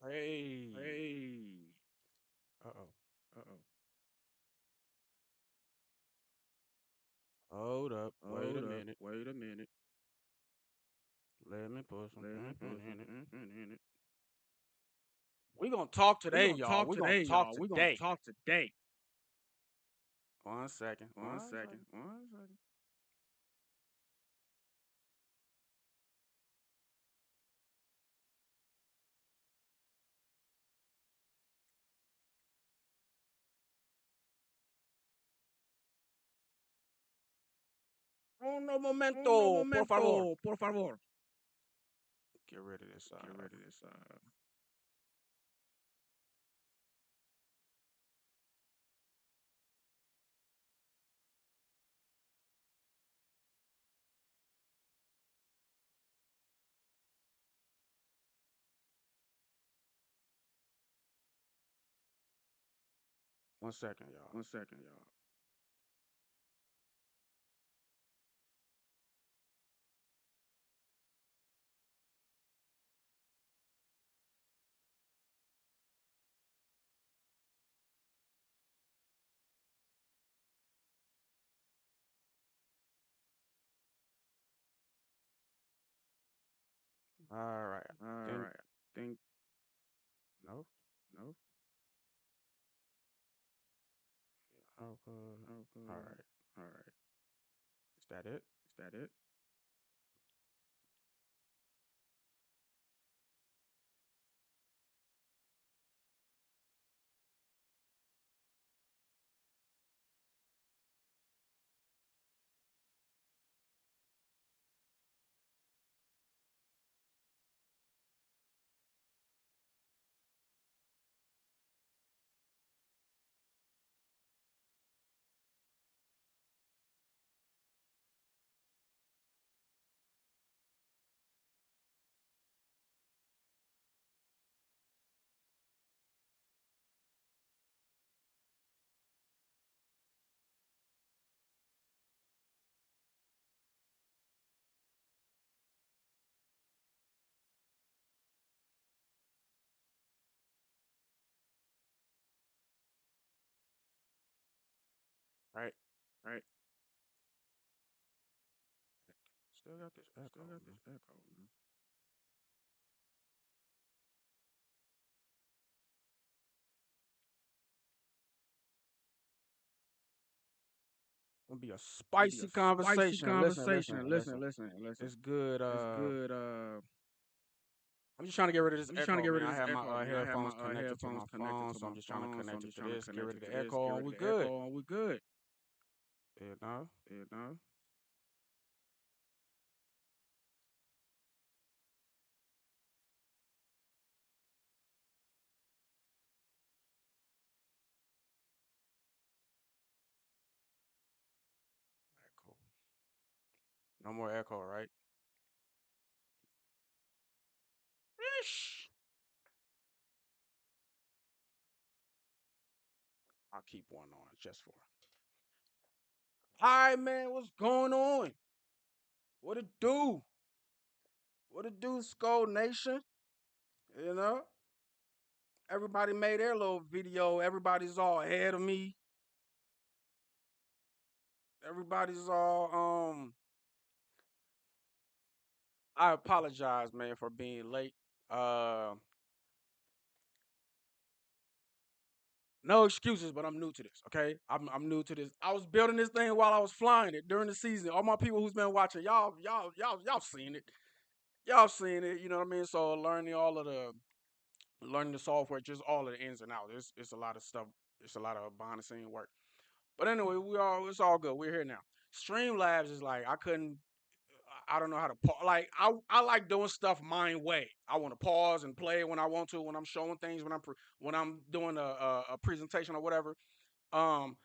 Hey. Hey. Uh-oh. Uh-oh. Hold up. Wait a Hold up. minute. Wait a minute. Let me put some Let me put some in it. in it. We're going to talk We're today, gonna y'all. talk We're going today, to talk y'all. We're gonna today. talk today. One second. One One second. second. One second. Uno Uno momento, por favor. momento, por favor. Get rid of this. Get rid of this. One second, y'all. One second, y'all. All right. All Think. right. Think. No. No. Okay. All Okay. right. All right. Is that it? Is that it? Right. Right. Still got this echo, Still got man. this echo, man. Gonna be a Gonna be a spicy spicy conversation. Listen, listen, conversation. Listen, listen. listen, listen. It's good. It's good. I'm just trying to get rid of this I'm just trying to echo, get man. rid of I this have my echo, man. I have my headphones connected to headphones my connected phone, to so I'm my just trying to phone, so I'm connect it just to trying to this, get connect rid it of to the this, echo, get and rid of we the good. echo, and we good. You know? You know? Alright, cool. No more echo, right? Ish. I'll keep one on just for. Hi, man. What's going on? What it do? What it do, Skull Nation? You know? Everybody made their little video. Everybody's all ahead of me. Everybody's all I apologize, man, for being late. Uh No excuses, but I'm new to this. Okay, I'm new to this. I was building this thing while I was flying it during the season. All my people who's been watching, y'all seen it. Y'all seen it. You know what I mean? So learning the software, just all of the ins and outs. It's a lot of stuff. It's a lot of behind the scene work. But anyway, it's all good. We're here now. Streamlabs is like I couldn't. I don't know how to pause. Like I like doing stuff my way. I want to pause and play when I want to. When I'm showing things, when I'm doing a presentation or whatever. Um,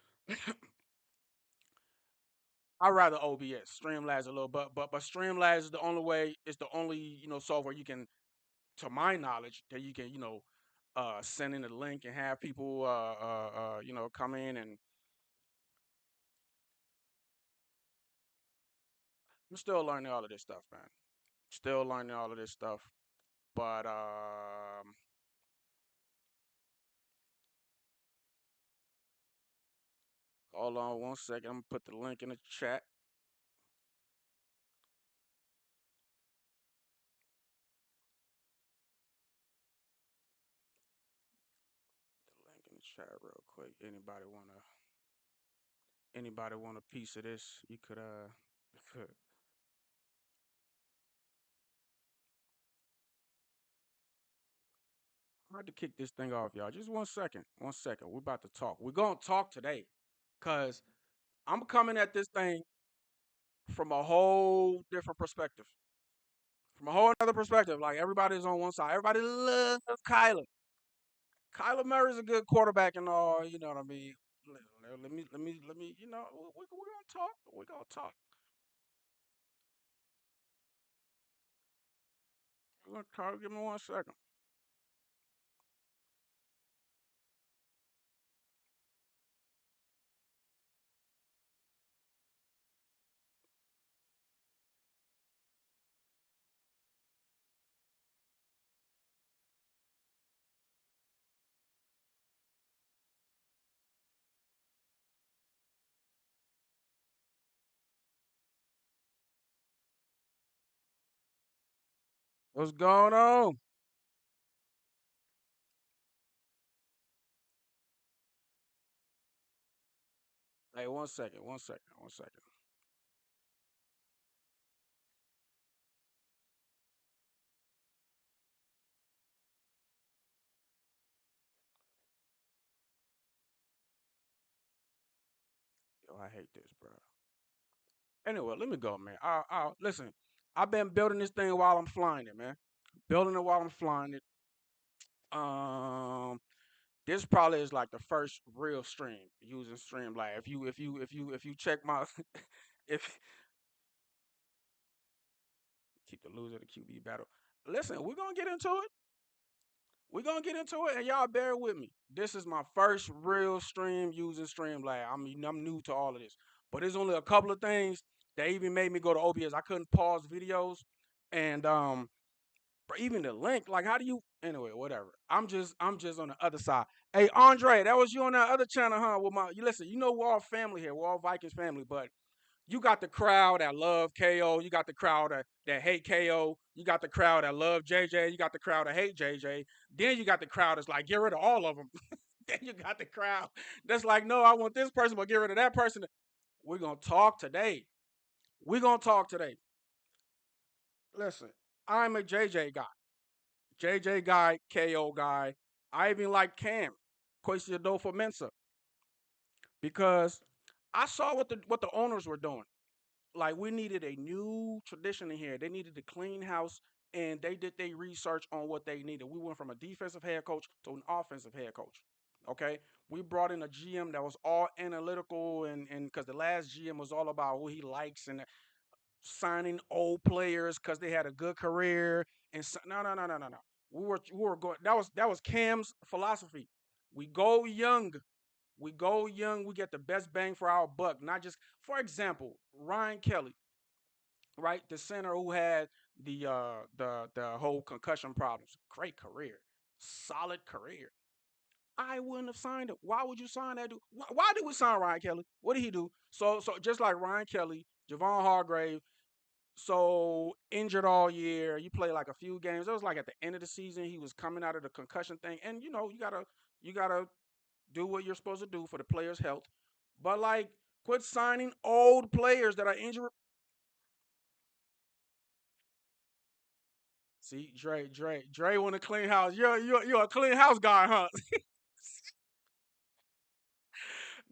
I rather OBS. Streamlabs a little, but Streamlabs is the only way. It's the only software you can, to my knowledge, that you can send in a link and have people come in, and I'm still learning all of this stuff, man. Still learning all of this stuff, but Hold on 1 second. I'm gonna put the link in the chat. The link in the chat real quick. Anybody want a piece of this? You could I'm about to kick this thing off, y'all. Just 1 second. 1 second. We're about to talk. We're gonna talk today. Cause I'm coming at this thing from a whole different perspective. From a whole other perspective. Like everybody's on one side. Everybody loves Kyler. Kyler Murray's a good quarterback and all, you know what I mean? Let me, we're gonna talk. We're gonna talk. We're gonna talk. Give me 1 second. What's going on? Hey, 1 second, 1 second, 1 second. Yo, I hate this, bro. Anyway, let me go, man. Listen. I've been building this thing while I'm flying it, man. Building it while I'm flying it. Um, this probably is like the first real stream using stream. Like if you check my if keep the loser the QB battle. Listen, we're gonna get into it. We're gonna get into it, and y'all bear with me. This is my first real stream using Streamlab. I'm new to all of this, but there's only a couple of things that even made me go to OBS. I couldn't pause videos, and but even the link, like, how do you? Anyway, whatever. I'm just on the other side. Hey, Andre, that was you on that other channel, huh? With my, you listen. You know we're all family here. We're all Vikings family, but you got the crowd that love KO. You got the crowd that hate KO. You got the crowd that love JJ. You got the crowd that hate JJ. Then you got the crowd that's like, get rid of all of them. Then you got the crowd that's like, no, I want this person, but get rid of that person. We're going to talk today. We're going to talk today. Listen, I'm a JJ guy. JJ guy, KO guy. I even like Cam, Kwesi Adolfo Mensa, because I saw what the owners were doing. Like we needed a new tradition in here. They needed to clean house, and they did their research on what they needed. We went from a defensive head coach to an offensive head coach. Okay, we brought in a GM that was all analytical, and because the last GM was all about who he likes and signing old players because they had a good career. And so, no, no, no, no, no, no. We were going. That was Cam's philosophy. We go young. We go young. We get the best bang for our buck. Not just, for example, Ryan Kelly, right? The center who had the whole concussion problems. Great career, solid career. I wouldn't have signed him. Why would you sign that dude? Why did we sign Ryan Kelly? What did he do? So just like Ryan Kelly, Javon Hargrave, so injured all year. You play like a few games. It was like at the end of the season, he was coming out of the concussion thing, and you gotta do what you're supposed to do for the player's health. But like, quit signing old players that are injured. See, Dre want to clean house. You're a clean house guy, huh?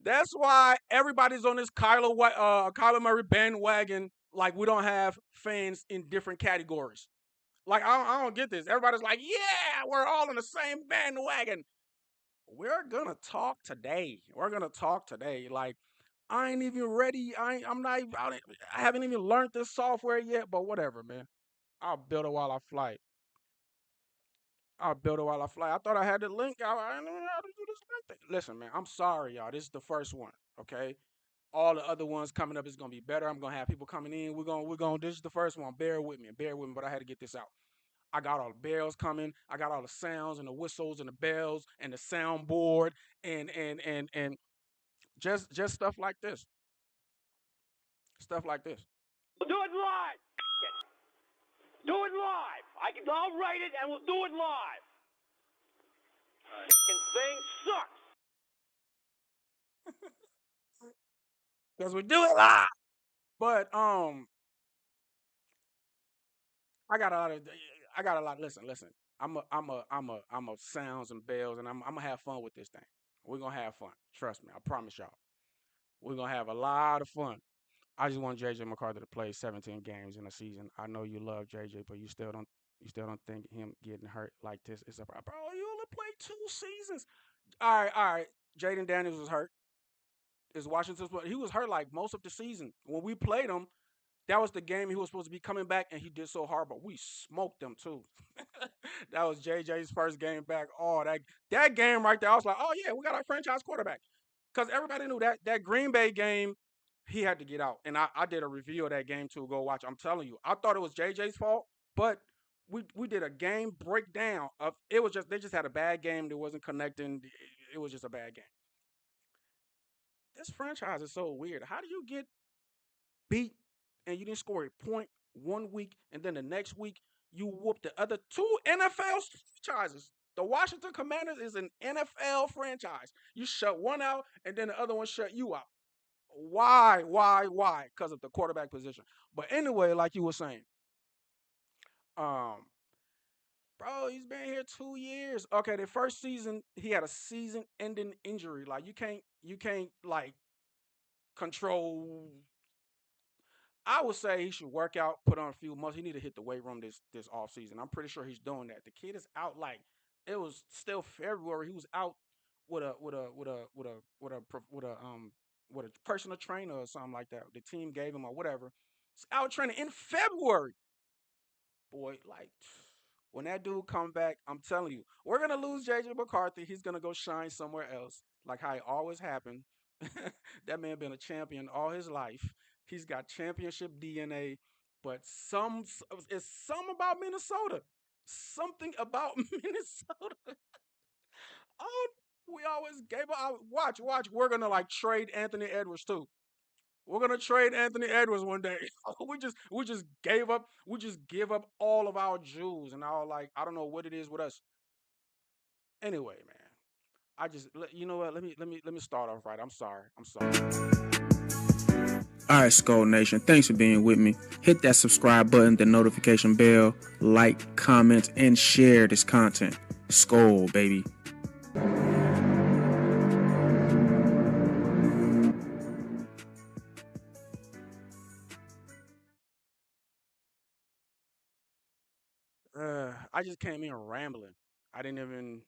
That's why everybody's on this Kyler Murray bandwagon. Like we don't have fans in different categories. Like I don't get this. Everybody's like, yeah, we're all in the same bandwagon. We're gonna talk today. We're gonna talk today. Like I ain't even ready. I'm not. I haven't even learned this software yet. But whatever, man. I'll build it while I fly. I'll build it while I fly. I thought I had the link. I didn't know how to do this link thing. Listen, man. I'm sorry, y'all. This is the first one. Okay. All the other ones coming up is gonna be better. I'm gonna have people coming in. We're gonna. This is the first one. Bear with me. Bear with me. But I had to get this out. I got all the bells coming. I got all the sounds and the whistles and the bells and the soundboard and Just stuff like this. Stuff like this. We'll do it live. Do it live. I'll write it and we'll do it live. Thing sucks. Because we do it live. But I got a lot of I got a lot. Listen. I'm a sounds and bells, and I'm gonna have fun with this thing. We're gonna have fun. Trust me. I promise y'all. We're gonna have a lot of fun. I just want JJ McCarthy to play 17 games in a season. I know you love JJ, but you still don't think him getting hurt like this is a problem. Bro, you only played 2 seasons. All right. Jaden Daniels was hurt. Is Washington's he was hurt like most of the season. When we played him, that was the game he was supposed to be coming back, and he did so hard, but we smoked them too. That was JJ's first game back. Oh, that game right there, I was like, oh yeah, we got our franchise quarterback. Because everybody knew that Green Bay game, he had to get out. And I did a review of that game too. Go watch. I'm telling you, I thought it was JJ's fault, but we did a game breakdown of it was just they just had a bad game that wasn't connecting. It was just a bad game. This franchise is so weird. How do you get beat and you didn't score a point 1 week, and then the next week you whoop the other two NFL franchises? The Washington Commanders is an NFL franchise. You shut one out, and then the other one shut you out. Why? Why? Because of the quarterback position. But anyway, like you were saying, um, bro, he's been here 2 years. Okay, the first season he had a season-ending injury. Like you can't like control. I would say he should work out, put on a few months. He need to hit the weight room this off season. I'm pretty sure he's doing that. The kid is out like it was still February. He was out with a personal trainer or something like that. The team gave him or whatever. He's out training in February. Boy, like when that dude come back, I'm telling you, we're gonna lose JJ McCarthy. He's gonna go shine somewhere else, like how it always happened. That man been a champion all his life. He's got championship DNA, but it's some about Minnesota. Something about Minnesota. Oh, we always gave up. Watch. We're gonna like trade Anthony Edwards too. We're gonna trade Anthony Edwards one day. We just gave up. We just give up all of our jewels and all like I don't know what it is with us. Anyway, man. You know what? Let me start off right. I'm sorry. I'm sorry. All right, Skull Nation. Thanks for being with me. Hit that subscribe button, the notification bell, like, comment, and share this content. Skull, baby. I just came in rambling. I didn't even,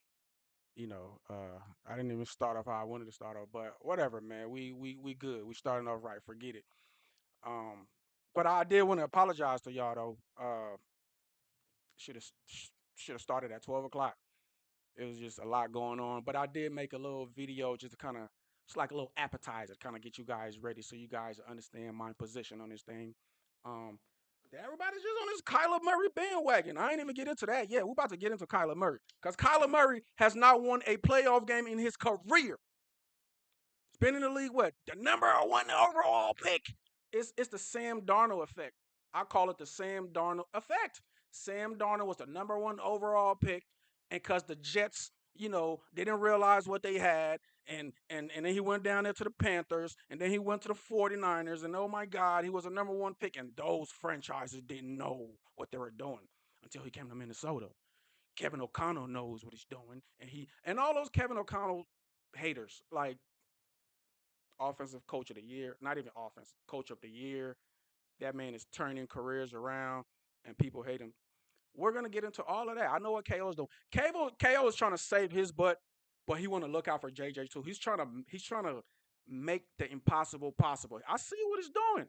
I didn't even start off how I wanted to start off. But whatever, man. We good. We starting off right. Forget it. Um, but I did want to apologize to y'all though. Should have started at 12 o'clock. It was just a lot going on. But I did make a little video just to kind of, it's like a little appetizer, kind of get you guys ready so you guys understand my position on this thing. Um, everybody's just on this Kyler Murray bandwagon. I ain't even get into that yet. We're about to get into Kyler Murray because Kyler Murray has not won a playoff game in his career. He's been in the league what the #1 overall pick. It's the Sam Darnold effect. I call it the Sam Darnold effect. Sam Darnold was the #1 overall pick, and because the Jets, they didn't realize what they had, and then he went down there to the Panthers, and then he went to the 49ers, and oh my God, he was a #1 pick, and those franchises didn't know what they were doing until he came to Minnesota. Kevin O'Connell knows what he's doing, and all those Kevin O'Connell haters, like offensive coach of the year, not even offense, coach of the year. That man is turning careers around and people hate him. We're gonna get into all of that. I know what KO is doing. KO is trying to save his butt, but he want to look out for JJ too. He's trying to make the impossible possible. I see what he's doing.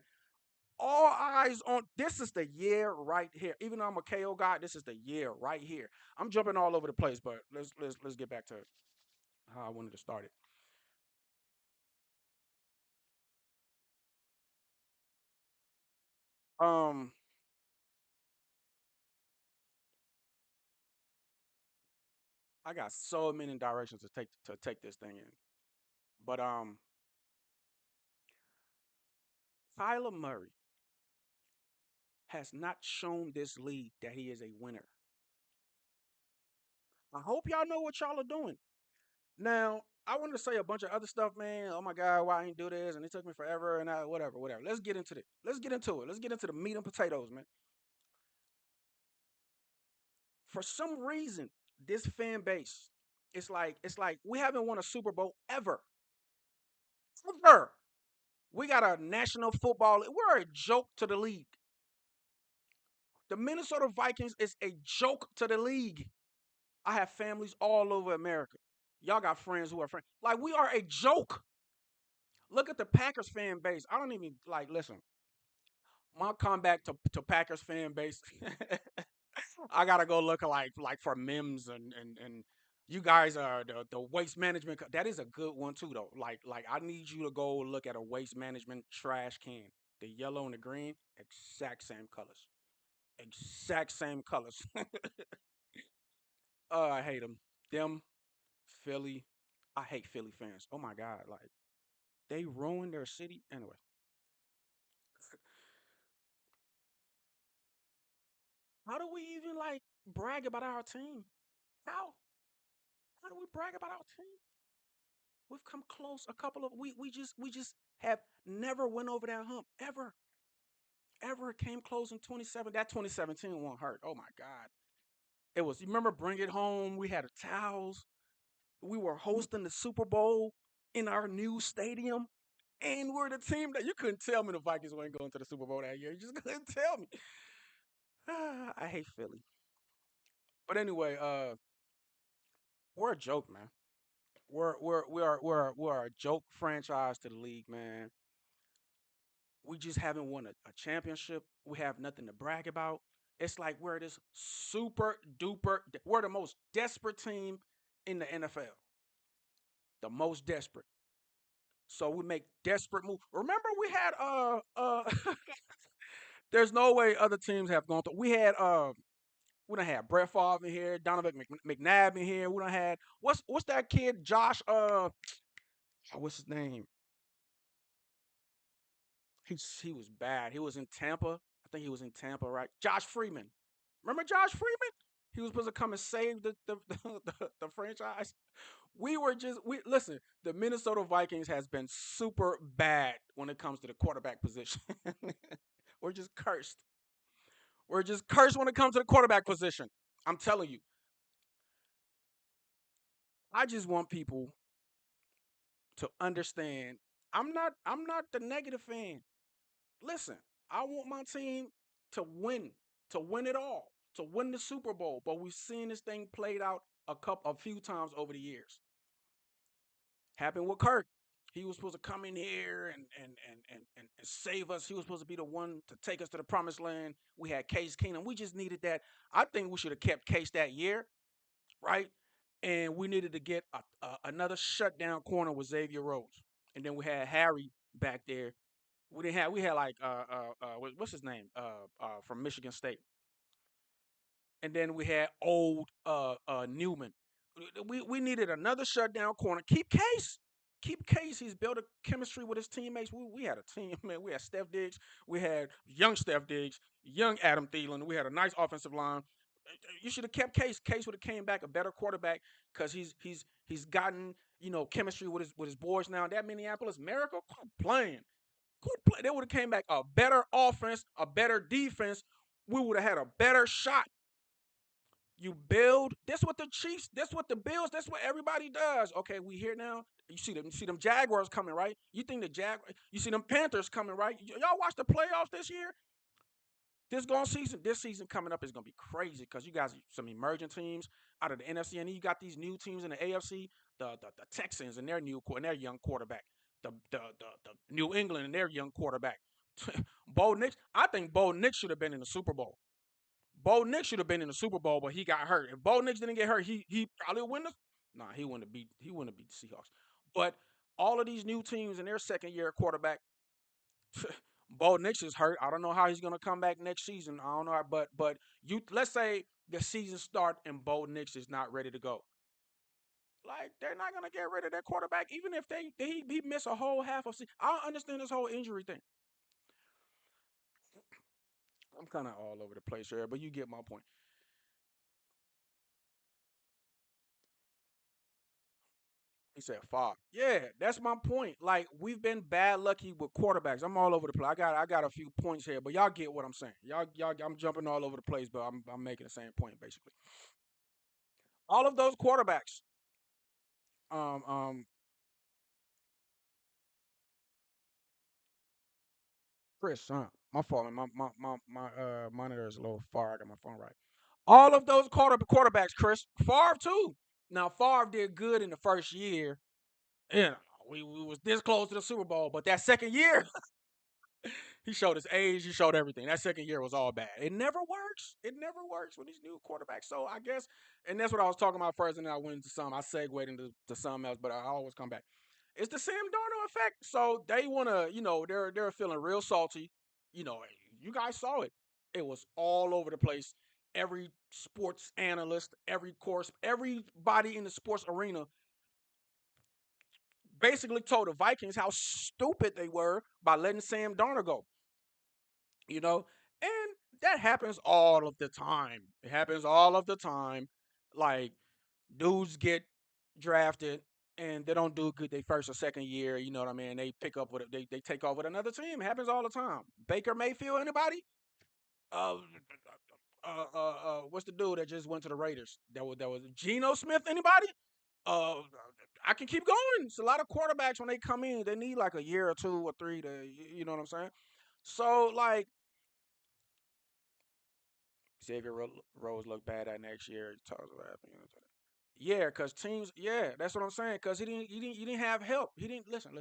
All eyes on this is the year right here. Even though I'm a KO guy, this is the year right here. I'm jumping all over the place, but let's get back to how I wanted to start it. Um, I got so many directions to take this thing in. But Kyler Murray has not shown this league that he is a winner. I hope y'all know what y'all are doing. Now, I wanted to say a bunch of other stuff, man. Oh my God, why I didn't do this? And it took me forever, and whatever, whatever. Let's get into it. Let's get into it. Let's get into the meat and potatoes, man. For some reason, this fan base, it's like we haven't won a Super Bowl ever. Ever. We got a national football. We're a joke to the league. The Minnesota Vikings is a joke to the league. I have families all over America. Y'all got friends who are friends. Like we are a joke. Look at the Packers fan base. I don't even like listen. My comeback to Packers fan base. I gotta go look like for memes and you guys are the waste management. That is a good one too though. Like I need you to go look at a waste management trash can. The yellow and the green, exact same colors. Exact same colors. I hate them. Them Philly. I hate Philly fans. Oh my god, like they ruined their city. Anyway, how do we even like brag about our team? How? How do we brag about our team? We've come close a couple of we just have never went over that hump ever. Ever came close in 27. That 2017 one hurt. Oh my god. It was you remember Bring It Home? We had the towels. We were hosting the Super Bowl in our new stadium. And we're the team that you couldn't tell me the Vikings weren't going to the Super Bowl that year. You just couldn't tell me. I hate Philly. But anyway, we're a joke, man. We're a joke franchise to the league, man. We just haven't won a championship. We have nothing to brag about. It's like we're this super duper. We're the most desperate team in the NFL. The most desperate. So we make desperate moves. Remember, we had there's no way other teams have gone through. We done had Brett Favre in here, Donovan McNabb in here. We done had what's that kid Josh what's his name? He was bad. He was in Tampa. I think he was in Tampa, right? Josh Freeman. Remember Josh Freeman? He was supposed to come and save the franchise. We listen. The Minnesota Vikings has been super bad when it comes to the quarterback position. We're just cursed. We're just cursed when it comes to the quarterback position. I'm telling you. I just want people to understand. I'm not the negative fan. Listen, I want my team to win it all, to win the Super Bowl. But we've seen this thing played out a few times over the years. Happened with Kirk. He was supposed to come in here and save us. He was supposed to be the one to take us to the promised land. We had Case Keenum. We just needed that. I think we should have kept Case that year, right? And we needed to get another shutdown corner with Xavier Rhodes. And then we had Harry back there. We had like what's his name from Michigan State, and then we had old Newman. We needed another shutdown corner. Keep Case. He's built a chemistry with his teammates. We had a team, man. We had Steph Diggs. We had young Steph Diggs, young Adam Thielen. We had a nice offensive line. You should have kept Case. Case would have came back a better quarterback because he's gotten chemistry with his boys now. That Minneapolis Miracle, quit playing. Quit play. They would have came back a better offense, a better defense. We would have had a better shot. You build. That's what the Chiefs. That's what the Bills. That's what everybody does. Okay, we here now. You see them. You see them Jaguars coming, right? You think the You see them Panthers coming, right? Y'all watch the playoffs this year. This season coming up is gonna be crazy because you guys some emerging teams out of the NFC, and then you got these new teams in the AFC, the Texans and their young quarterback, the New England and their young quarterback. Bo Nix, I think Bo Nix should have been in the Super Bowl. Bo Nix should have been in the Super Bowl, but he got hurt. If Bo Nix didn't get hurt, he probably wouldn't have. Nah, he wouldn't have beat the Seahawks. But all of these new teams in their second year quarterback, Bo Nix is hurt. I don't know how he's gonna come back next season. I don't know, but you let's say the season start and Bo Nix is not ready to go. Like they're not gonna get rid of that quarterback, even if he miss a whole half of season. I don't understand this whole injury thing. I'm kind of all over the place here, but you get my point. He said five. Yeah, that's my point. Like we've been bad lucky with quarterbacks. I'm all over the place. I got a few points here, but y'all get what I'm saying. Y'all I'm jumping all over the place, but I'm making the same point basically. All of those quarterbacks. Um um Chris, my fault. Man. My monitor is a little far. I got my phone right. All of those quarterbacks, Chris, Favre too. Now Favre did good in the first year. Yeah, we was this close to the Super Bowl, but that second year, he showed his age. He showed everything. That second year was all bad. It never works. It never works with these new quarterbacks. So I guess, and that's what I was talking about first, and then I went into some. I segued into to something else, but I always come back. It's the Sam Darnold effect. So they want to, they're feeling real salty. You guys saw it. It was all over the place. Every sports analyst, every course, everybody in the sports arena basically told the Vikings how stupid they were by letting Sam Darnold go. you know, and that happens all of the time. It happens all of the time. Like dudes get drafted and they don't do good their first or second year. You know what I mean? They pick up with it. They take off with another team. It happens all the time. Baker Mayfield, anybody? Uh, what's the dude that just went to the Raiders? That was Geno Smith. Anybody? Uh, I can keep going. It's a lot of quarterbacks when they come in. They need like a year or two or three to, you know what I'm saying? So like Xavier Rose looked bad that next year. He talks about happening. Yeah, cause teams. Yeah, that's what I'm saying. Cause he didn't have help. He didn't listen.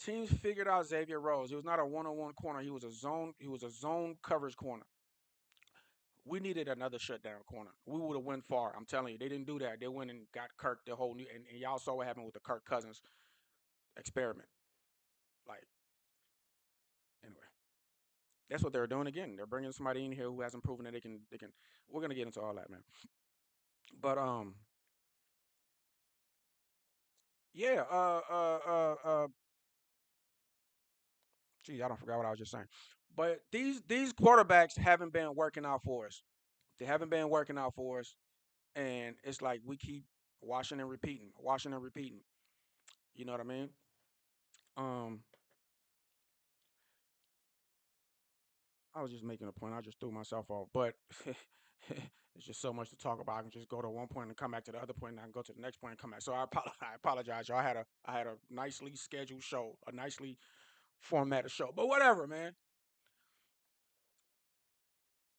Teams figured out Xavier Rose. He was not a one-on-one corner. He was a zone. He was a zone coverage corner. We needed another shutdown corner. We would have went far. I'm telling you, they didn't do that. They went and got Kirk the whole new. And y'all saw what happened with the Kirk Cousins experiment. Like anyway, that's what they're doing again. They're bringing somebody in here who hasn't proven that they can. They can. We're gonna get into all that, man. But yeah. Gee, I don't forgot what I was just saying. But these quarterbacks haven't been working out for us. They haven't been working out for us, and it's like we keep washing and repeating. You know what I mean? Um, I was just making a point. I just threw myself off, but it's just so much to talk about. I can just go to one point and come back to the other point, and I can go to the next point and come back. So I apologize, y'all. I had a nicely scheduled show, a nicely formatted show, but whatever, man.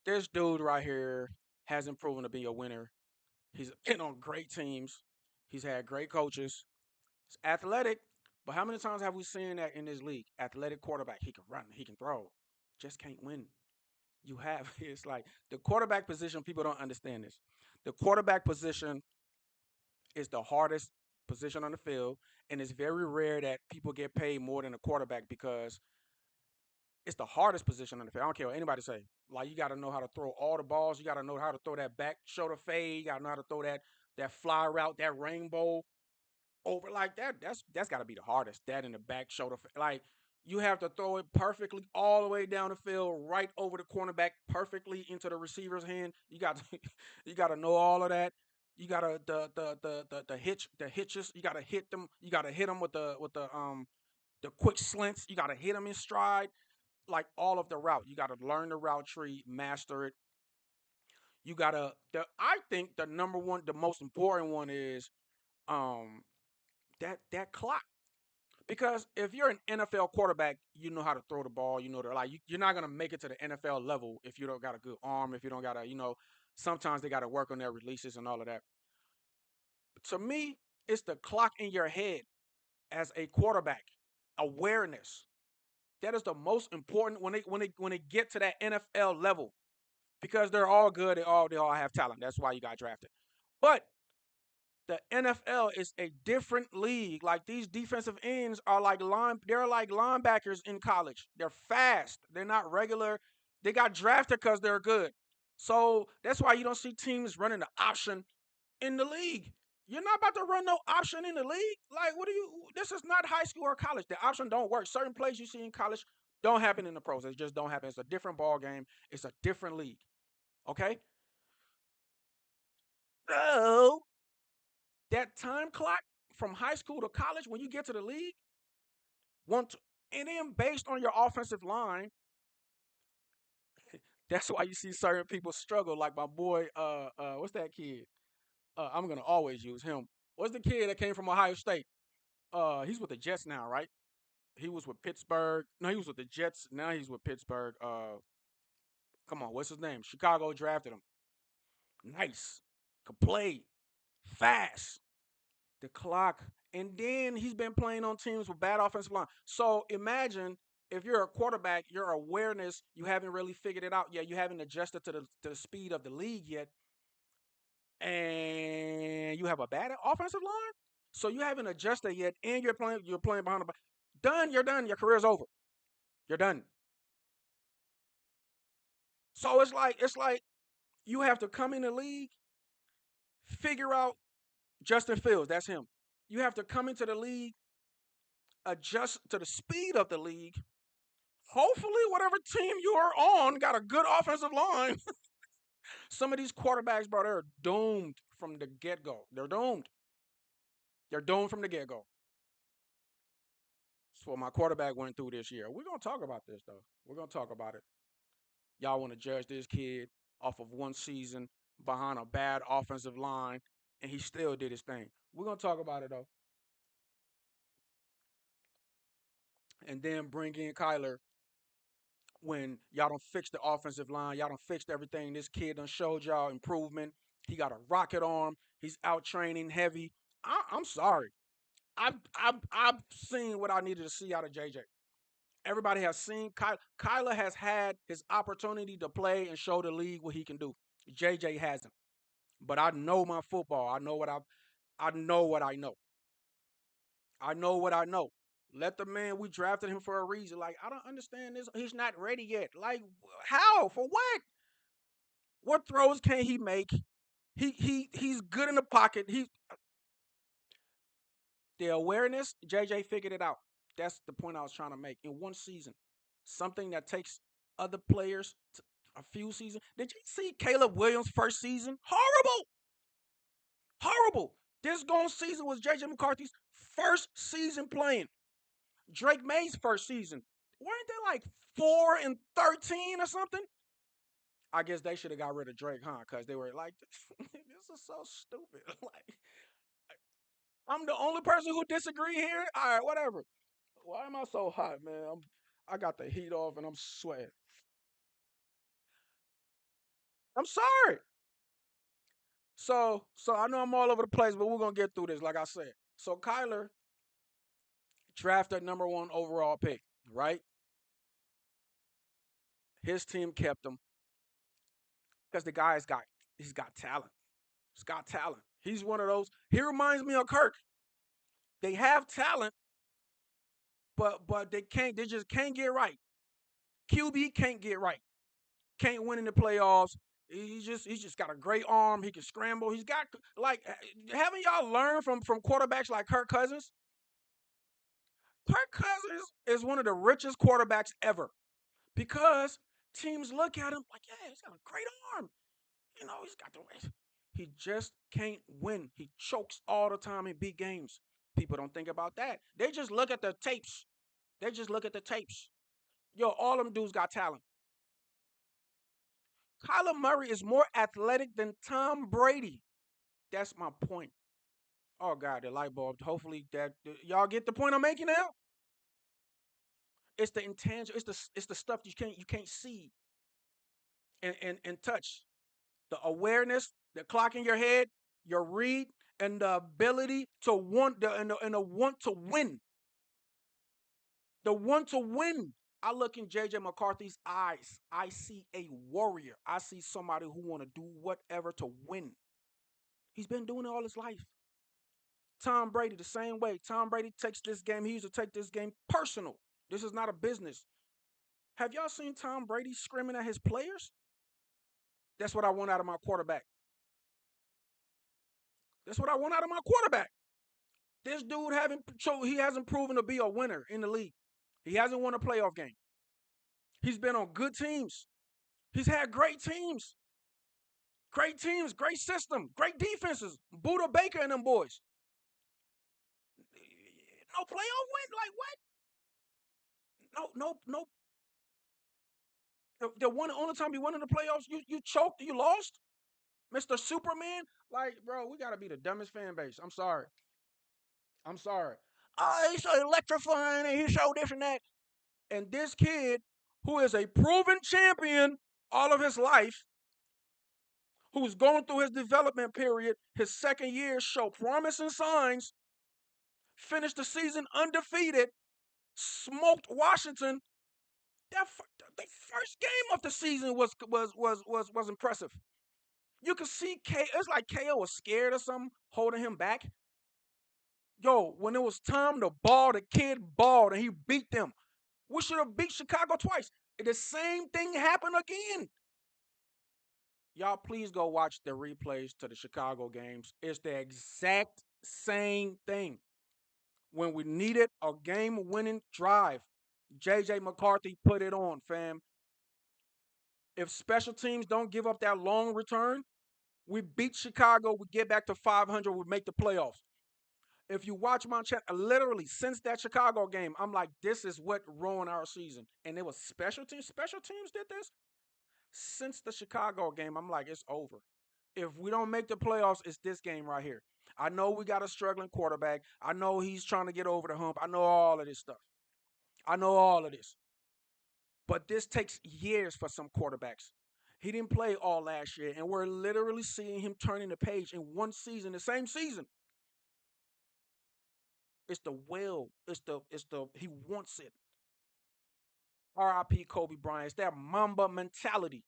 This dude right here hasn't proven to be a winner. He's been on great teams. He's had great coaches. He's athletic, but how many times have we seen that in this league? Athletic quarterback. He can run. He can throw. Just can't win. You have it's like the quarterback position. People don't understand this. The quarterback position is the hardest position on the field, and it's very rare that people get paid more than a quarterback because it's the hardest position on the field. I don't care what anybody say. Like you got to know how to throw all the balls. You got to know how to throw that back shoulder fade. You got to know how to throw that fly route, that rainbow over like that. That's got to be the hardest. That in the back shoulder, like you have to throw it perfectly all the way down the field, right over the cornerback, perfectly into the receiver's hand. You got to, you got to know all of that. You gotta the hitches. You gotta hit them. You gotta hit them with the quick slants. You gotta hit them in stride like all of the route. You got to learn the route tree, master it. You gotta. I think the number one, the most important one is um that clock. Because if you're an NFL quarterback, you know how to throw the ball. You know that like you're not gonna make it to the NFL level if you don't got a good arm. If you don't got a sometimes they got to work on their releases and all of that. To me, it's the clock in your head as a quarterback awareness. That is the most important when they get to that NFL level because they're all good. They all have talent. That's why you got drafted. But the NFL is a different league. Like these defensive ends are like they're like linebackers in college. They're fast. They're not regular. They got drafted because they're good. So that's why you don't see teams running the option in the league. You're not about to run no option in the league. Like, what do you? This is not high school or college. The option don't work. Certain plays you see in college Don't happen in the pros. It just don't happen. It's a different ball game. It's a different league. Okay. So that time clock from high school to college, when you get to the league, want and then based on your offensive line, that's why you see certain people struggle. Like my boy, what's that kid? I'm gonna always use him. What's the kid that came from Ohio State? He's with the Jets now, right? He was with Pittsburgh. No, he was with the Jets. Now he's with Pittsburgh. Come on, what's his name? Chicago drafted him. Nice, could play, fast. The clock, and then he's been playing on teams with bad offensive line. So imagine if you're a quarterback, your awareness, you haven't really figured it out yet. You haven't adjusted to the speed of the league yet, and you have a bad offensive line. So you haven't adjusted yet, and you're playing behind the back. Done. You're done. Your career's over. You're done. So it's like you have to come in the league, figure out Justin Fields. That's him. You have to come into the league, adjust to the speed of the league. Hopefully, whatever team you are on got a good offensive line. Some of these quarterbacks, bro, they're doomed from the get go. They're doomed. They're doomed from the get go. That's what my quarterback went through this year. We're gonna talk about this though. We're gonna talk about it. Y'all want to judge this kid off of one season behind a bad offensive line, and he still did his thing. We're gonna talk about it though, and then bring in Kyler when y'all don't fix the offensive line, y'all don't fixed everything. This kid done showed y'all improvement. He got a rocket arm. He's out training heavy. I'm sorry. I've seen what I needed to see out of JJ. Everybody has seen Kyler has had his opportunity to play and show the league what he can do. JJ hasn't. But I know my football. I know what I know. I know what I know. Let the man, we drafted him for a reason. Like, I don't understand this. He's not ready yet. Like, how? For what? What throws can he make? He's good in the pocket. The awareness, JJ figured it out. That's the point I was trying to make. In one season, something that takes other players a few seasons. Did you see Caleb Williams' first season? Horrible, horrible. This gone season was JJ McCarthy's first season playing. Drake May's first season. Weren't they like 4-13 or something? I guess they should have got rid of Drake, huh? Because they were like, this is so stupid. Like, I'm the only person who disagree here. All right, whatever. Why am I so hot, man? I got the heat off and I'm sweating. I'm sorry. So I know I'm all over the place, but we're gonna get through this. Like I said, so Kyler drafted number one overall pick, right? His team kept him because the guy's got he's got talent. He's got talent. He's one of those. He reminds me of Kirk. They have talent, but they can't. They just can't get right. QB can't get right. Can't win in the playoffs. He's just got a great arm. He can scramble. He's got like haven't y'all learned from quarterbacks like Kirk Cousins? Kirk Cousins is one of the richest quarterbacks ever because teams look at him like, yeah, he's got a great arm. You know, he's got the way. He just can't win. He chokes all the time in big games. People don't think about that. They just look at the tapes. They just look at the tapes. Yo, all them dudes got talent. Kyler Murray is more athletic than Tom Brady. That's my point. Oh God, the light bulb. Hopefully that y'all get the point I'm making now. It's the intangible. It's the stuff you can't see and touch. The awareness, the clock in your head, your read, and the ability to want and the want to win. The want to win. I look in JJ McCarthy's eyes. I see a warrior. I see somebody who want to do whatever to win. He's been doing it all his life. Tom Brady, the same way. Tom Brady takes this game, he used to take this game personal. This is not a business. Have y'all seen Tom Brady screaming at his players? That's what I want out of my quarterback. That's what I want out of my quarterback. This dude he hasn't proven to be a winner in the league. He hasn't won a playoff game. He's been on good teams. He's had great teams, great system, great defenses. Buda Baker and them boys. No playoff win? Like what? No, no, no. The one only time you won in the playoffs, you choked, you lost, Mr. Superman. Like, bro, we gotta be the dumbest fan base. I'm sorry. I'm sorry. Oh, he's so electrifying and he's so this and that. And this kid, who is a proven champion all of his life, who's going through his development period, his second year show promising signs, finished the season undefeated, smoked Washington. That the first game of the season was impressive. You could see it's like KO was scared or something, holding him back. Yo, when it was time to ball, the kid balled and he beat them. We should have beat Chicago twice. The same thing happened again. Y'all, please go watch the replays to the Chicago games. It's the exact same thing. When we needed a game-winning drive, JJ McCarthy put it on, fam. If special teams don't give up that long return, we beat Chicago, we get back to 500, we make the playoffs. If you watch my chat, literally since that Chicago game, I'm like, this is what ruined our season. And it was special teams. Special teams did this. Since the Chicago game, I'm like, it's over. If we don't make the playoffs, it's this game right here. I know we got a struggling quarterback. I know he's trying to get over the hump. I know all of this stuff. I know all of this. But this takes years for some quarterbacks. He didn't play all last year, and we're literally seeing him turning the page in one season, the same season. It's the will. It's the he wants it. R.I.P. Kobe Bryant. It's that Mamba mentality.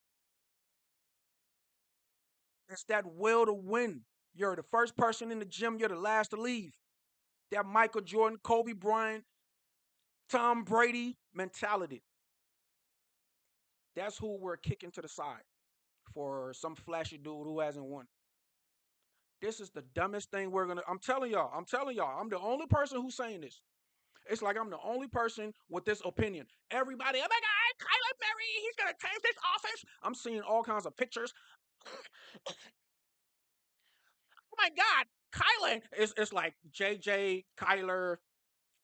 It's that will to win. You're the first person in the gym, you're the last to leave. That Michael Jordan, Kobe Bryant, Tom Brady mentality. That's who we're kicking to the side for some flashy dude who hasn't won. This is the dumbest thing we're gonna. I'm telling y'all, I'm the only person who's saying this. It's like I'm the only person with this opinion. Everybody, oh my God, Kyler Murray, he's gonna change this offense. I'm seeing all kinds of pictures. Oh my God, Kyler. It's like JJ, Kyler.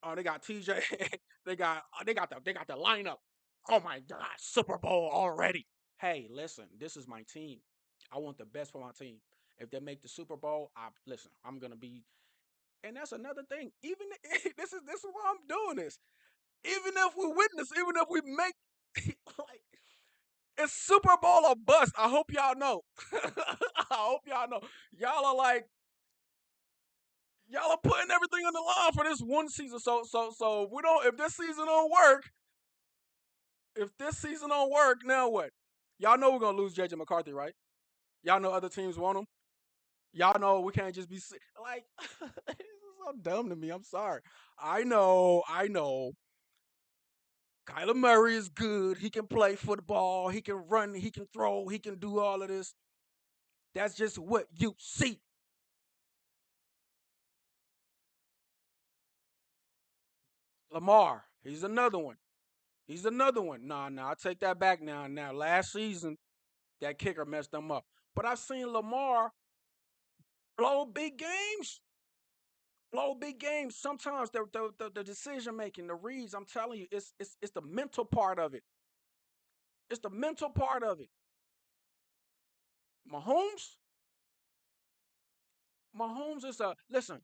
Oh, they got TJ. they got the lineup. Oh my God, Super Bowl already. Hey, listen, this is my team. I want the best for my team. If they make the Super Bowl, listen. I'm gonna be, and that's another thing. Even this is why I'm doing this. Even if we win this, even if we make like it's Super Bowl or bust. I hope y'all know. I hope y'all know. Y'all are like y'all are putting everything on the line for this one season. So we don't. If this season don't work, now what? Y'all know we're gonna lose JJ McCarthy, right? Y'all know other teams want him. Y'all know we can't just be like this is so dumb to me. I'm sorry. I know. Kyler Murray is good. He can play football. He can run. He can throw. He can do all of this. That's just what you see. Lamar, he's another one. He's another one. Nah, I take that back now. Now, last season, that kicker messed them up. But I've seen Lamar blow big games. Blow big games. Sometimes the decision making, the reads, I'm telling you, it's the mental part of it. It's the mental part of it. Mahomes, Mahomes is a listen.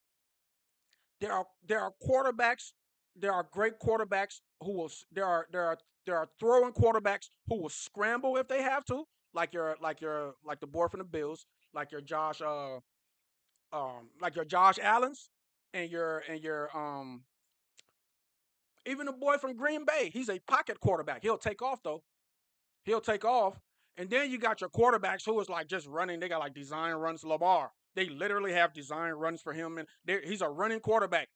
There are quarterbacks. There are great quarterbacks who will. There are throwing quarterbacks who will scramble if they have to, like the boy from the Bills, like your Josh Allen's, and your even the boy from Green Bay. He's a pocket quarterback. He'll take off though. He'll take off. And then you got your quarterbacks who is like just running. They got like design runs. Lamar. They literally have design runs for him, and he's a running quarterback.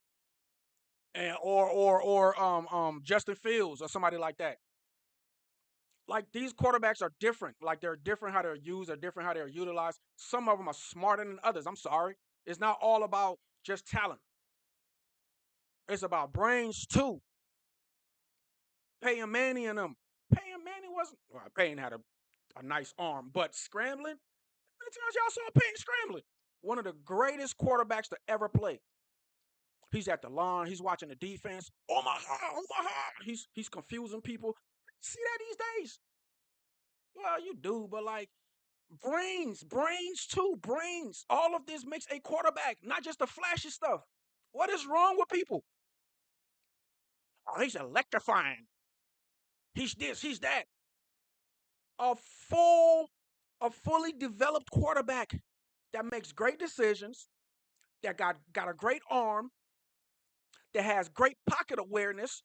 And or Justin Fields or somebody like that. Like these quarterbacks are different. Like they're different how they're used, they're different how they're utilized. Some of them are smarter than others. I'm sorry. It's not all about just talent. It's about brains too. Peyton Manning and them. Peyton wasn't. Well, Payne had a nice arm, but scrambling. How many times y'all saw Payne scrambling? One of the greatest quarterbacks to ever play. He's at the line. He's watching the defense. Oh my God! Oh my God! He's confusing people. See that these days? Well, you do, but like brains too, brains. All of this makes a quarterback, not just the flashy stuff. What is wrong with people? Oh, he's electrifying. He's this, he's that. A full, a fully developed quarterback that makes great decisions, that got a great arm, that has great pocket awareness,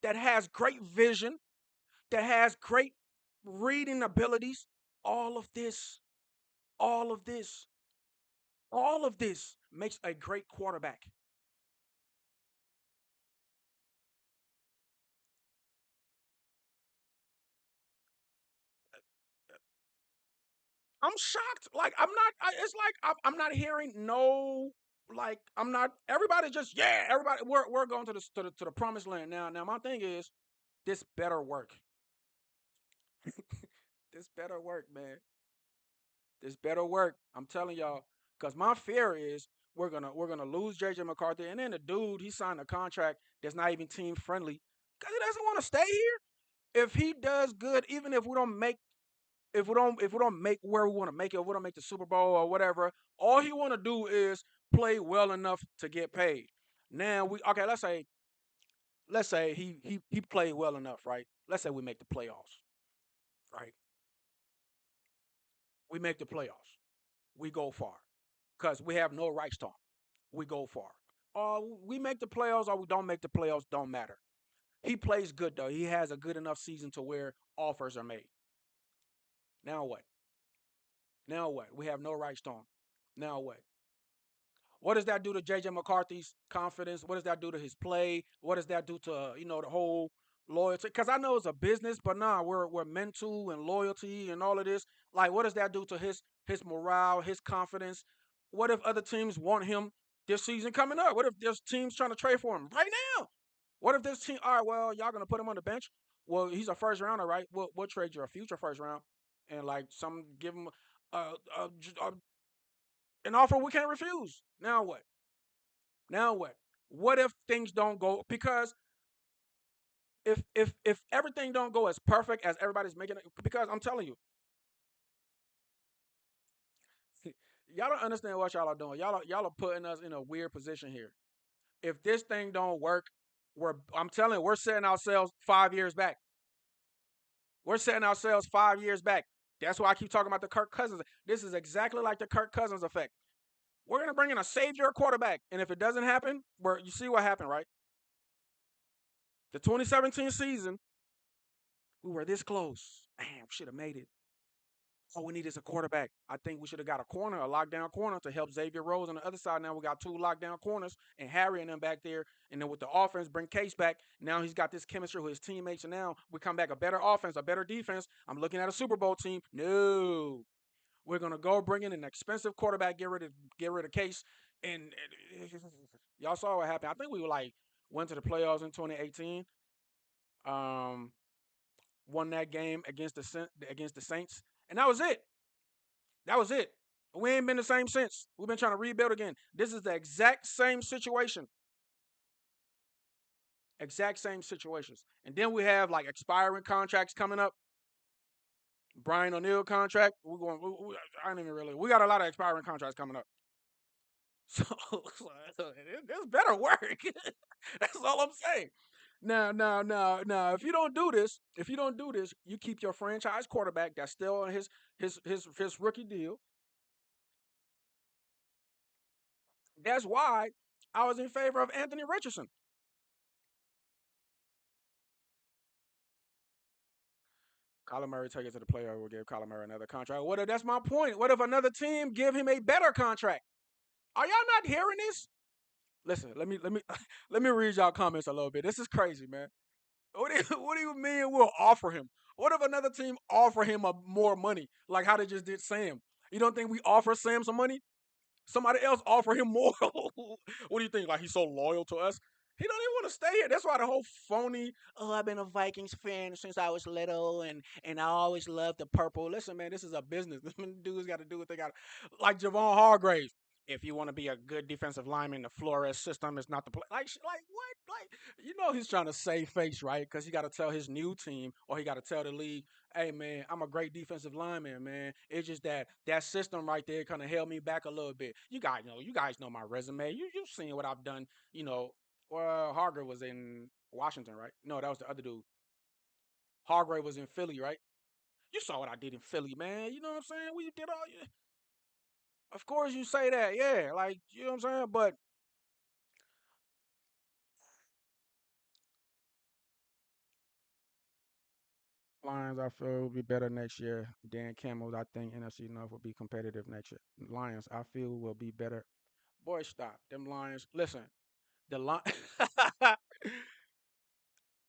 that has great vision, that has great reading abilities. All of this, all of this, all of this makes a great quarterback. I'm shocked. Like I'm not. It's like I'm not hearing no. Like I'm not. Everybody just yeah. Everybody we're going to the promised land now. Now my thing is this better work. This better work, man. This better work. I'm telling y'all. Cause my fear is we're gonna lose JJ McCarthy, and then the dude he signed a contract that's not even team friendly because he doesn't want to stay here. If he does good, even if we don't make where we want to make it, if we don't make the Super Bowl or whatever, all he want to do is play well enough to get paid. Now we okay. Let's say he played well enough, right? Let's say we make the playoffs, right? We make the playoffs. We go far because we have no rights to him. We go far. We make the playoffs or we don't make the playoffs don't matter. He plays good though. He has a good enough season to where offers are made. Now what? Now what? We have no rights to him. Now what? What does that do to JJ McCarthy's confidence? What does that do to his play? What does that do to the whole loyalty? Because I know it's a business, but nah, we're mental and loyalty and all of this. Like, what does that do to his morale, his confidence? What if other teams want him this season coming up? What if there's teams trying to trade for him right now? What if this team? All right, well, y'all gonna put him on the bench? Well, he's a first rounder, right? We'll trade you a future first round, and like some give him uh, uh, an offer we can't refuse. Now what? Now what? What if things don't go because if everything don't go as perfect as everybody's making it because I'm telling you, y'all don't understand what y'all are doing. Y'all are putting us in a weird position here. If this thing don't work, I'm telling you, we're setting ourselves 5 years back. We're setting ourselves 5 years back. That's why I keep talking about the Kirk Cousins. This is exactly like the Kirk Cousins effect. We're gonna bring in a savior quarterback, and if it doesn't happen, where you see what happened, right? The 2017 season, we were this close. Damn, should have made it. All we need is a quarterback. I think we should have got a corner, a lockdown corner to help Xavier Rose on the other side. Now we got two lockdown corners and Harry and them back there. And then with the offense, bring Case back. Now he's got this chemistry with his teammates. And now we come back a better offense, a better defense. I'm looking at a Super Bowl team. No. We're gonna go bring in an expensive quarterback, get rid of Case. And y'all saw what happened. I think we were like went to the playoffs in 2018. Um, won that game against the Saints, and that was it. That was it. We ain't been the same since. We've been trying to rebuild again. This is the exact same situation. Exact same situations. And then we have like expiring contracts coming up. Brian O'Neill contract. We're going. I don't even really. We got a lot of expiring contracts coming up. So this better work. That's all I'm saying. Now, if you don't do this, you keep your franchise quarterback that's still on his rookie deal. That's why I was in favor of Anthony Richardson. Kyler Murray take it to the player will give Kyler Murray another contract. What if that's my point? What if another team give him a better contract? Are y'all not hearing this? Listen, let me let me read y'all comments a little bit. This is crazy, man. What do you mean we'll offer him? What if another team offer him more money, like how they just did Sam? You don't think we offer Sam some money? Somebody else offer him more. What do you think? Like he's so loyal to us? He don't even want to stay here. That's why the whole phony. Oh, I've been a Vikings fan since I was little, and I always loved the purple. Listen, man, this is a business. Them dudes got to do what they got. Like Javon Hargrave. If you want to be a good defensive lineman, the Flores system is not the play. Like what? Like he's trying to save face, right? Because he got to tell his new team, or he got to tell the league, hey man, I'm a great defensive lineman, man. It's just that system right there kind of held me back a little bit. You guys know my resume. You've seen what I've done. Well, Hargrave was in Washington, right? No, that was the other dude. Hargrave was in Philly, right? You saw what I did in Philly, man. You know what I'm saying? We did all. Of course, you say that, yeah. Like you know what I'm saying, but Lions, I feel will be better next year. Dan Campbell, I think NFC North will be competitive next year. Lions, I feel will be better. Boy, stop them Lions. Listen, the Lions.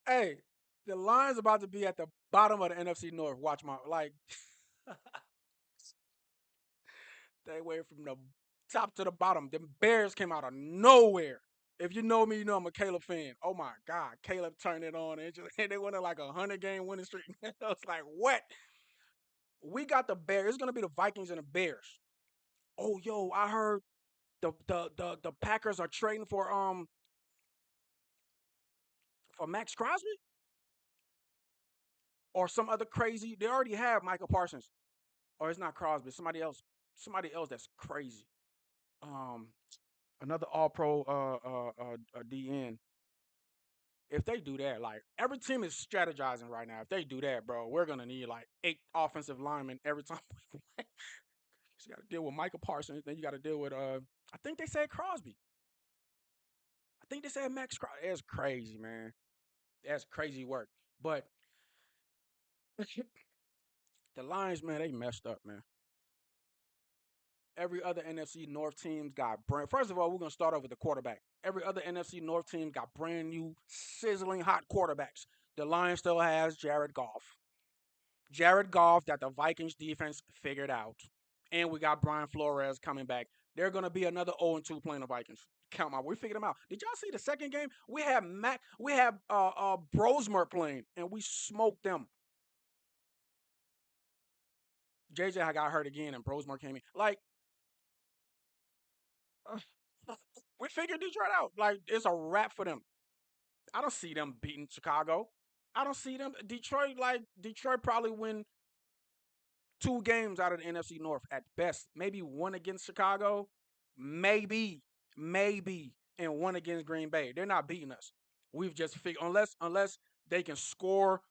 Hey, the Lions about to be at the bottom of the NFC North. Watch my like. They went from the top to the bottom. The Bears came out of nowhere. If you know me, you know I'm a Caleb fan. Oh my God, Caleb turned it on. They went on like 100-game winning streak. I was like, what? We got the Bears. It's gonna be the Vikings and the Bears. Oh, yo, I heard the Packers are trading for Max Crosby or some other crazy. They already have Michael Parsons, or it's not Crosby. Somebody else that's crazy. Um, Another All Pro DN. If they do that, like every team is strategizing right now. If they do that, bro, we're gonna need like 8 offensive linemen every time we play. You got to deal with Michael Parsons. Then you got to deal with I think they said Crosby. I think they said Max Crosby. That's crazy, man. That's crazy work. But the Lions, man, they messed up, man. Every other NFC North team's got brand. First of all, we're gonna start off with the quarterback. Every other NFC North team got brand new, sizzling hot quarterbacks. The Lions still has Jared Goff. Jared Goff that the Vikings defense figured out. And we got Brian Flores coming back. They're gonna be another 0-2 playing the Vikings. Count my, we figured them out. Did y'all see the second game? We had Brosmer playing, and we smoked them. JJ got hurt again, and Brosmer came in. Like, uh, we figured Detroit out. Like, it's a wrap for them. I don't see them beating Chicago. I don't see them. Detroit probably win 2 games out of the NFC North at best. Maybe one against Chicago, maybe, maybe, and one against Green Bay. They're not beating us. We've just figured unless they can score.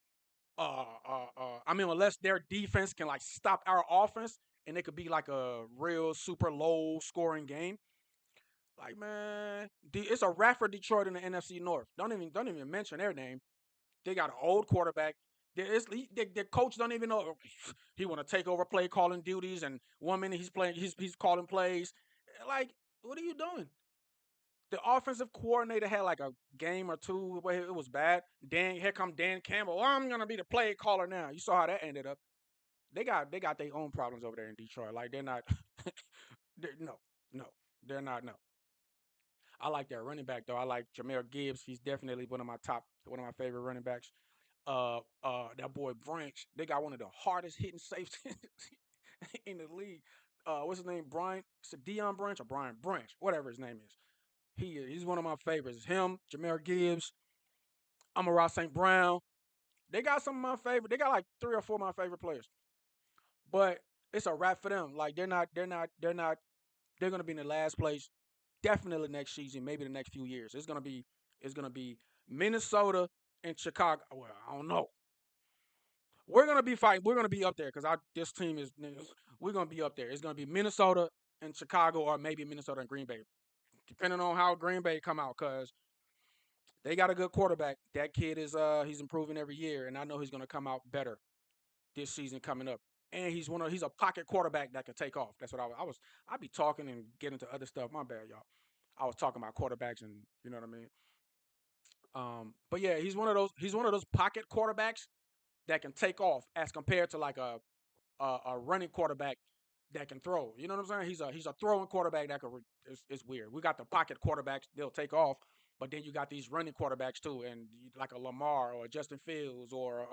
Unless their defense can like stop our offense, and it could be like a real super low scoring game. Like man, it's a wrap for Detroit in the NFC North. Don't even mention their name. They got an old quarterback. The coach don't even know he want to take over play calling duties, and 1 minute he's playing, he's calling plays. Like, what are you doing? The offensive coordinator had like a game or two where it was bad. Here come Dan Campbell. Oh, I'm gonna be the play caller now. You saw how that ended up. They got their own problems over there in Detroit. Like they're not. No, no, they're not. No, I like their running back though. I like Jameer Gibbs. He's definitely one of my favorite running backs. That boy Branch. They got one of the hardest hitting safeties in the league. What's his name? Brian? It's a Dion Branch or Brian Branch, whatever his name is. He's one of my favorites. It's him, Jameer Gibbs, Amara St. Brown. They got some of my favorite. They got like 3 or 4 of my favorite players. But it's a wrap for them. Like they're not. They're gonna be in the last place. Definitely next season, maybe the next few years. It's gonna be Minnesota and Chicago. Well, I don't know. We're gonna be fighting. We're gonna be up there because this team is. We're gonna be up there. It's gonna be Minnesota and Chicago, or maybe Minnesota and Green Bay, depending on how Green Bay come out. Because they got a good quarterback. That kid is he's improving every year, and I know he's gonna come out better this season coming up. And he's a pocket quarterback that can take off. That's what I'd be talking and get into other stuff. My bad, y'all. I was talking about quarterbacks, and you know what I mean. But yeah, he's one of those pocket quarterbacks that can take off as compared to like a running quarterback that can throw. You know what I'm saying? He's a throwing quarterback that can. It's weird. We got the pocket quarterbacks; they'll take off. But then you got these running quarterbacks too, and like a Lamar or a Justin Fields or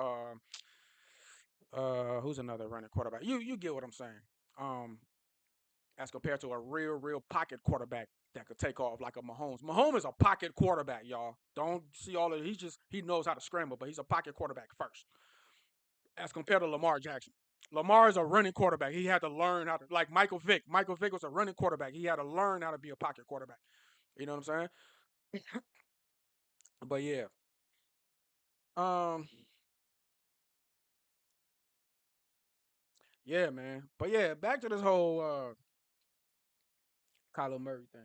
who's another running quarterback? You get what I'm saying? Um, as compared to a real pocket quarterback that could take off like a Mahomes. Mahomes is a pocket quarterback, y'all. Don't see all of it. He knows how to scramble, but he's a pocket quarterback first. As compared to Lamar Jackson. Lamar is a running quarterback. He had to learn how to like Michael Vick. Michael Vick was a running quarterback. He had to learn how to be a pocket quarterback. You know what I'm saying? But yeah. Um yeah, man. But yeah, back to this whole Kyler Murray thing.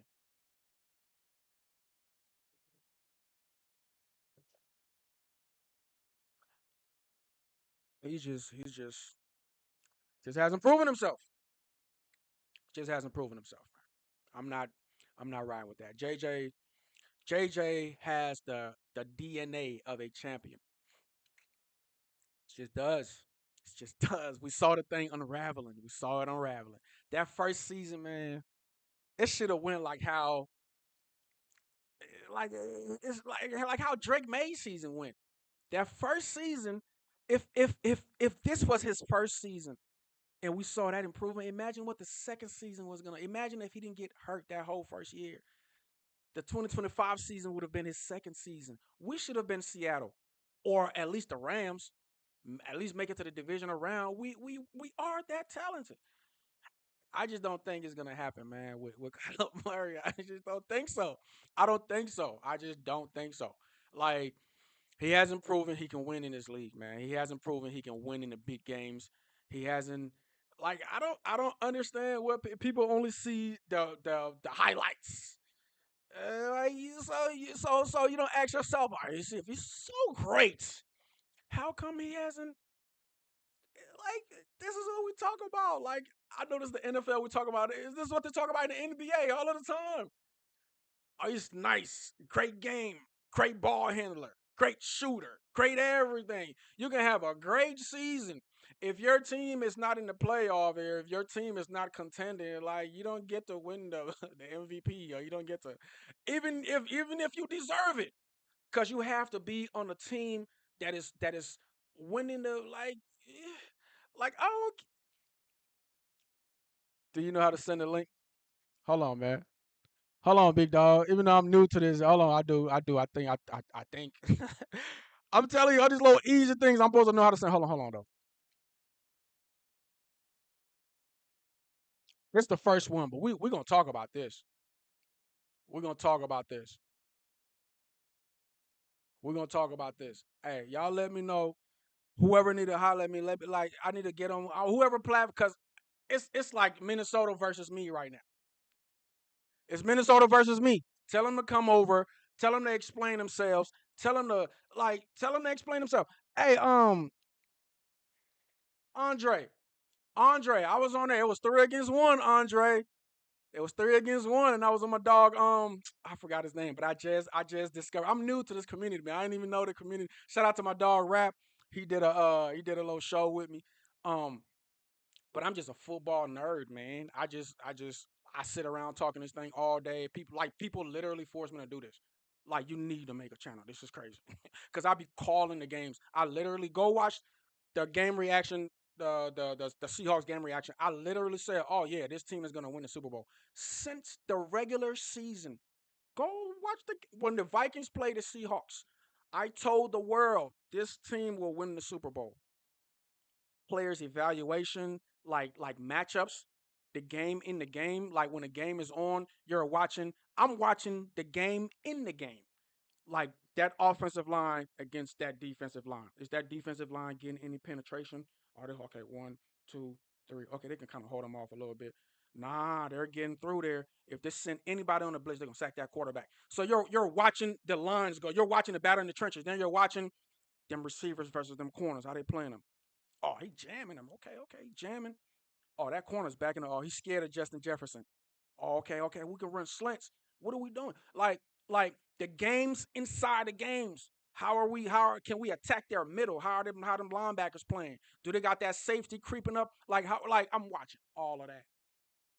He just hasn't proven himself. Just hasn't proven himself. I'm not I'm not riding with that. JJ has the DNA of a champion. It just does. It just does. We saw the thing unraveling. We saw it unraveling. That first season, man, it should have went like how it's like how Drake May's season went. That first season, if this was his first season and we saw that improvement, imagine what the second season was gonna. Imagine if he didn't get hurt that whole first year. The 2025 season would have been his second season. We should have been Seattle, or at least the Rams. At least make it to the divisional round. We are that talented. I just don't think it's gonna happen, man. With Kyler Murray, I just don't think so. I don't think so. I just don't think so. Like he hasn't proven he can win in this league, man. He hasn't proven he can win in the big games. He hasn't. Like I don't understand what people only see the highlights. Like so you don't ask yourself, all right, if he's so great, how come he hasn't like this is what we talk about. Like I notice the NFL we talk about is this what they talk about in the NBA all of the time. Oh, he's nice, great game, great ball handler, great shooter, great everything. You can have a great season. If your team is not in the playoff or if your team is not contending, like you don't get to win the MVP or you don't get to even if you deserve it. Because you have to be on a team that is winning the like I don't. Do you know how to send a link? Hold on, man. Hold on, big dog. Even though I'm new to this, hold on. I think. I think. I'm telling you all these little easy things I'm supposed to know how to send. Hold on, though. This is the first one, but we're gonna talk about this. We're gonna talk about this. We're gonna talk about this. Hey, y'all, let me know. Whoever need to holler at me, let me like. I need to get on whoever platform because it's like Minnesota versus me right now. It's Minnesota versus me. Tell them to come over. Tell them to explain themselves. Tell them to explain themselves. Hey, Andre, Andre, I was on there. It was 3 against 1, Andre. It was 3 against 1, and I was on my dog. I forgot his name, but I just discovered. I'm new to this community, man. I didn't even know the community. Shout out to my dog Rap. He did a little show with me. Um, but I'm just a football nerd, man. I sit around talking this thing all day. People literally force me to do this. Like you need to make a channel. This is crazy. Cause I be calling the games. I literally go watch the game reaction, the Seahawks game reaction. I literally said, "Oh yeah, this team is gonna win the Super Bowl." Since the regular season, go watch the when the Vikings play the Seahawks. I told the world this team will win the Super Bowl. Players evaluation, like matchups, the game in the game. Like when a game is on, you're watching. I'm watching the game in the game. Like that offensive line against that defensive line. Is that defensive line getting any penetration? Are they okay? 1, 2, 3. Okay, they can kind of hold them off a little bit. Nah, they're getting through there. If they send anybody on the blitz, they're gonna sack that quarterback. So you're watching the lines go. You're watching the battle in the trenches. Then you're watching them receivers versus them corners. How they playing them? Oh, he jamming him. Okay, he jamming. Oh, that corner's backing. Oh, he's scared of Justin Jefferson. Oh, okay, we can run slants. What are we doing? Like the games inside the games. Can we attack their middle? How them linebackers playing? Do they got that safety creeping up? Like I'm watching all of that.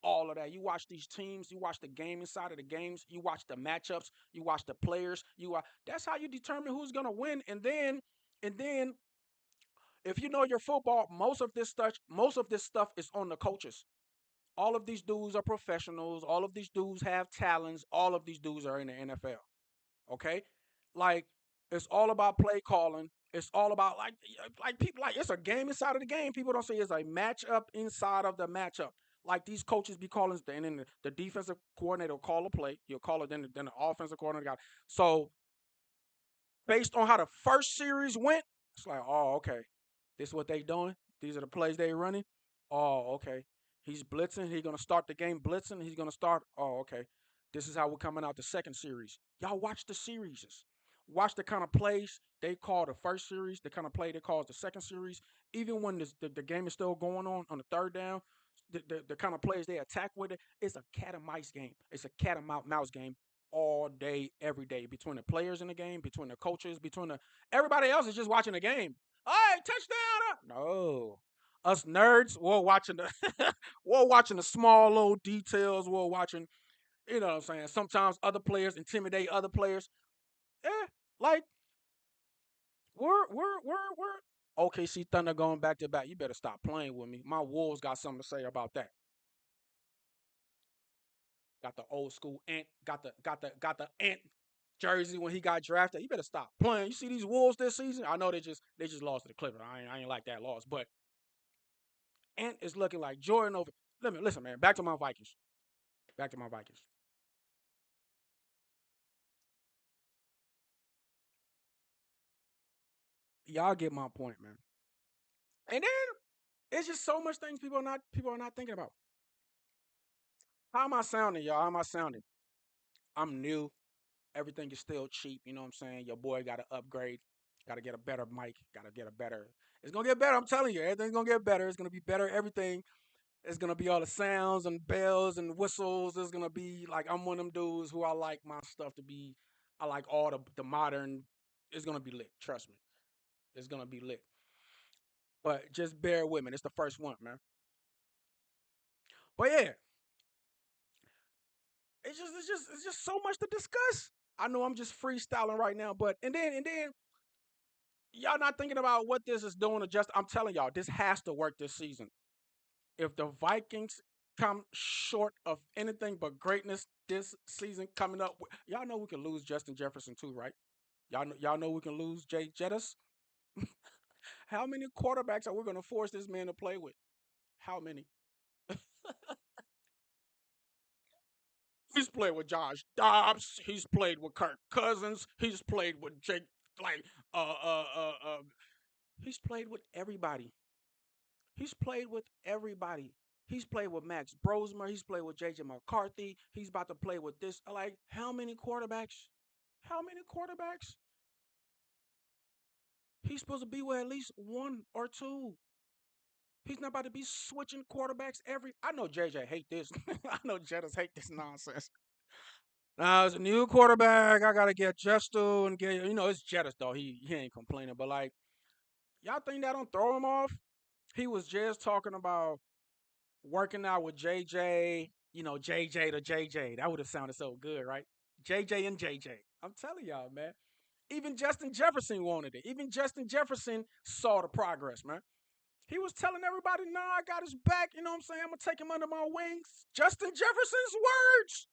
all of that. You watch these teams, you watch the game inside of the games, you watch the matchups, you watch the players, that's how you determine who's gonna win. And then if you know your football, most of this stuff is on the coaches. All of these dudes are professionals, all of these dudes have talents, all of these dudes are in the NFL. Okay? Like it's all about play calling. It's all about like people like it's a game inside of the game. People don't say it's a matchup inside of the matchup. Like these coaches be calling, and then the defensive coordinator will call a play. He'll call it. Then the offensive coordinator got. So based on how the first series went, it's like, oh, okay, this is what they doing. These are the plays they running. Oh, okay. He's blitzing. He's gonna start the game blitzing. He's gonna start. Oh, okay. This is how we're coming out the second series. Y'all watch the series. Watch the kind of plays they call the first series, the kind of play they call the second series. Even when the game is still going on the third down, the kind of plays they attack with it, it's a cat and mice game. It's a cat and mouse game all day, every day, between the players in the game, between the coaches, between the everybody else is just watching the game. Hey, touchdown! No, us nerds, we're watching the we're watching the small little details. We're watching, you know what I'm saying. Sometimes other players intimidate other players. Yeah, like we're OKC Thunder going back to back. You better stop playing with me. My Wolves got something to say about that. Got the old school Ant, got the Ant jersey when he got drafted. You better stop playing. You see these Wolves this season? I know they just lost to the Clippers. I ain't like that loss, but Ant is looking like Jordan over. Listen, man. Back to my Vikings. Back to my Vikings. Y'all get my point, man. And then it's just so much things people are not thinking about. How am I sounding, y'all? How am I sounding? I'm new. Everything is still cheap. You know what I'm saying? Your boy got to upgrade. Got to get a better mic. Got to get a better. It's gonna get better. I'm telling you, everything's gonna get better. It's gonna be better. Everything. It's gonna be all the sounds and bells and whistles. It's gonna be like I'm one of them dudes who I like my stuff to be. I like all the modern. It's gonna be lit. Trust me. It's gonna be lit. But just bear with me. It's the first one, man. But yeah, it's just so much to discuss. I know I'm just freestyling right now, but and then y'all not thinking about what this is doing to just I'm telling y'all, this has to work this season. If the Vikings come short of anything but greatness this season coming up, y'all know we can lose Justin Jefferson too, right? Y'all know we can lose Jay Jettis. How many quarterbacks are we going to force this man to play with? How many? He's played with Josh Dobbs. He's played with Kirk Cousins. He's played with Jake. Like, uh, uh, uh, uh. He's played with everybody. He's played with everybody. He's played with Max Brosmer. He's played with JJ McCarthy. He's about to play with this. Like, how many quarterbacks? How many quarterbacks? He's supposed to be with at least one or two. He's not about to be switching quarterbacks every. I know JJ hate this. I know Jettas hate this nonsense. Now as a new quarterback, I gotta get Justo and get it's Jettas though. He ain't complaining, but like y'all think that don't throw him off? He was just talking about working out with JJ. JJ to JJ. That would have sounded so good, right? JJ and JJ. I'm telling y'all, man. Even Justin Jefferson wanted it. Even Justin Jefferson saw the progress, man. He was telling everybody, nah, I got his back. You know what I'm saying? I'm going to take him under my wings. Justin Jefferson's words.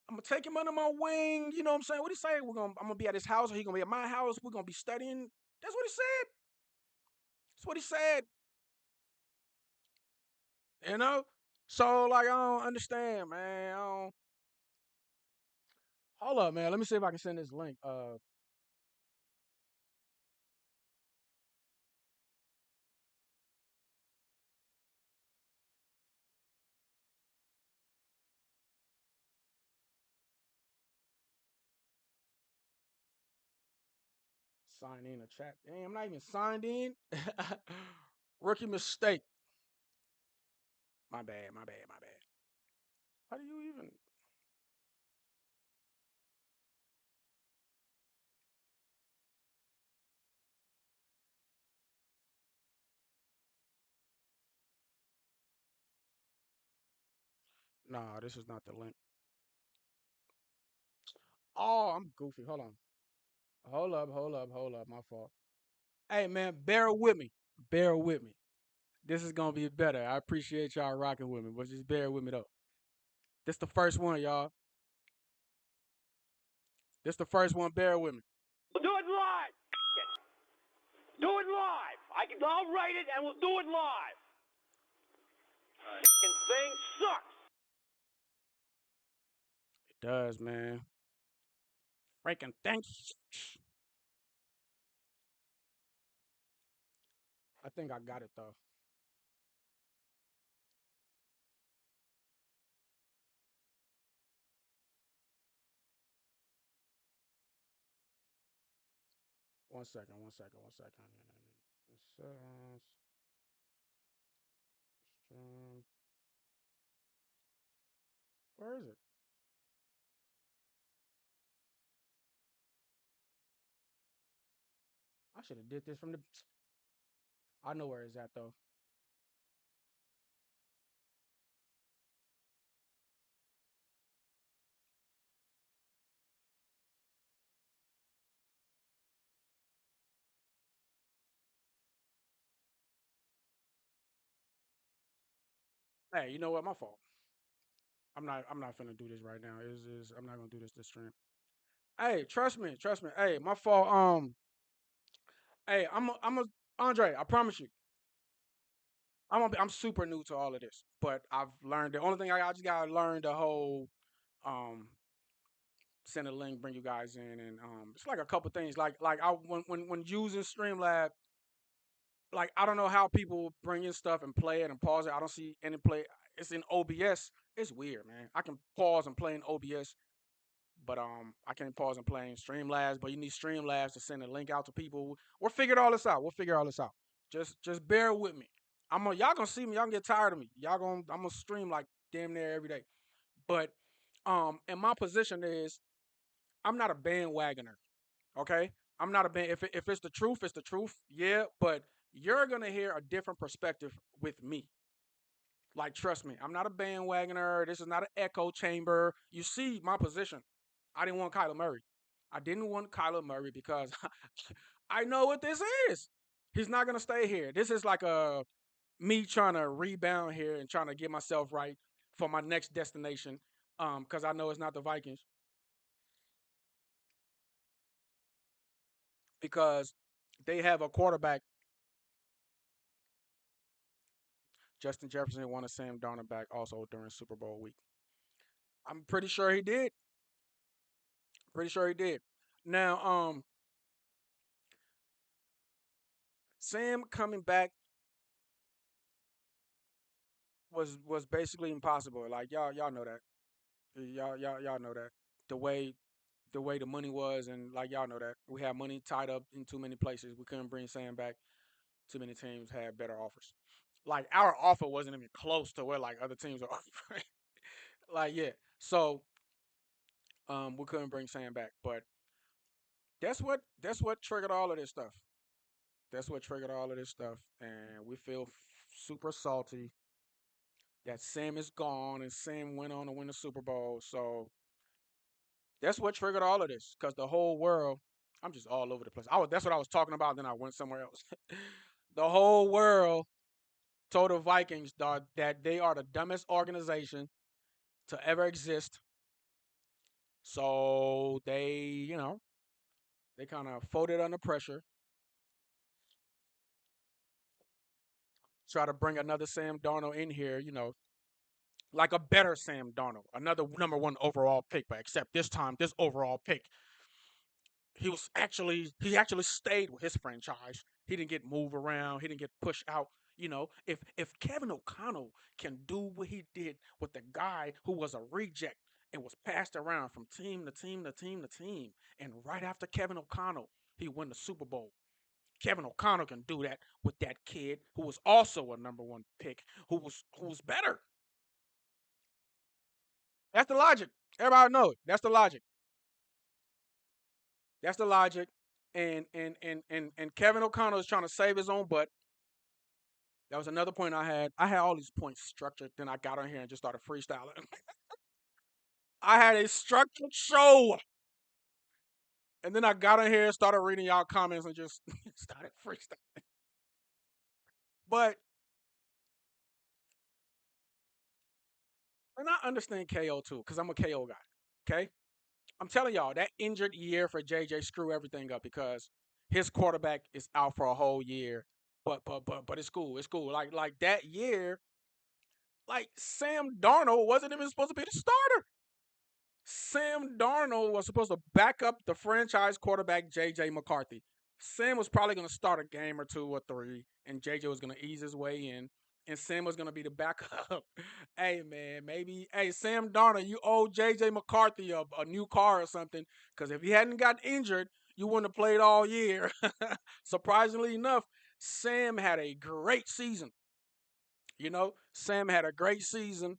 I'm going to take him under my wing. You know what I'm saying? What he say? I'm going to be at his house or he going to be at my house. We're going to be studying. That's what he said. That's what he said. You know? So, like, I don't understand, man. Hold up, man. Let me see if I can send this link. Sign in a chat. Damn, I'm not even signed in. Rookie mistake. My bad, my bad, my bad. How do you even? Nah, this is not the link. Oh, I'm goofy. Hold on. Hold up. My fault. Hey man, bear with me. Bear with me. This is gonna be better. I appreciate y'all rocking with me, but just bear with me though. This the first one, y'all. This the first one. Bear with me. We'll do it live. Do it live. I'll write it and we'll do it live. Fucking thing sucks. It does, man. Freaking thanks. I think I got it though. One second. One second. One second. It says stream. Where is it? I should have did this from the. I know where it's at though. Hey, you know what? My fault. I'm not finna do this right now. Is I'm not gonna do this stream. Hey, trust me, trust me. Hey, my fault. Hey, I'm a Andre. I promise you, I'm super new to all of this, but I've learned the only thing I just gotta learn the whole um send a link, bring you guys in, and it's like a couple things. Like I when using Streamlab, like I don't know how people bring in stuff and play it and pause it. I don't see any play. It's in OBS. It's weird, man. I can pause and play in OBS, but I can't pause and play in Streamlabs. But you need Streamlabs to send a link out to people. We'll figure all this out. We'll figure all this out. Just bear with me. Y'all gonna see me. Y'all gonna get tired of me. I'm gonna stream like damn near every day. But and my position is I'm not a bandwagoner. Okay, I'm not a band. If it's the truth, it's the truth. Yeah, but you're gonna hear a different perspective with me. Like, trust me, I'm not a bandwagoner. This is not an echo chamber. You see my position. I didn't want Kyler Murray. I didn't want Kyler Murray because I know what this is. He's not gonna stay here. This is like a me trying to rebound here and trying to get myself right for my next destination. Because I know it's not the Vikings because they have a quarterback. Justin Jefferson wanted Sam Darnold back also during Super Bowl week. I'm pretty sure he did. Pretty sure he did. Now, Sam coming back was basically impossible. Like y'all know that. Y'all know that. The way the money was and like y'all know that. We had money tied up in too many places. We couldn't bring Sam back. Too many teams had better offers. Like our offer wasn't even close to where like other teams are offering. Like yeah. So we couldn't bring Sam back. But that's what triggered all of this stuff. That's what triggered all of this stuff. And we feel super salty that Sam is gone and Sam went on to win the Super Bowl. So that's what triggered all of this. Because the whole world, I'm just all over the place. That's what I was talking about. Then I went somewhere else. The whole world told the Vikings that they are the dumbest organization to ever exist. So they kind of folded under pressure, try to bring another Sam Darnold in here, like a better Sam Darnold, another number one overall pick, but except this time, this overall pick, he actually stayed with his franchise. He didn't get moved around. He didn't get pushed out. If Kevin O'Connell can do what he did with the guy who was a reject and was passed around from team to team to team to team, and right after Kevin O'Connell, he won the Super Bowl. Kevin O'Connell can do that with that kid who was also a number one pick, who was better. That's the logic. Everybody know it. That's the logic. That's the logic. And Kevin O'Connell is trying to save his own butt. That was another point I had. I had all these points structured. Then I got on here and just started freestyling. I had a structured show. And then I got on here and started reading y'all comments and just started freestyling. But, and I understand KO too, because I'm a KO guy. Okay? I'm telling y'all, that injured year for JJ screw everything up because his quarterback is out for a whole year. But it's cool. It's cool. Like that year, like Sam Darnold wasn't even supposed to be the starter. Sam Darnold was supposed to back up the franchise quarterback JJ McCarthy. Sam was probably going to start a game or two or three, and JJ was going to ease his way in, and Sam was going to be the backup. Hey man, maybe Sam Darnold, you owe JJ McCarthy a new car or something, because if he hadn't gotten injured, you wouldn't have played all year. Surprisingly enough, Sam had a great season. Sam had a great season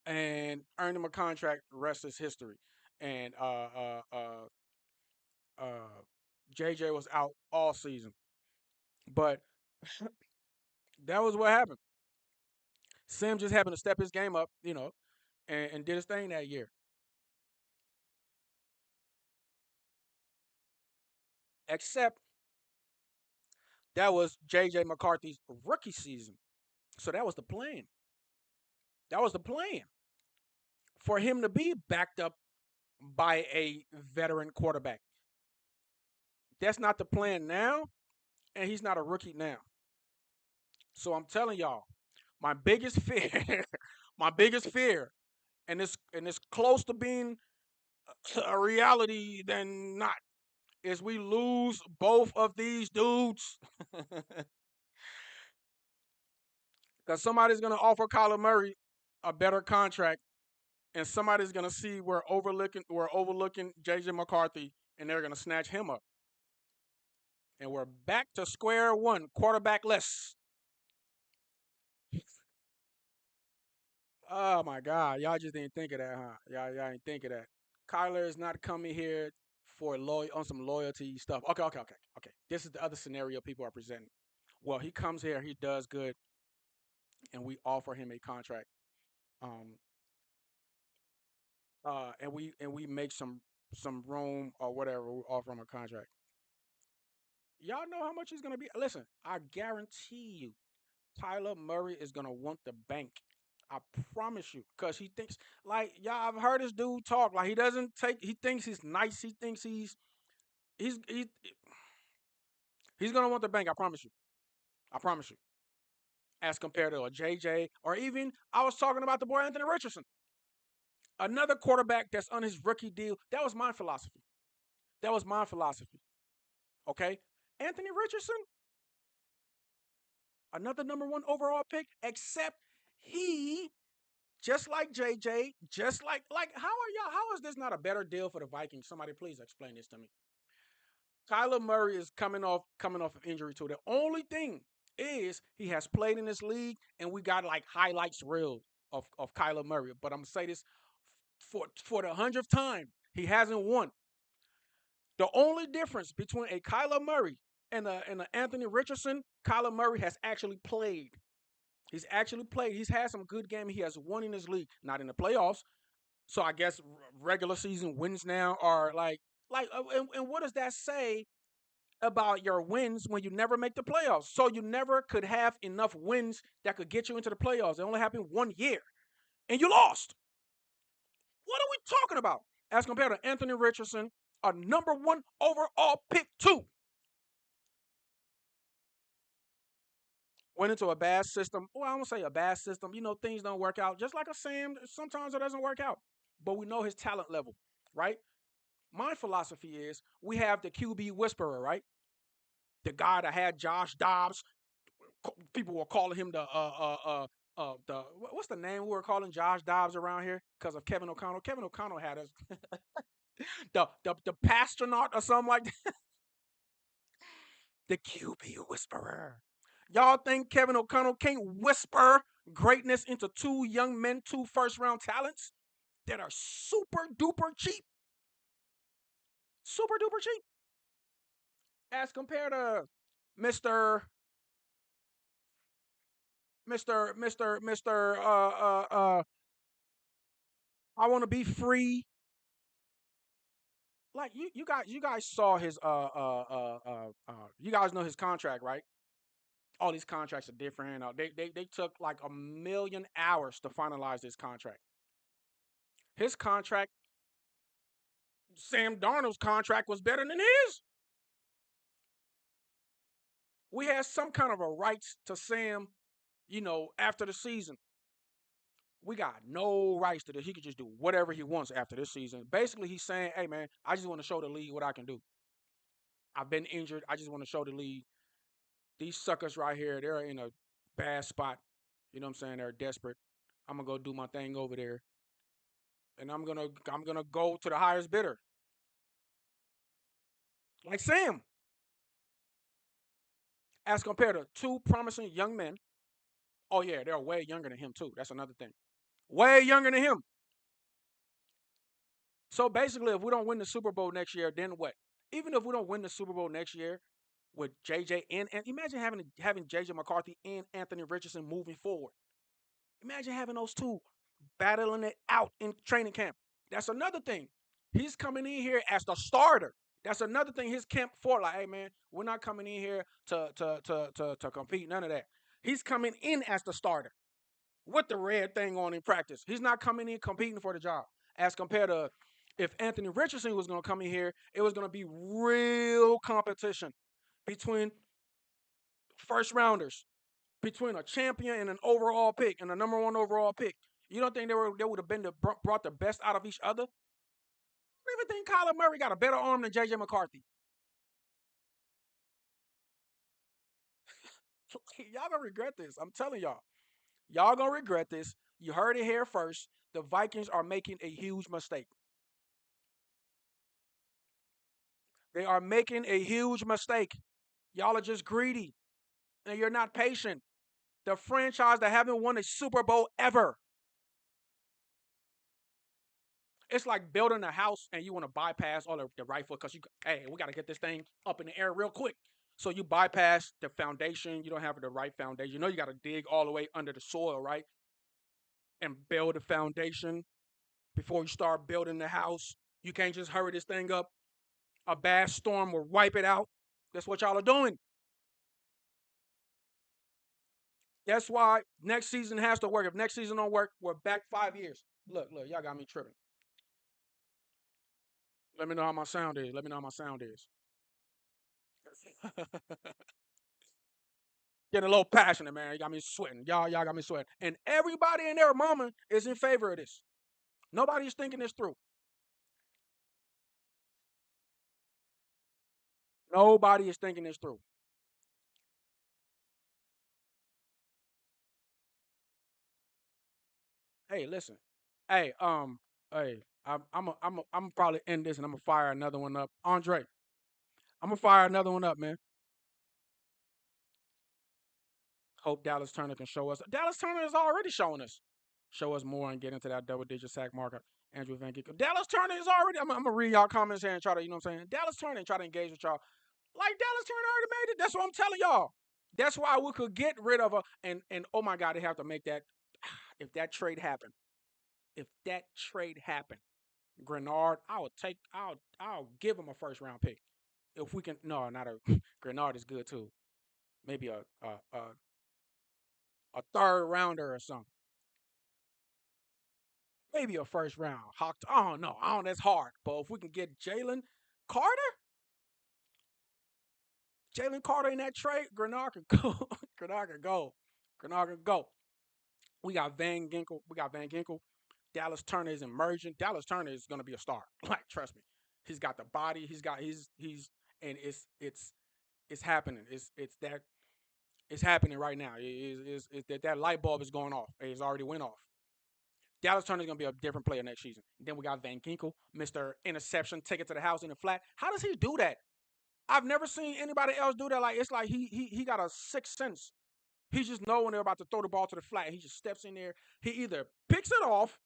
and earned him a contract. Rest is history. And JJ was out all season, but that was what happened. Sam just happened to step his game up, and did his thing that year. Except that was JJ McCarthy's rookie season, so that was the plan. That was the plan for him to be backed up by a veteran quarterback. That's not the plan now, and he's not a rookie now. So I'm telling y'all, my biggest fear, my biggest fear, and it's close to being a reality than not, is we lose both of these dudes. Because somebody's gonna offer Kyler Murray a better contract, and somebody's gonna see we're overlooking JJ McCarthy, and they're gonna snatch him up, and we're back to square one, quarterback less. Oh my God, y'all just didn't think of that, huh? Y'all didn't think of that. Kyler is not coming here for on some loyalty stuff. Okay. This is the other scenario people are presenting. Well, he comes here, he does good, and we offer him a contract. Um, and we make some room or whatever. We offer him a contract. Y'all know how much he's gonna be. Listen, I guarantee you, Tyler Murray is gonna want the bank. I promise you, because he thinks like y'all. I've heard this dude talk like he doesn't take. He thinks he's nice. He thinks he's he's gonna want the bank. I promise you. I promise you. As compared to a JJ or even I was talking about the boy Anthony Richardson, another quarterback that's on his rookie deal. That was my philosophy. That was my philosophy. Okay, Anthony Richardson, another number one overall pick, except he just like JJ, just like how are y'all? How is this not a better deal for the Vikings? Somebody please explain this to me. Kyler Murray is coming off of injury too. The only thing is he has played in this league, and we got like highlights reel of Kyler Murray. But I'm gonna say this for the hundredth time, he hasn't won. The only difference between a Kyler Murray and a Anthony Richardson, Kyler Murray has actually played. He's actually played. He's had some good games. He has won in his league, not in the playoffs. So I guess regular season wins now are and what does that say about your wins when you never make the playoffs? So you never could have enough wins that could get you into the playoffs. It only happened 1 year, and you lost. What are we talking about? As compared to Anthony Richardson, a number one overall pick two, went into a bad system. Well, I won't say a bad system. Things don't work out. Just like a Sam, sometimes it doesn't work out. But we know his talent level, right? My philosophy is we have the QB whisperer, right? The guy that had Josh Dobbs. People were calling him the what's the name we were calling Josh Dobbs around here because of Kevin O'Connell. Kevin O'Connell had us the pastronaut or something like that. The QB whisperer. Y'all think Kevin O'Connell can't whisper greatness into two young men, two first round talents that are super duper cheap? Super duper cheap. As compared to Mr. Mister. I want to be free. Like you guys saw his you guys know his contract, right? All these contracts are different. They took like 1,000,000 hours to finalize this contract. His contract, Sam Darnold's contract was better than his. We had some kind of a rights to Sam, after the season. We got no rights to this. He could just do whatever he wants after this season. Basically, he's saying, hey, man, I just want to show the league what I can do. I've been injured. I just want to show the league. These suckers right here, they're in a bad spot. You know what I'm saying? They're desperate. I'm going to go do my thing over there. And I'm gonna go to the highest bidder. Like Sam, as compared to two promising young men. Oh yeah, they're way younger than him too. That's another thing. Way younger than him. So basically, if we don't win the Super Bowl next year, then what? Even if we don't win the Super Bowl next year with JJ and imagine having JJ McCarthy and Anthony Richardson moving forward. Imagine having those two battling it out in training camp. That's another thing. He's coming in here as the starter. That's another thing his camp for. Like, hey man, we're not coming in here to compete. None of that. He's coming in as the starter with the red thing on in practice. He's not coming in competing for the job. As compared to if Anthony Richardson was going to come in here, it was going to be real competition between first rounders, between a champion and an overall pick and a number one overall pick. You don't think they would have been brought the best out of each other? I don't even think Kyler Murray got a better arm than JJ McCarthy. Y'all gonna regret this. I'm telling y'all. Y'all gonna regret this. You heard it here first. The Vikings are making a huge mistake. They are making a huge mistake. Y'all are just greedy and you're not patient. The franchise that haven't won a Super Bowl ever. It's like building a house and you want to bypass all the right foot because hey, we got to get this thing up in the air real quick. So you bypass the foundation. You don't have the right foundation. You know you got to dig all the way under the soil, right? And build a foundation before you start building the house. You can't just hurry this thing up. A bad storm will wipe it out. That's what y'all are doing. That's why next season has to work. If next season don't work, we're back 5 years. Look, y'all got me tripping. Let me know how my sound is. Let me know how my sound is. Getting a little passionate, man. You got me sweating. Y'all got me sweating. And everybody and their mama is in favor of this. Nobody's thinking this through. Nobody is thinking this through. Hey, listen. Hey, I'm probably end this and I'm gonna fire another one up. Andre, I'm gonna fire another one up, man. Hope Dallas Turner can show us. Dallas Turner is already showing us. Show us more and get into that double digit sack marker. Andrew Van Ginkle. Dallas Turner is already. I'm gonna read y'all comments here and try to, you know what I'm saying. Dallas Turner and try to engage with y'all. Like Dallas Turner already made it. That's what I'm telling y'all. That's why we could get rid of a and oh my God, they have to make that. If that trade happened, if that trade happened, Grenard, I'll give him a first round pick. If we can, no, not a Grenard is good too. Maybe a third rounder or something. Maybe a first round. I don't know. I don't. That's hard. But if we can get Carter, Jalen Carter in that trade, Grenard can go. Grenard can go. Grenard can go. We got Van Ginkle. We got Van Ginkle. Dallas Turner is emerging. Dallas Turner is going to be a star. Like, trust me. He's got the body. He's and it's happening. It's happening right now. It's that light bulb is going off. It's already went off. Dallas Turner is going to be a different player next season. Then we got Van Ginkle, Mr. Interception, take it to the house in the flat. How does he do that? I've never seen anybody else do that. Like it's like he got a sixth sense. He just know when they're about to throw the ball to the flat. He just steps in there. He either picks it off,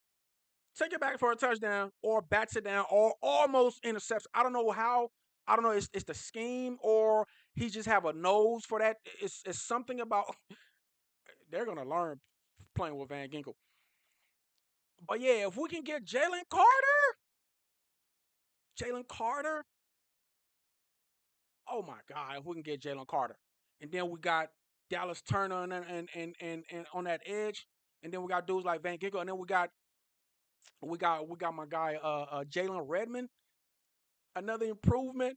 take it back for a touchdown, or bats it down, or almost intercepts. I don't know how. I don't know. It's the scheme, or he just have a nose for that. It's something about they're gonna learn playing with Van Ginkel. But yeah, if we can get Jalen Carter, oh my God, if we can get Jalen Carter, and then we got Dallas Turner and on that edge, and then we got dudes like Van Ginkel, and then we got my guy Jalen Redmond, another improvement.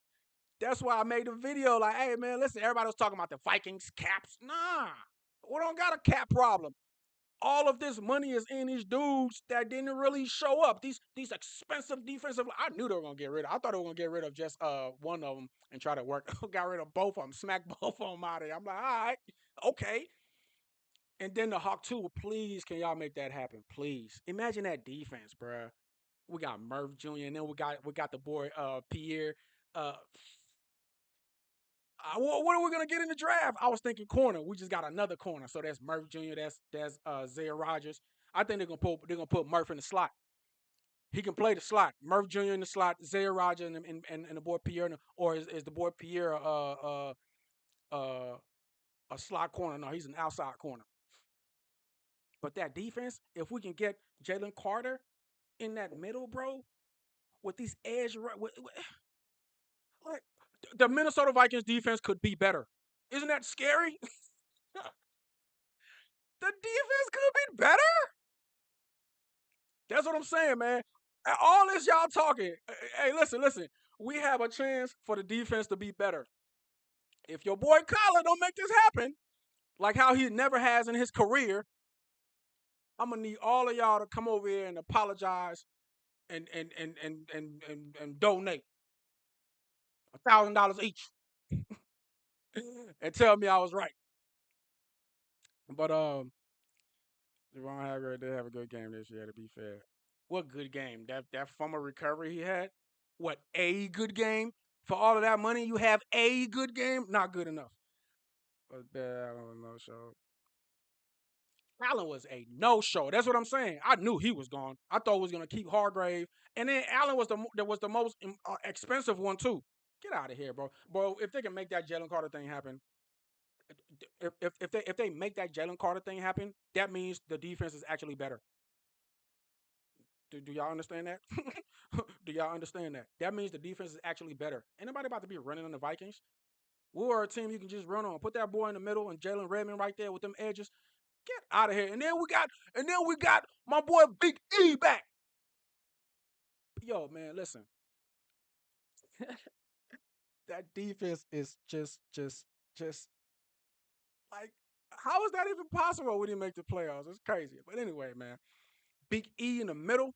That's why I made the video like, hey man, listen, everybody was talking about the Vikings caps. Nah, we don't got a cap problem. All of this money is in these dudes that didn't really show up. These expensive defensive. I knew they were gonna get rid of. I thought they were gonna get rid of just one of them and try to work. Got rid of both of them. Smack both of them out of there. I'm like, all right, okay. And then the Hawk 2, please, can y'all make that happen? Please. Imagine that defense, bruh. We got Murph Jr. and then we got the boy Pierre. What are we gonna get in the draft? I was thinking corner. We just got another corner. So that's Murph Jr. That's Zaire Rogers. I think they're gonna put Murph in the slot. He can play the slot. Murph Jr. in the slot, Zaire Rogers and the boy Pierre, or is the boy Pierre uh, a slot corner? No, he's an outside corner. But that defense, if we can get Jalen Carter in that middle, bro, with these like the Minnesota Vikings defense could be better. Isn't that scary? The defense could be better. That's what I'm saying, man. All this y'all talking. Hey, listen. We have a chance for the defense to be better. If your boy Kyler don't make this happen, like how he never has in his career, I'm gonna need all of y'all to come over here and apologize and donate $1,000 each and tell me I was right. But Javon Hargrave did have a good game this year. To be fair, what good game? That fumble recovery he had. What a good game for all of that money? You have a good game? Not good enough. But I don't know. So Allen was a no-show. That's what I'm saying. I knew he was gone. I thought we was gonna keep Hargrave, and then Allen was the most expensive one too. Get out of here, bro. Bro, if they can make that Jalen Carter thing happen, if they make that Jalen Carter thing happen, that means the defense is actually better. Do y'all understand that? Do y'all understand that? That means the defense is actually better. Ain't nobody about to be running on the Vikings. We are a team you can just run on. Put that boy in the middle and Jalen Redmond right there with them edges. Get out of here. And then we got my boy Big E back. Yo, man, listen. That defense is just like how is that even possible when he make the playoffs? It's crazy. But anyway, man. Big E in the middle,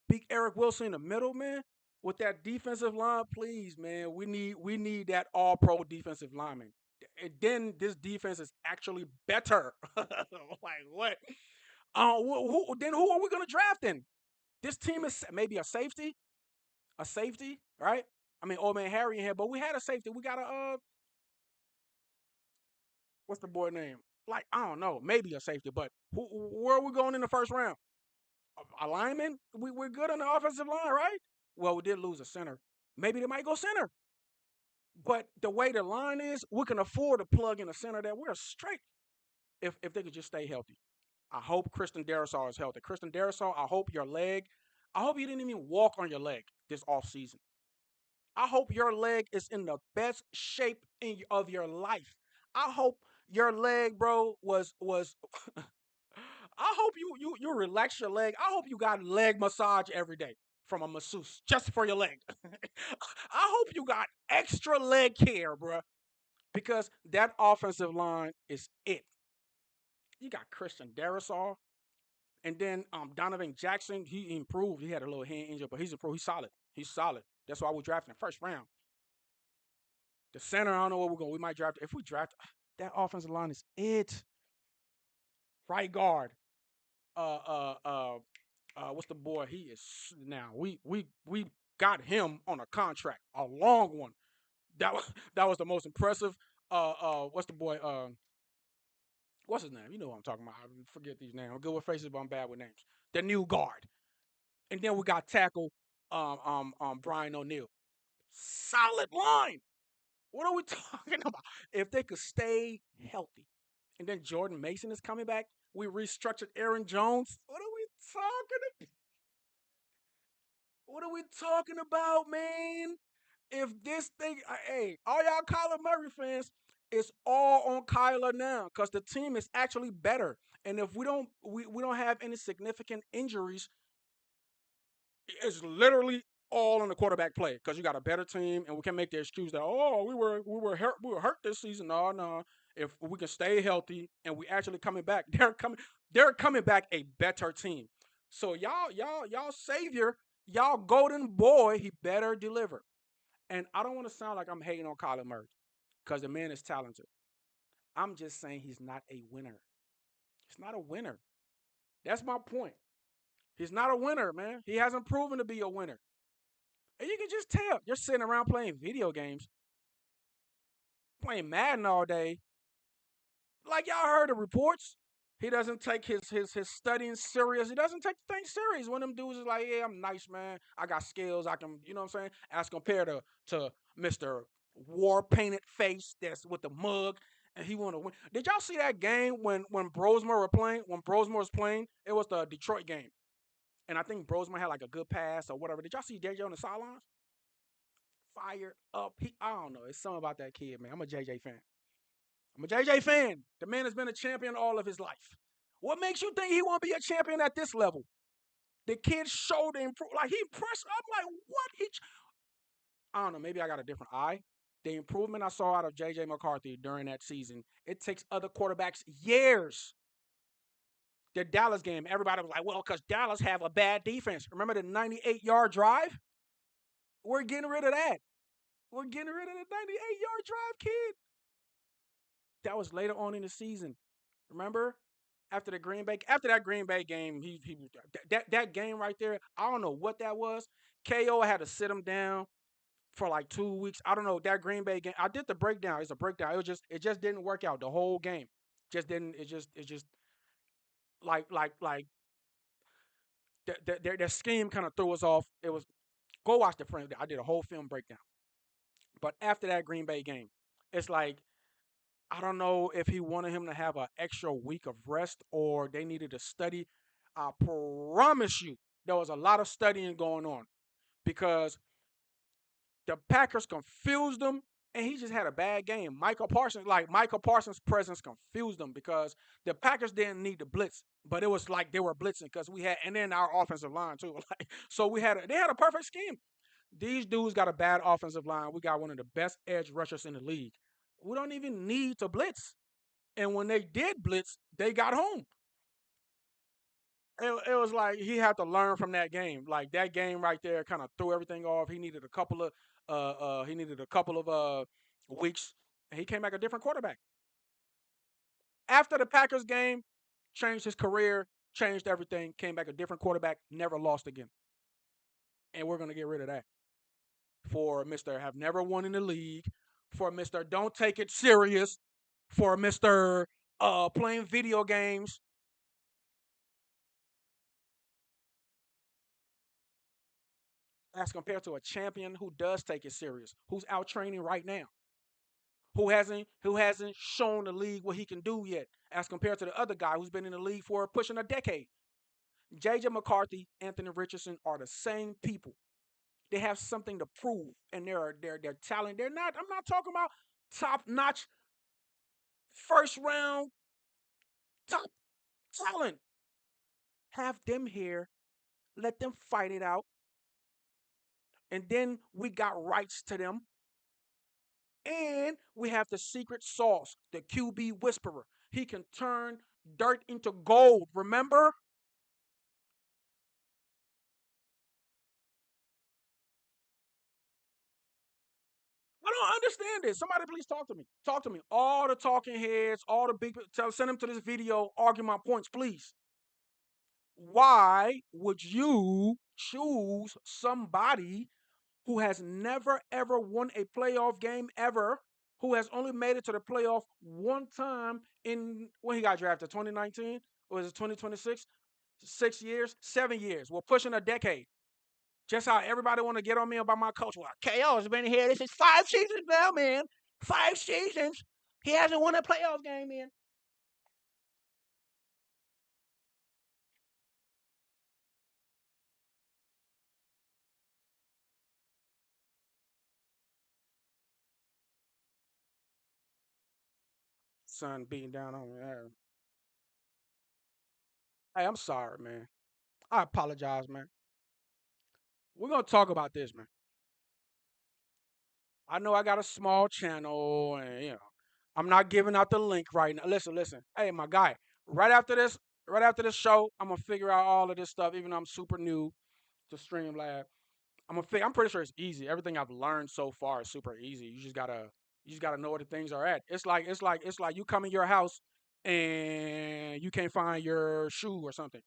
Big Eric Wilson in the middle, man. With that defensive line, please, man. We need that all pro defensive lineman. And then this defense is actually better. Like what? Then who are we gonna draft in? This team is maybe a safety, right? I mean, old man Harry in here, but we had a safety. We got a what's the boy name? Like I don't know, maybe a safety, but where are we going in the first round? A lineman? We're good on the offensive line, right? Well, we did lose a center. Maybe they might go center. But the way the line is, we can afford to plug in a center that we're straight if they could just stay healthy. I hope Kristen Darrisaw is healthy. Kristen Darrisaw, I hope you didn't even walk on your leg this off season. I hope your leg is in the best shape of your life. I hope your leg, bro, was. I hope you relax your leg. I hope you got leg massage every day from a masseuse just for your leg. I hope you got extra leg care, bro, because that offensive line is it. You got Christian Darrisaw, and then Donovan Jackson. He improved. He had a little hand injury, but he's improved. He's solid. He's solid. That's why we're drafting the first round. The center, I don't know where we're going. We might draft. If we draft, that offensive line is it. Right guard. Uh, uh, uh, what's the boy? He is now. We got him on a contract, a long one. That was that was the most impressive. What's the boy? What's his name? You know what I'm talking about. I forget these names. I'm good with faces, but I'm bad with names. The new guard, and then we got tackle Brian O'Neill. Solid line. What are we talking about? If they could stay healthy, And then Jordan Mason is coming back. We restructured Aaron Jones. What are we talking? What are we talking about, man? If this thing, hey, all y'all Kyler Murray fans, it's all on Kyler now because the team is actually better. And if we don't have any significant injuries, it's literally all on the quarterback play because you got a better team, and we can make the excuse that we were hurt this season. No, no. If we can stay healthy and we actually coming back, they're coming back a better team. So y'all savior, y'all golden boy, he better deliver. And I don't want to sound like I'm hating on Kyler Murray because the man is talented. I'm just saying he's not a winner. He's not a winner. That's my point. He's not a winner, man. He hasn't proven to be a winner. And you can just tell. You're sitting around playing video games, playing Madden all day. Like y'all heard the reports. He doesn't take his studying serious. He doesn't take the thing serious. One of them dudes is like, yeah, I'm nice, man. I got skills. I can, you know what I'm saying? As compared to Mr. War painted face that's with the mug and he wanna win. Did y'all see that game when Brosmer were playing? When Brosmer was playing, it was the Detroit game. And I think Brosmer had like a good pass or whatever. Did y'all see JJ on the sidelines? Fired up. I don't know. It's something about that kid, man. I'm a JJ fan. I'm a JJ fan. The man has been a champion all of his life. What makes you think he won't be a champion at this level? The kid showed improve. Like he impressed. I'm like, what? I don't know. Maybe I got a different eye. The improvement I saw out of JJ McCarthy during that season, it takes other quarterbacks years. The Dallas game, everybody was like, well, because Dallas have a bad defense. Remember the 98-yard drive? We're getting rid of that. We're getting rid of the 98-yard drive, kid. That was later on in the season. Remember? After that Green Bay game, that game right there, I don't know what that was. KO had to sit him down for like 2 weeks. I don't know that Green Bay game. I did the breakdown. It's a breakdown. It just didn't work out the whole game. Just didn't. It just like their scheme kind of threw us off. It was go watch the film. I did a whole film breakdown. But after that Green Bay game, it's like I don't know if he wanted him to have an extra week of rest or they needed to study. I promise you, there was a lot of studying going on because the Packers confused him and he just had a bad game. Michael Parsons' presence confused them because the Packers didn't need to blitz, but it was like they were blitzing because and then our offensive line too. So they had a perfect scheme. These dudes got a bad offensive line. We got one of the best edge rushers in the league. We don't even need to blitz. And when they did blitz, they got home. It was like he had to learn from that game. Like that game right there kind of threw everything off. He needed a couple of weeks. And he came back a different quarterback. After the Packers game, changed his career, changed everything, came back a different quarterback, never lost again. And we're gonna get rid of that. For Mr. Have never won in the league, for Mr. Don't take it serious, for Mr. Playing video games. As compared to a champion who does take it serious, who's out training right now, who hasn't shown the league what he can do yet, as compared to the other guy who's been in the league for pushing a decade. JJ McCarthy, Anthony Richardson are the same people. They have something to prove, and they're talent. They're not. I'm not talking about top notch, first round, top talent. Have them here. Let them fight it out, and then we got rights to them. And we have the secret sauce, the QB whisperer. He can turn dirt into gold. Remember? I don't understand this. Somebody please talk to me. Talk to me. All the talking heads, all the big send them to this video, argue my points, please. Why would you choose somebody who has never ever won a playoff game ever, who has only made it to the playoff one time in when he got drafted, 2019? Or is it 2026? 6 years, 7 years. We're pushing a decade. Just how everybody want to get on me about my coach. Well, KO has been here. This is 5 seasons now, man. 5 seasons. He hasn't won a playoff game, man. son beating down on me. Hey, I'm sorry, man. I apologize, man. We're gonna talk about this, man. I know I got a small channel, and I'm not giving out the link right now. Listen, listen. Hey, my guy. Right after this, right after this show, I'm gonna figure out all of this stuff. Even though I'm super new to Streamlab, I'm pretty sure it's easy. Everything I've learned so far is super easy. You just gotta know where the things are at. It's like you come in your house and you can't find your shoe or something.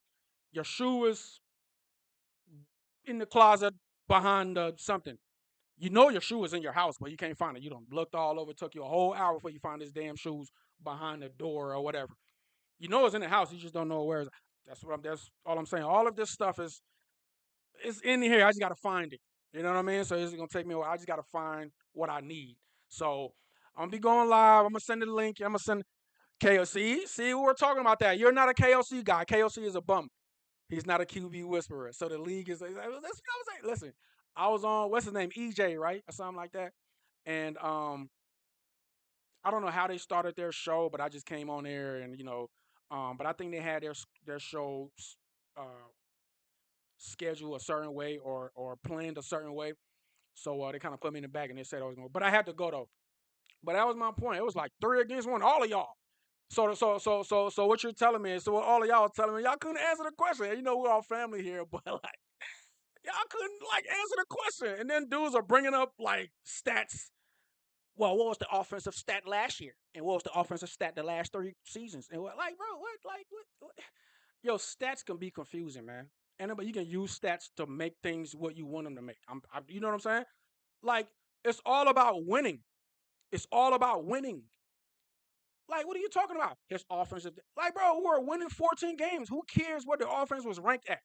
Your shoe is in the closet behind something. You know your shoe is in your house, but you can't find it. You don't looked all over. It took you a whole hour before you find this damn shoes behind the door or whatever. You know it's in the house. You just don't know where. That's all I'm saying. All of this stuff is it's in here. I just gotta find it. You know what I mean? So it's gonna take me a while. I just gotta find what I need. So I'm gonna be going live. I'm gonna send the link. I'm gonna send KOC. See, we're talking about that. You're not a KOC guy. KOC is a bum. He's not a QB whisperer. So the league is. That's what I was saying. Listen, I was on what's his name, EJ, right, or something like that, and I don't know how they started their show, but I just came on there and but I think they had their show uh, scheduled a certain way or planned a certain way. So they kind of put me in the back and they said I was going, but I had to go though. But that was my point. It was like 3 against 1, all of y'all. So what you're telling me is so what all of y'all are telling me, y'all couldn't answer the question. You know we're all family here, but like y'all couldn't like answer the question. And then dudes are bringing up like stats. Well, what was the offensive stat last year? And what was the offensive stat the last 3 seasons? And what, like, bro, what, like, what? Yo, stats can be confusing, man. And but you can use stats to make things what you want them to make. You know what I'm saying? Like, it's all about winning. It's all about winning. Like, what are you talking about? His offensive, like, bro, we're winning 14 games. Who cares what the offense was ranked at?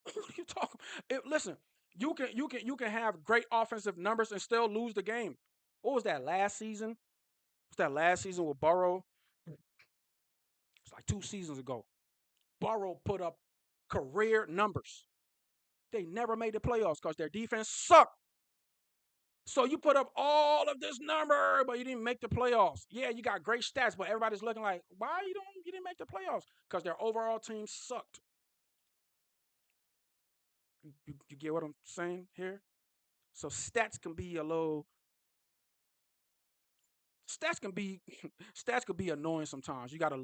What are you talking? Listen, you can have great offensive numbers and still lose the game. What was that last season? Was that last season with Burrow? It's like 2 seasons ago. Burrow put up career numbers. They never made the playoffs because their defense sucked. So you put up all of this number, but you didn't make the playoffs. Yeah, you got great stats, but everybody's looking like, why you didn't make the playoffs? Because their overall team sucked. You get what I'm saying here? So stats can be stats could be annoying sometimes. You gotta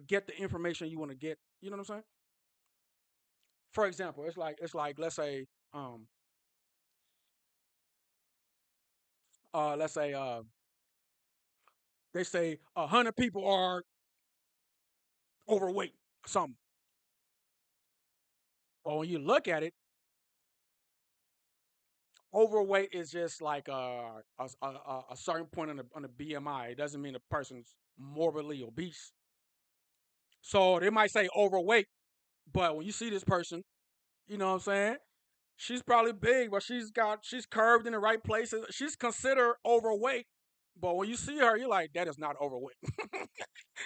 get the information you want to get. You know what I'm saying? For example, it's like um let's say they say 100 people are overweight, something. But when you look at it, overweight is just like a certain point on the BMI. It doesn't mean a person's morbidly obese. So they might say overweight, but when you see this person, you know what I'm saying? She's probably big, but she's curved in the right places. She's considered overweight. But when you see her, you're like, that is not overweight.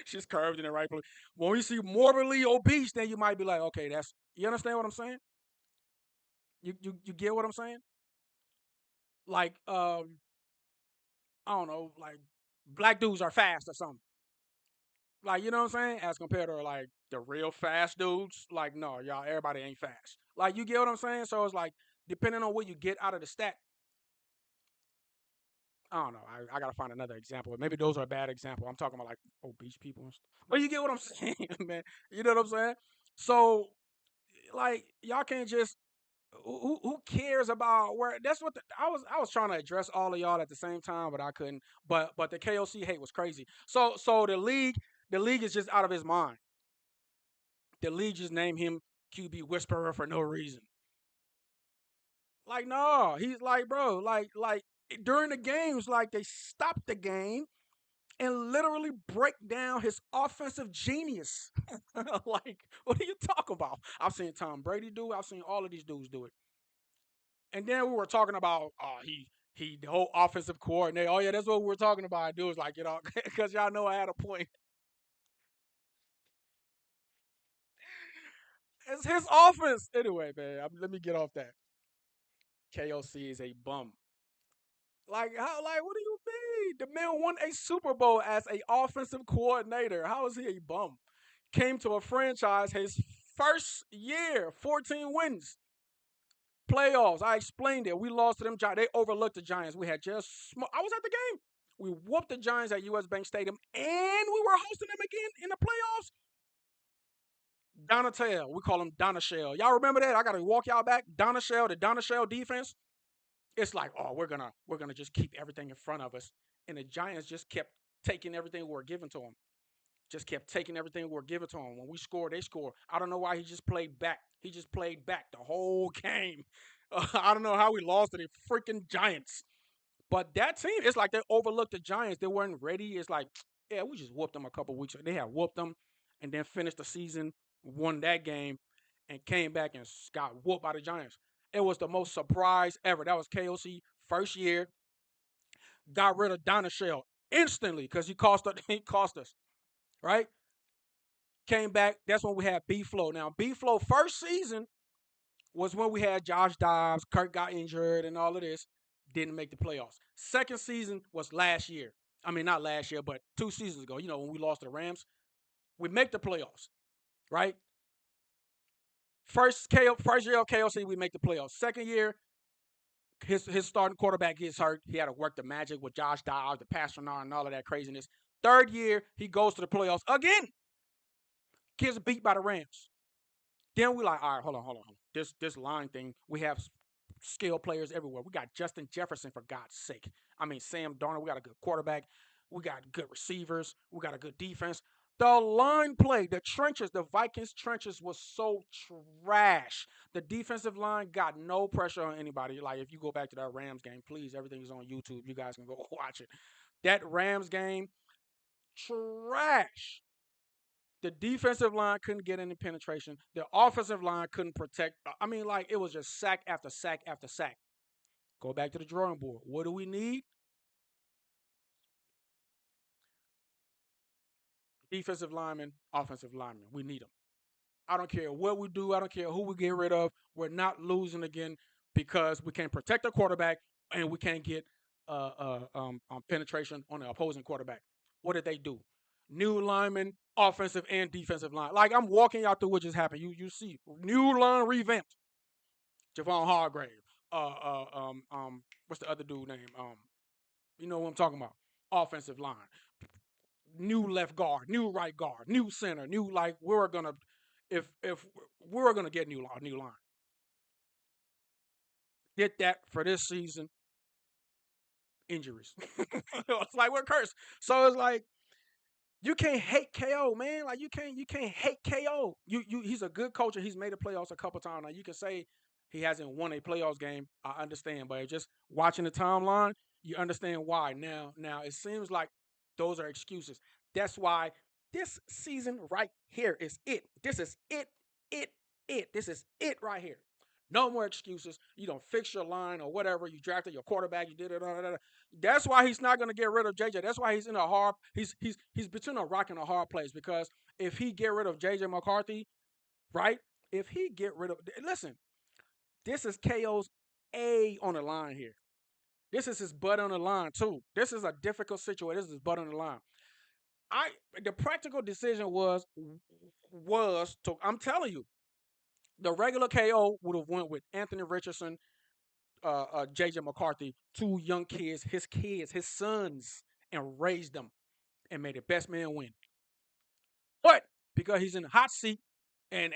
She's curved in the right place. When you see morbidly obese, then you might be like, okay, that's you understand what I'm saying? You get what I'm saying? Like I don't know, like black dudes are fast or something. Like you know what I'm saying? As compared to like the real fast dudes, like no, y'all, everybody ain't fast. Like you get what I'm saying? So it's like depending on what you get out of the stat, I don't know. I gotta find another example. Maybe those are a bad example. I'm talking about like obese people and stuff. But you get what I'm saying, man. You know what I'm saying? So like y'all can't just who cares about where that's what I was trying to address all of y'all at the same time, but I couldn't. But the KOC hate was crazy. So the league is just out of his mind. The league just named him QB whisperer for no reason. Like no, he's like bro, like during the games, like they stopped the game and literally break down his offensive genius. Like, what are you talking about? I've seen Tom Brady do it. I've seen all of these dudes do it. And then we were talking about he the whole offensive coordinator. Oh yeah, that's what we were talking about. Dudes like because y'all know I had a point. It's his offense anyway, man. Let me get off that. KOC is a bum. Like how? Like what do you The man won a Super Bowl as a offensive coordinator. How is he a bum? Came to a franchise his first year, 14 wins. Playoffs. I explained it. We lost to them Giants. They overlooked the Giants. We had I was at the game. We whooped the Giants at US Bank Stadium, and we were hosting them again in the playoffs. Donatel. We call him Donashell. Y'all remember that? I gotta walk y'all back. Donashell, the Donashell defense. It's like, oh, we're gonna just keep everything in front of us. And the Giants just kept taking everything we were given to them. Just kept taking everything we were given to them. When we scored, they scored. I don't know why he just played back. He just played back the whole game. I don't know how we lost to the freaking Giants. But that team, it's like they overlooked the Giants. They weren't ready. It's like, yeah, we just whooped them a couple weeks ago. They had whooped them and then finished the season, won that game, and came back and got whooped by the Giants. It was the most surprise ever. That was KOC first year. Got rid of Donashell instantly because he cost us, right? Came back. That's when we had B Flow. Now, B Flow first season was when we had Josh Dobbs, Kirk got injured, and all of this. Didn't make the playoffs. Second season was last year. I mean, not last year, but 2 seasons ago. You know, when we lost to the Rams, we make the playoffs, right? First year of KOC, we make the playoffs. Second year, his starting quarterback gets hurt. He had to work the magic with Josh Dobbs, the Pasternak, and all of that craziness. Third year, he goes to the playoffs again. Gets beat by the Rams. Then we like, all right, hold on. This line thing, we have skill players everywhere. We got Justin Jefferson, for God's sake. I mean, Sam Darnold, we got a good quarterback. We got good receivers. We got a good defense. The line play, the trenches, the Vikings trenches was so trash. The defensive line got no pressure on anybody. Like, if you go back to that Rams game, please, everything is on YouTube. You guys can go watch it. That Rams game, trash. The defensive line couldn't get any penetration. The offensive line couldn't protect. I mean, like, it was just sack after sack after sack. Go back to the drawing board. What do we need? Defensive linemen, offensive linemen. We need them. I don't care what we do. I don't care who we get rid of. We're not losing again because we can't protect the quarterback and we can't get penetration on the opposing quarterback. What did they do? New linemen, offensive and defensive line. Like, I'm walking out through what just happened. You see, new line revamped. Javon Hargrave. What's the other dude name? You know what I'm talking about? Offensive line. New left guard, new right guard, new center, new, like, we're gonna, if we're gonna get new line. Did that for this season. Injuries. It's like we're cursed. So it's like, you can't hate KO, man. Like, you can't hate KO. He's a good coach and he's made the playoffs a couple times. Now, you can say he hasn't won a playoffs game. I understand, but just watching the timeline, you understand why. Now it seems like those are excuses. That's why this season right here is it. This is it, it, it. This is it right here. No more excuses. You don't fix your line or whatever. You drafted your quarterback. You did it. That's why he's not going to get rid of JJ. That's why he's in a hard. He's between a rock and a hard place, because if he get rid of JJ McCarthy, right? If he get rid of, listen, this is KO's A on the line here. This is his butt on the line too. This is a difficult situation. This is his butt on the line. The practical decision was to, I'm telling you, the regular KO would have went with Anthony Richardson, JJ McCarthy, two young kids, his sons, and raised them and made the best man win. But because he's in the hot seat and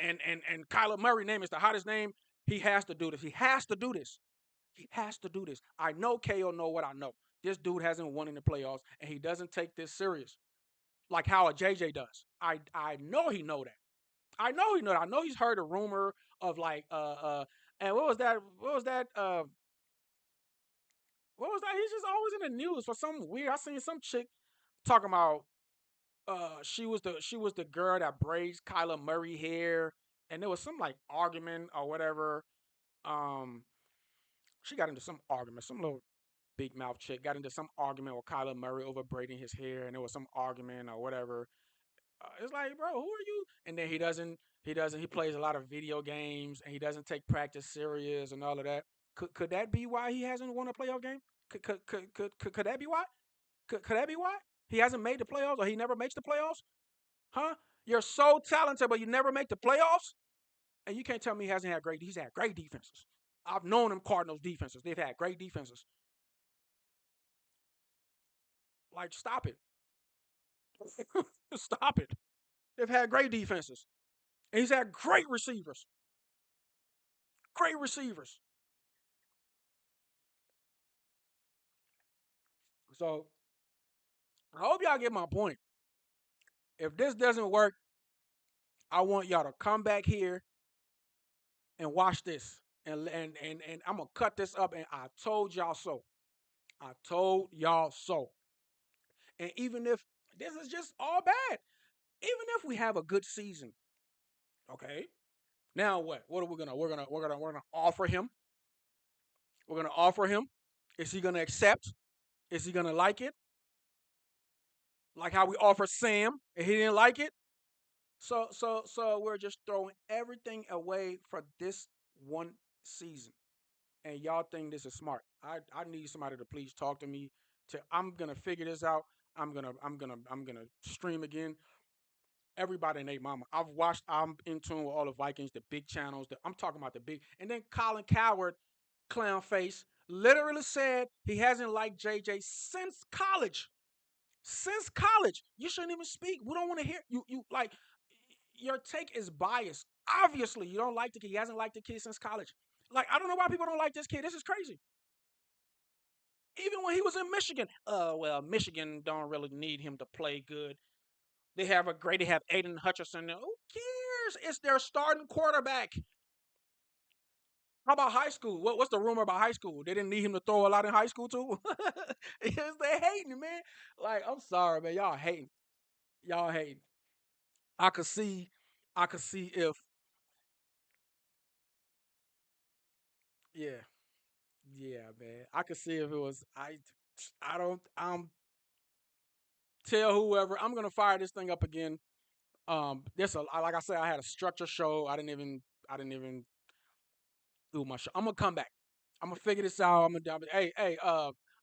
Kyler Murray name is the hottest name, he has to do this. He has to do this. He has to do this. I know KO know what I know. This dude hasn't won in the playoffs, and he doesn't take this serious like how a JJ does. I know he know that. I know he know that. I know he's heard a rumor of, like, and what was that? What was that? He's just always in the news for some weird. I seen some chick talking about she was the girl that braids Kyler Murray hair, and there was some, like, argument or whatever. Um, she got into some argument. Some little big mouth chick got into some argument with Kyler Murray over braiding his hair, and there was some argument or whatever. It's like, bro, who are you? And then he plays a lot of video games, and he doesn't take practice serious and all of that. Could that be why he hasn't won a playoff game? Could that be why? Could that be why? He hasn't made the playoffs or he never makes the playoffs? Huh? You're so talented, but you never make the playoffs? And you can't tell me he's had great defenses. I've known them Cardinals defenses. They've had great defenses. Like, stop it. Stop it. They've had great defenses. And he's had great receivers. Great receivers. So I hope y'all get my point. If this doesn't work, I want y'all to come back here and watch this. And I'm gonna cut this up and I told y'all so. I told y'all so. And even if this is just all bad, even if we have a good season, okay? Now what? What are we gonna we're gonna offer him? We're gonna offer him. Is he gonna accept? Is he gonna like it? Like how we offered Sam and he didn't like it? So we're just throwing everything away for this one season. And y'all think this is smart. I need somebody to please talk to me. I'm gonna figure this out. I'm gonna stream again. Everybody and their mama. I'm in tune with all the Vikings, the big channels. I'm talking about the big. And then Colin Coward, clown face, literally said he hasn't liked JJ since college. Since college. You shouldn't even speak. We don't want to hear you like your take is biased. Obviously, you don't like the kid. He hasn't liked the kid since college. Like, I don't know why people don't like this kid. This is crazy. Even when he was in Michigan. Well, Michigan don't really need him to play good. They have Aiden Hutchinson. Who cares? It's their starting quarterback. How about high school? What's the rumor about high school? They didn't need him to throw a lot in high school too. Yes, they hating, man. Like, I'm sorry, man. Y'all hating. Y'all hating. I could see, I could see if, yeah, yeah, man. I could see if it was. I don't. Tell whoever I'm gonna fire this thing up again. This like I said, I had a structure show. I didn't even do my show. I'm gonna come back. I'm gonna figure this out. Hey,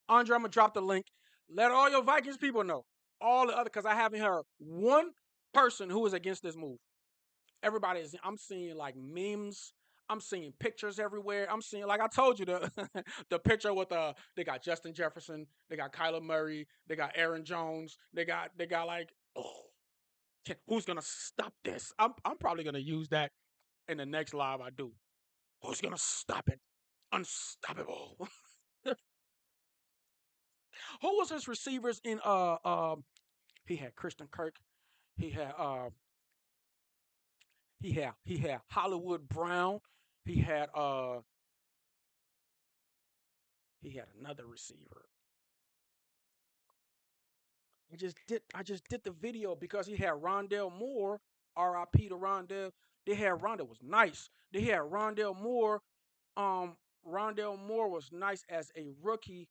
Andre, I'm gonna drop the link. Let all your Vikings people know. All the other, because I haven't heard one person who is against this move. Everybody is. I'm seeing like memes. I'm seeing pictures everywhere. I'm seeing, like I told you, the the picture with they got Justin Jefferson, they got Kyler Murray, they got Aaron Jones, they got like, oh, who's gonna stop this? I'm probably gonna use that in the next live I do. Who's gonna stop it? Unstoppable. Who was his receivers in he had Christian Kirk, he had he had Hollywood Brown, he had he had another receiver. I just did the video because he had Rondell Moore, R.I.P. to Rondell. They had Rondell was nice. They had Rondell Moore. Rondell Moore was nice as a rookie,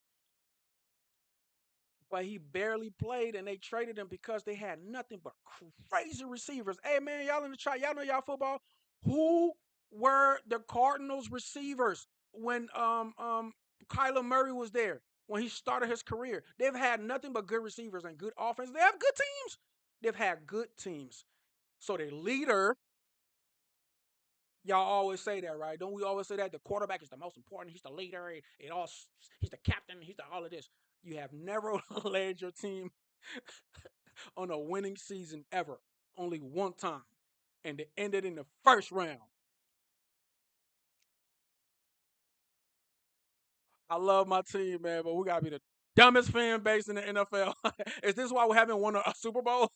but he barely played, and they traded him because they had nothing but crazy receivers. Hey man, y'all in the chat, y'all know y'all football. Who were the Cardinals receivers when Kyler Murray was there when he started his career? They've had nothing but good receivers and good offense. They have good teams. They've had good teams. So their leader, y'all always say that, right? Don't we always say that the quarterback is the most important? He's the leader. He's the captain. He's the all of this. You have never led your team on a winning season ever. Only one time. And it ended in the first round. I love my team, man, but we gotta be the dumbest fan base in the NFL. Is this why we haven't won a Super Bowl?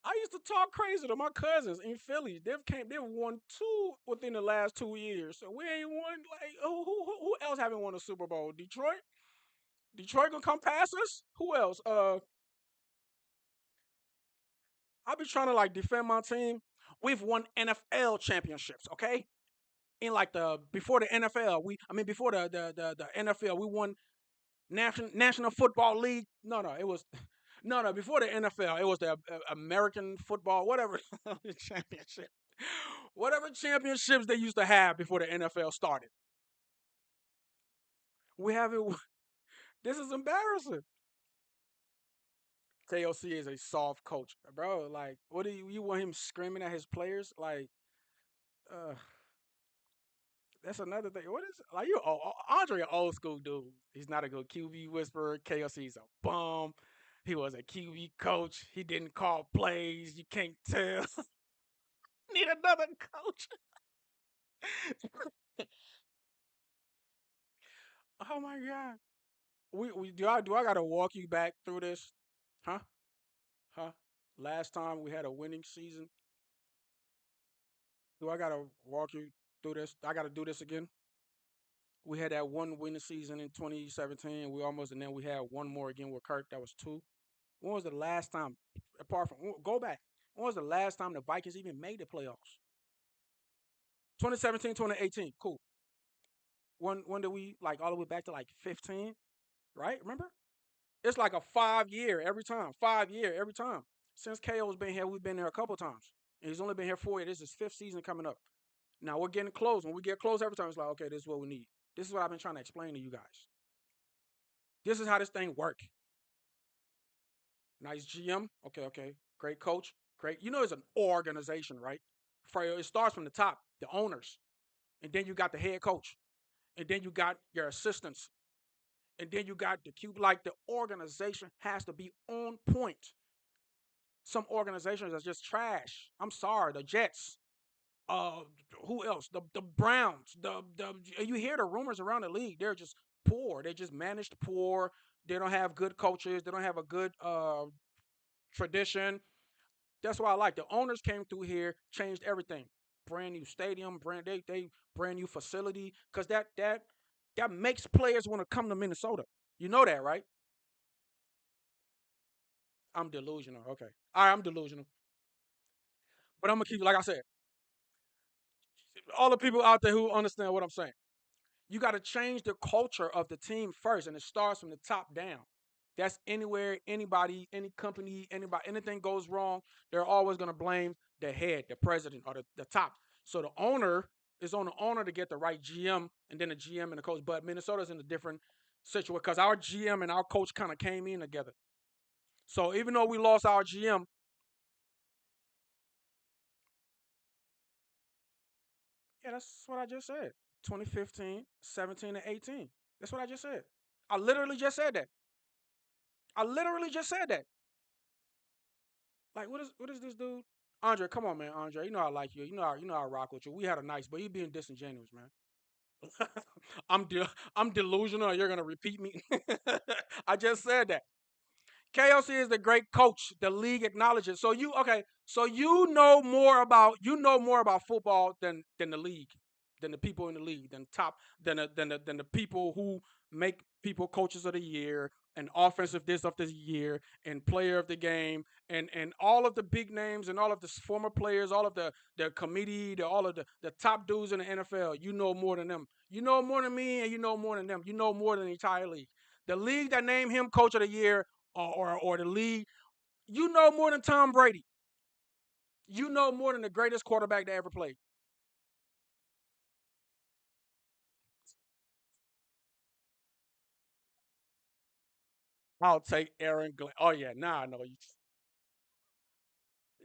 I used to talk crazy to my cousins in Philly. They've won two within the last 2 years. So we ain't won like who else haven't won a Super Bowl? Detroit? Detroit gonna come past us? Who else? I be trying to like defend my team. We've won NFL championships, okay? In like the before the NFL, before the NFL, we won National Football League. No, it was no before the NFL, it was the American Football whatever championship, whatever championships they used to have before the NFL started. We haven't This is embarrassing. KOC is a soft coach, bro. Like, what do you want him screaming at his players? Like, uh, that's another thing. What is like you? Andre, an old school dude. He's not a good QB whisperer. KOC's a bum. He was a QB coach. He didn't call plays. You can't tell. Need another coach. Oh my god. We do I gotta walk you back through this? Huh? Huh? Last time we had a winning season. Do I gotta walk you through this? I gotta do this again. We had that one winning season in 2017. We almost, and then we had one more again with Kirk. That was two. When was the last time? Apart from go back, when was the last time the Vikings even made the playoffs? 2017, 2018. Cool. When did we like all the way back to like 15? Right? Remember? It's like a 5 year every time. 5 year every time. Since KO's been here, we've been there a couple times. And he's only been here 4 years. This is his fifth season coming up. Now we're getting close. When we get close every time, it's like, okay, this is what we need. This is what I've been trying to explain to you guys. This is how this thing work. Nice GM. Okay, okay. Great coach. Great. You know, it's an organization, right? It starts from the top, the owners, and then you got the head coach, and then you got your assistants, and then you got the cube. Like the organization has to be on point. Some organizations are just trash. I'm sorry, the Jets. Uh, who else? The Browns. The you hear the rumors around the league. They're just poor. They just managed poor. They don't have good coaches. They don't have a good tradition. That's why I like the owners came through here, changed everything. Brand new stadium, they brand new facility, because that makes players want to come to Minnesota. You know that, right? I'm delusional. Okay, all right, I'm delusional, but I'm gonna keep like I said. All the people out there who understand what I'm saying. You got to change the culture of the team first, and it starts from the top down. That's anywhere, anybody, any company, anybody, anything goes wrong, they're always going to blame the head, the president, or the top. So the owner is on the owner to get the right GM, and then the GM and the coach. But Minnesota's in a different situation because our GM and our coach kind of came in together. So even though we lost our GM, yeah, that's what I just said. 2015, 17, and 18. That's what I just said. I literally just said that. I literally just said that. Like, what is this dude? Andre, come on, man, Andre. You know I like you. You know I rock with you. We had a nice, but you being disingenuous, man. I'm delusional. You're gonna repeat me. I just said that. KOC is the great coach. The league acknowledges. So you okay? So you know more about football than the league, than the people in the league, than top than the people who make people coaches of the year and offensive this of the year and player of the game and all of the big names and all of the former players, all of the committee, all of the top dudes in the NFL. You know more than them. You know more than me, and you know more than them. You know more than the entire league. The league that named him coach of the year or the league, you know more than Tom Brady. You know more than the greatest quarterback that ever played. I'll take Aaron Glenn. Oh yeah, now I know you.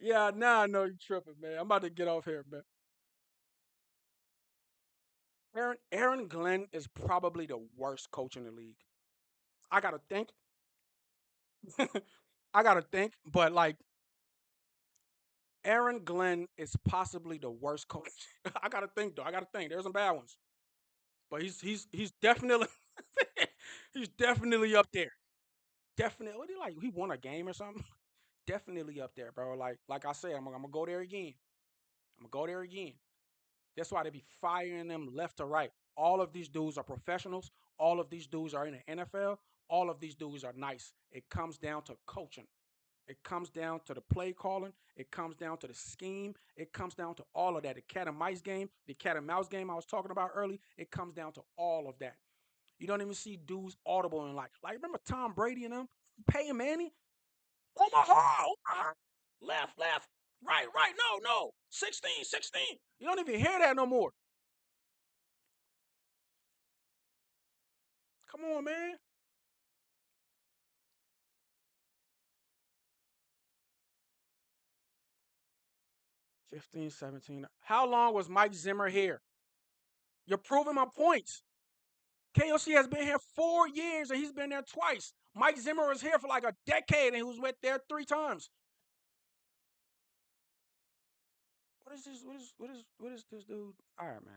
Yeah, now I know you tripping, man. I'm about to get off here, man. Aaron Glenn is probably the worst coach in the league. I gotta think. I gotta think, but like Aaron Glenn is possibly the worst coach. I gotta think though. I gotta think. There's some bad ones, but he's definitely he's definitely up there. Definitely, what do you like? He won a game or something. Definitely up there, bro. Like I said, I'm gonna go there again. I'm gonna go there again. That's why they be firing them left to right. All of these dudes are professionals. All of these dudes are in the NFL. All of these dudes are nice. It comes down to coaching. It comes down to the play calling. It comes down to the scheme. It comes down to all of that. The cat and mice game, the cat and mouse game I was talking about early. It comes down to all of that. You don't even see dudes audible and like remember Tom Brady and them paying Manny. Omaha, Omaha. Left, left. Right, right. No, no. 16, 16. You don't even hear that no more. Come on, man. 15, 17. How long was Mike Zimmer here? You're proving my points. KOC has been here 4 years and he's been there twice. Mike Zimmer was here for like a decade and he was with there 3 times. What is this? What is this dude? All right, man.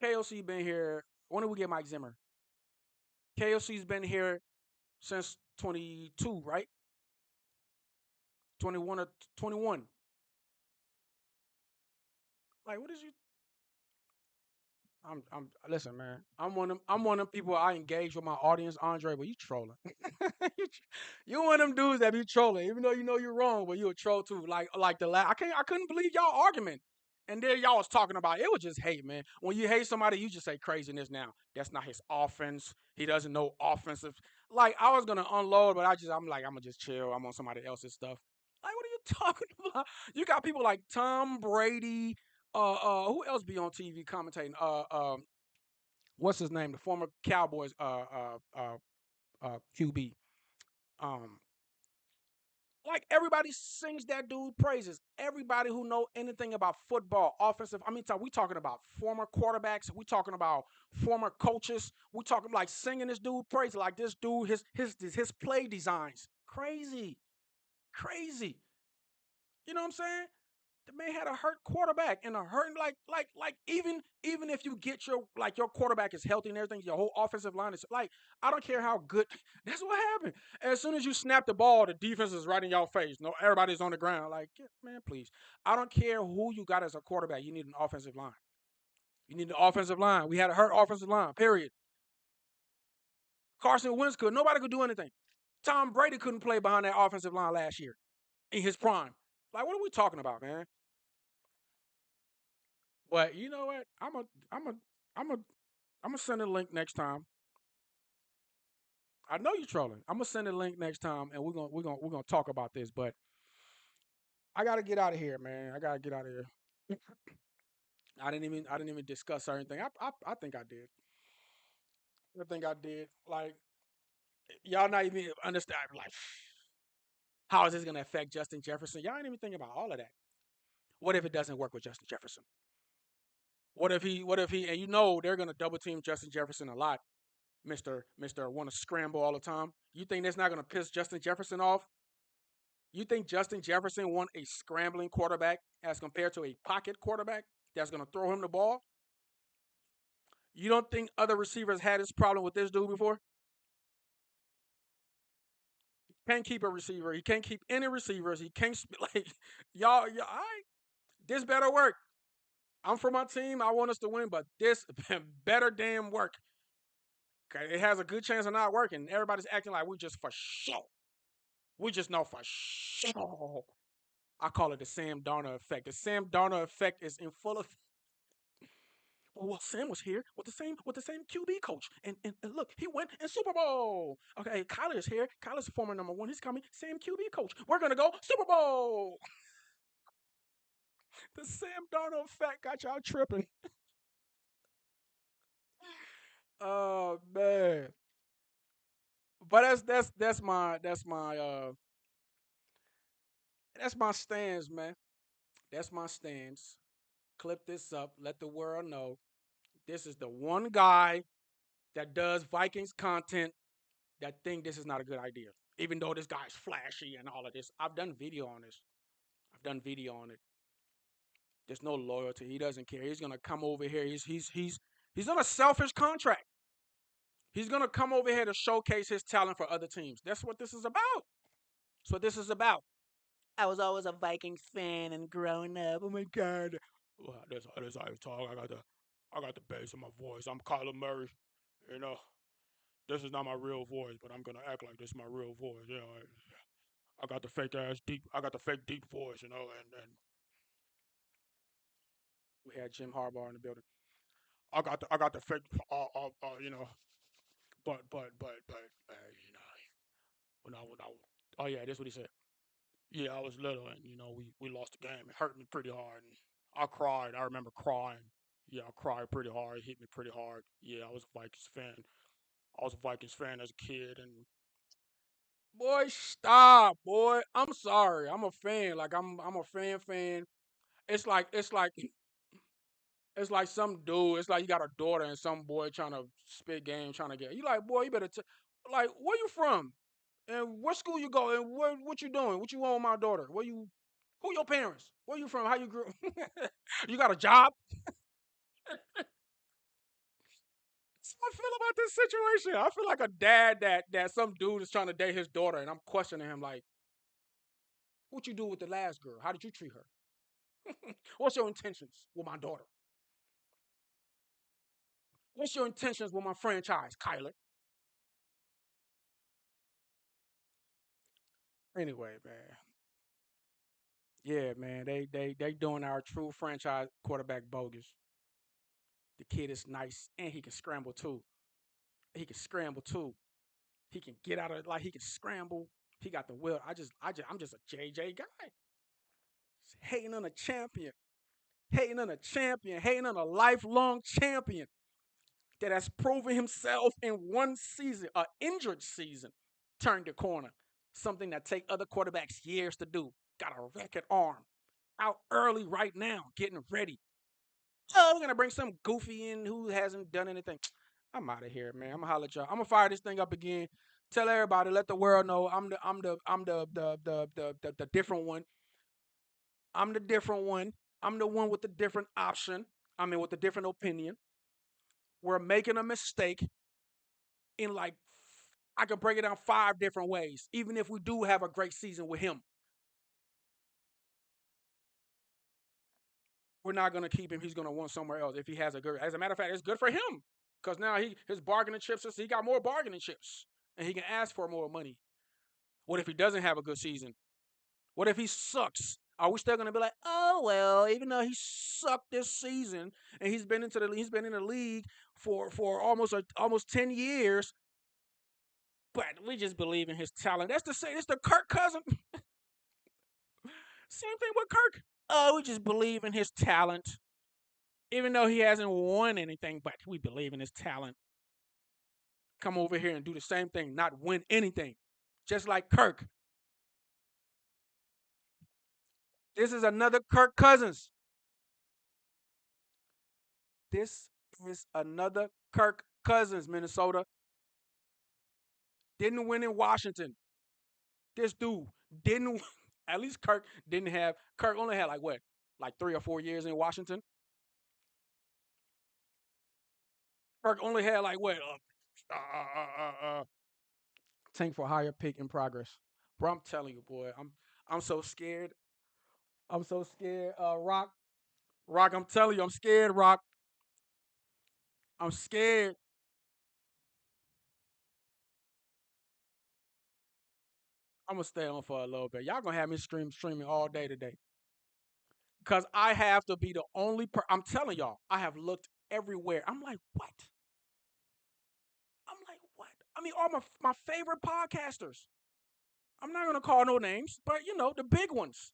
KOC been here. When did we get Mike Zimmer? KOC's been here since 22, right? 21 or 21. Like, what is you? Listen, man. I'm one of them people I engage with my audience, Andre, but you trolling. You one of them dudes that be trolling, even though you know you're wrong, but you a troll too. Like I couldn't believe y'all argument. And then y'all was talking about it was just hate, man. When you hate somebody, you just say craziness now. That's not his offense. He doesn't know offensive. Like I was gonna unload, but I'm like, I'm gonna just chill. I'm on somebody else's stuff. Like, what are you talking about? You got people like Tom Brady, who else be on TV commentating? What's his name? The former Cowboys QB. Um, like everybody sings that dude praises. Everybody who know anything about football, offensive. I mean, we talking about former quarterbacks. We talking about former coaches. We talking like singing this dude praises. Like this dude, his play designs, crazy, crazy. You know what I'm saying? The man had a hurt quarterback and a hurting like even if you get your quarterback is healthy and everything, your whole offensive line is like I don't care how good. That's what happened. As soon as you snap the ball, the defense is right in your face. No, everybody's on the ground. Like, man, please. I don't care who you got as a quarterback. You need an offensive line. You need an offensive line. We had a hurt offensive line. Period. Carson Wentz could. Nobody could do anything. Tom Brady couldn't play behind that offensive line last year in his prime. Like, what are we talking about, man? But you know what? I'm a, I'm a, I'm gonna send a link next time. I know you're trolling. I'm gonna send a link next time, and we're gonna talk about this. But I gotta get out of here, man. I gotta get out of here. I didn't even discuss certain thing. I think I did. I think I did. Like y'all not even understand. Like how is this gonna affect Justin Jefferson? Y'all ain't even thinking about all of that. What if it doesn't work with Justin Jefferson? What if he and you know they're gonna double team Justin Jefferson a lot. Mister want to scramble all the time. You think that's not going to piss Justin Jefferson off? You think Justin Jefferson want a scrambling quarterback as compared to a pocket quarterback that's going to throw him the ball? You don't think other receivers had this problem with this dude before? Can't keep a receiver. He can't keep any receivers. He can't like y'all. All right, this better work. I'm for my team. I want us to win, but this better damn work. Okay, it has a good chance of not working. Everybody's acting like we just for sure. We just know for sure. I call it the Sam Darnold effect. The Sam Darnold effect is in full of. Well, Sam was here with the same QB coach, and look, he went in Super Bowl. Okay, Kyler is here. Kyler's former number one. He's coming. Same QB coach. We're gonna go Super Bowl. The Sam Darnold effect got y'all tripping. Oh man. But that's my stance, man. That's my stance. Clip this up. Let the world know this is the one guy that does Vikings content that think this is not a good idea. Even though this guy's flashy and all of this. I've done video on this. I've done video on it. There's no loyalty. He doesn't care. He's gonna come over here. He's on a selfish contract. He's gonna come over here to showcase his talent for other teams. That's what this is about. That's what this is about. I was always a Vikings fan and growing up. Oh my god. Well, that's how I talk. I got the bass in my voice. I'm Kyler Murray. You know, this is not my real voice, but I'm gonna act like this is my real voice. You know, I got the fake ass deep. I got the fake deep voice. You know, and we had Jim Harbaugh in the building. I got the fake. You know, but you know, when I oh yeah, that's what he said. Yeah, I was little, and you know, we lost the game. It hurt me pretty hard, and I cried. I remember crying. Yeah, I cried pretty hard. It hit me pretty hard. Yeah, I was a Vikings fan. I was a Vikings fan as a kid, and Boy, stop, boy. I'm sorry. I'm a fan. Like I'm a fan. It's like it's like some dude. It's like you got a daughter and some boy trying to spit game, trying to get. You like, boy, you better like, where you from? And what school you go? And what you doing? What you want with my daughter? Where you? Who your parents? Where you from? How you grew? You got a job? That's how I feel about this situation. I feel like a dad that some dude is trying to date his daughter, and I'm questioning him like, what you do with the last girl? How did you treat her? What's your intentions with my daughter? What's your intentions with my franchise, Kyler? Anyway, man. Yeah, man. They doing our true franchise quarterback bogus. The kid is nice and he can scramble too. He can scramble too. He can get out of, like, he can scramble. He got the will. I'm just a JJ guy. Hating on a champion. Hating on a champion. Hating on a lifelong champion that has proven himself in one season, an injured season, turned the corner. Something that take other quarterbacks years to do. Got a record arm. Out early right now, getting ready. Oh, we're gonna bring some goofy in who hasn't done anything. I'm out of here, man. I'm gonna holler at y'all. I'm gonna fire this thing up again. Tell everybody, let the world know I'm the different one. I'm the different one. I'm the one with the different option. I mean, with the different opinion. We're making a mistake in, like, I can break it down 5 different ways. Even if we do have a great season with him, we're not gonna keep him. He's gonna want somewhere else if he has a good. As a matter of fact, it's good for him because now his bargaining chips. He got more bargaining chips, and he can ask for more money. What if he doesn't have a good season? What if he sucks? Are we still gonna be like, oh well, even though he sucked this season and he's been in the league for almost 10 years, but we just believe in his talent. That's the same. It's the Kirk cousin. Same thing with Kirk. Oh, we just believe in his talent, even though he hasn't won anything. But we believe in his talent. Come over here and do the same thing, not win anything, just like Kirk. This is another Kirk Cousins. This is another Kirk Cousins, Minnesota. Didn't win in Washington. This dude didn't. At least Kirk didn't have. Kirk only had like what, like 3 or 4 years in Washington. Kirk only had like what, tank for higher pick in progress. Bro, I'm telling you, boy, I'm so scared. I'm so scared. Rock, I'm telling you, I'm scared. Rock, I'm scared. I'm gonna stay on for a little bit. Y'all gonna have me streaming all day today. Cause I have to be the only I'm telling y'all, I have looked everywhere. I'm like, what? I'm like, what? I mean, all my favorite podcasters. I'm not gonna call no names, but the big ones.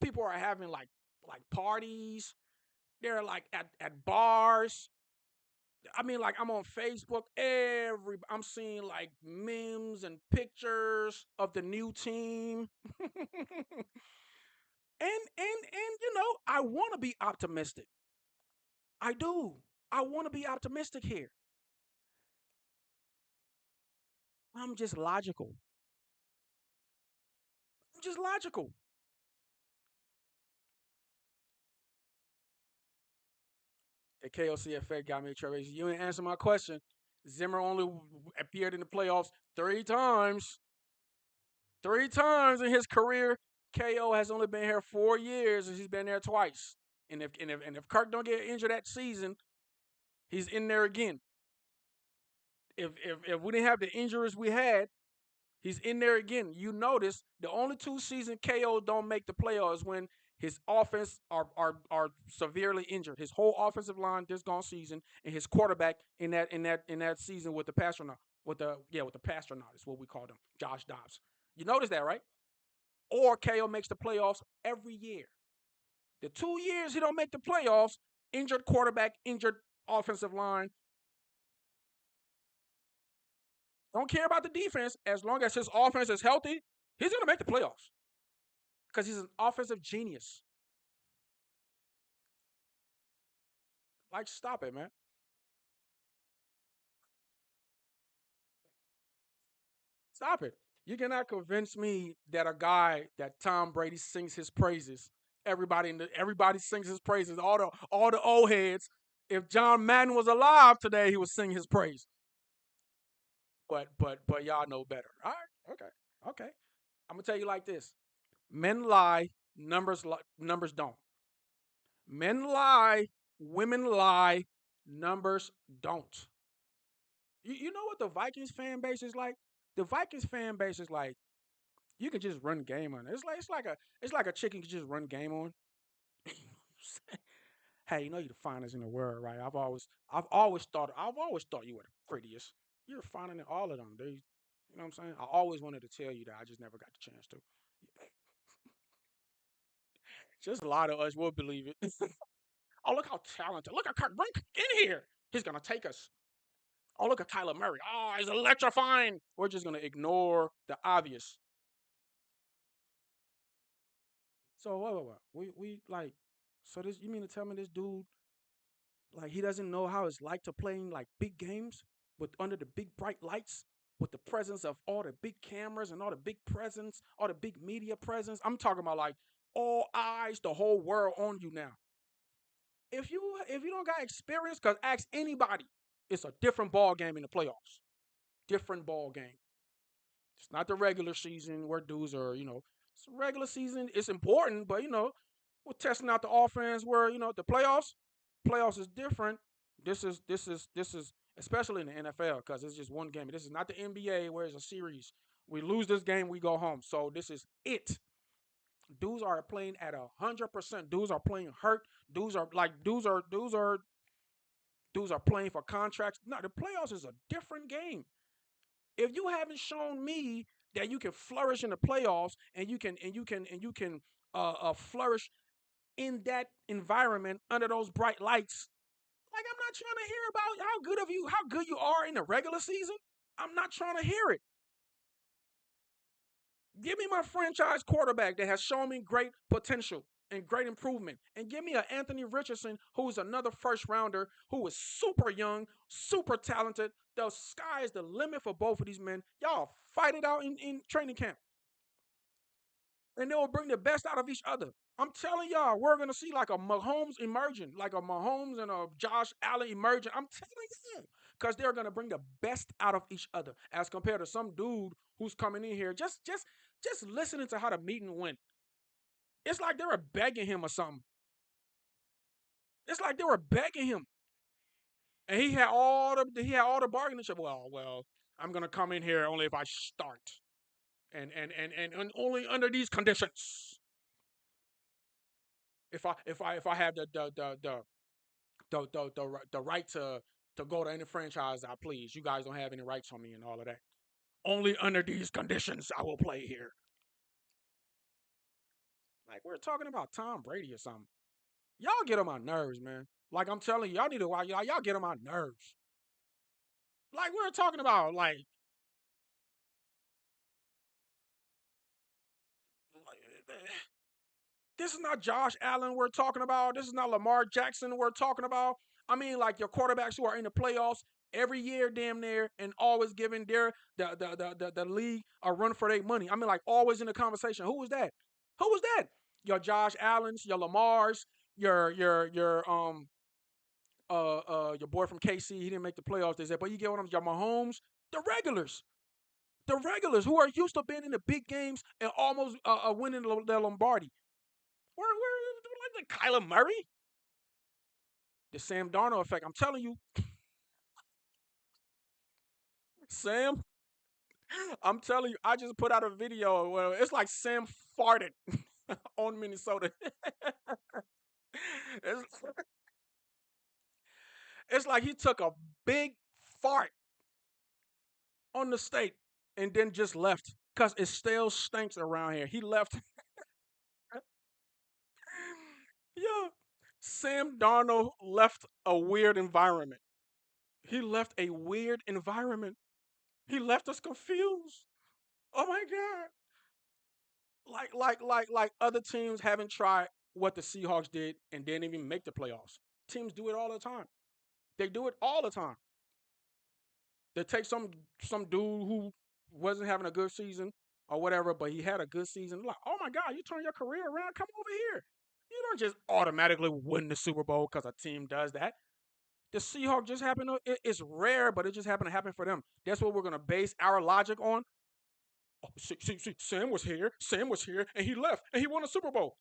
People are having like parties. They're like at bars. I mean, like, I'm on Facebook. I'm seeing like memes and pictures of the new team. And I want to be optimistic. I do. I want to be optimistic here. I'm just logical. I'm just logical. The KOC effect got me, Trevor. You didn't answer my question. Zimmer only appeared in the playoffs 3 times. 3 times in his career. KO has only been here 4 years, and he's been there twice. And if Kirk don't get injured that season, he's in there again. If we didn't have the injuries we had, he's in there again. You notice the only 2 seasons KO don't make the playoffs when his offense are severely injured. His whole offensive line this gone season, and his quarterback in that season with the pastronaut, with the pastronaut is what we call him, Josh Dobbs. You notice that, right? Or KO makes the playoffs every year. The 2 years he don't make the playoffs, injured quarterback, injured offensive line. Don't care about the defense. As long as his offense is healthy, he's gonna make the playoffs because he's an offensive genius. Like, stop it, man. Stop it. You cannot convince me that a guy that Tom Brady sings his praises. Everybody sings his praises. All the old heads. If John Madden was alive today, he would sing his praise. But y'all know better. All right, okay, okay. I'm gonna tell you like this: men lie, numbers don't. Men lie, women lie, numbers don't. You know what the Vikings fan base is like? The Vikings fan base is like you can just run game on it. It's like a chicken can just run game on. Hey, you know you're the finest in the world, right? I've always thought you were the prettiest. You're finer than all of them, dude. You know what I'm saying? I always wanted to tell you that. I just never got the chance to. Just a lot of us will believe it. Oh, look how talented. Look at Kurt. Bring in here. He's gonna take us. Oh, look at Tyler Murray. Oh, he's electrifying. We're just gonna ignore the obvious. So what? We like. So this you mean to tell me this dude like he doesn't know how it's like to play in like big games with under the big bright lights with the presence of all the big cameras and all the big presence, all the big media presence. I'm talking about like all eyes, the whole world on you now. If you don't got experience, cause ask anybody, it's a different ball game in the playoffs. Different ball game. It's not the regular season where dudes are, it's regular season. It's important, but we're testing out the offense where, the playoffs is different. This is especially in the NFL because it's just one game. This is not the NBA where it's a series. We lose this game, we go home. So this is it. Dudes are playing at 100%. Dudes are playing hurt. Dudes are playing for contracts. No, the playoffs is a different game. If you haven't shown me that you can flourish in the playoffs and you can flourish in that environment under those bright lights, like I'm not trying to hear about how good you are in the regular season. I'm not trying to hear it. Give me my franchise quarterback that has shown me great potential and great improvement. And give me an Anthony Richardson, who is another first rounder, who is super young, super talented. The sky is the limit for both of these men. Y'all fight it out in training camp. And they will bring the best out of each other. I'm telling y'all, we're gonna see like a Mahomes emerging, like a Mahomes and a Josh Allen emerging. I'm telling you, because they're gonna bring the best out of each other, as compared to some dude who's coming in here just listening to how the meeting went. It's like they were begging him or something. It's like they were begging him, and he had all the bargaining chip. Well, I'm gonna come in here only if I start, and only under these conditions. If I have the right to go to any franchise I please. You guys don't have any rights on me and all of that. Only under these conditions I will play here. Like we're talking about Tom Brady or something. Y'all get on my nerves, man. Like I'm telling you, y'all need to watch y'all get on my nerves. Like we're talking about this is not Josh Allen we're talking about. This is not Lamar Jackson we're talking about. I mean, like your quarterbacks who are in the playoffs every year, damn near, and always giving the league a run for their money. I mean, like always in the conversation. Who was that? Who was that? Your Josh Allen's, your Lamar's, your boy from KC. He didn't make the playoffs. They said, but you get what I'm. Your Mahomes, the regulars. The regulars who are used to being in the big games and almost winning the Lombardi. We're like the Kyler Murray, the Sam Darnold effect. I'm telling you, Sam. I'm telling you, I just put out a video where it's like Sam farted on Minnesota. it's, it's like he took a big fart on the state and then just left because it still stinks around here. He left. Yeah, Sam Darnold left a weird environment. He left a weird environment. He left us confused. Oh my God. Like other teams haven't tried what the Seahawks did and didn't even make the playoffs. Teams do it all the time. They do it all the time. They take some dude who wasn't having a good season or whatever, but he had a good season. Like, oh my God, you turn your career around. Come over here. You don't just automatically win the Super Bowl because a team does that. The Seahawks just happen to, it's rare, but it just happened to happen for them. That's what we're going to base our logic on. Oh, see, Sam was here, and he left, and he won a Super Bowl.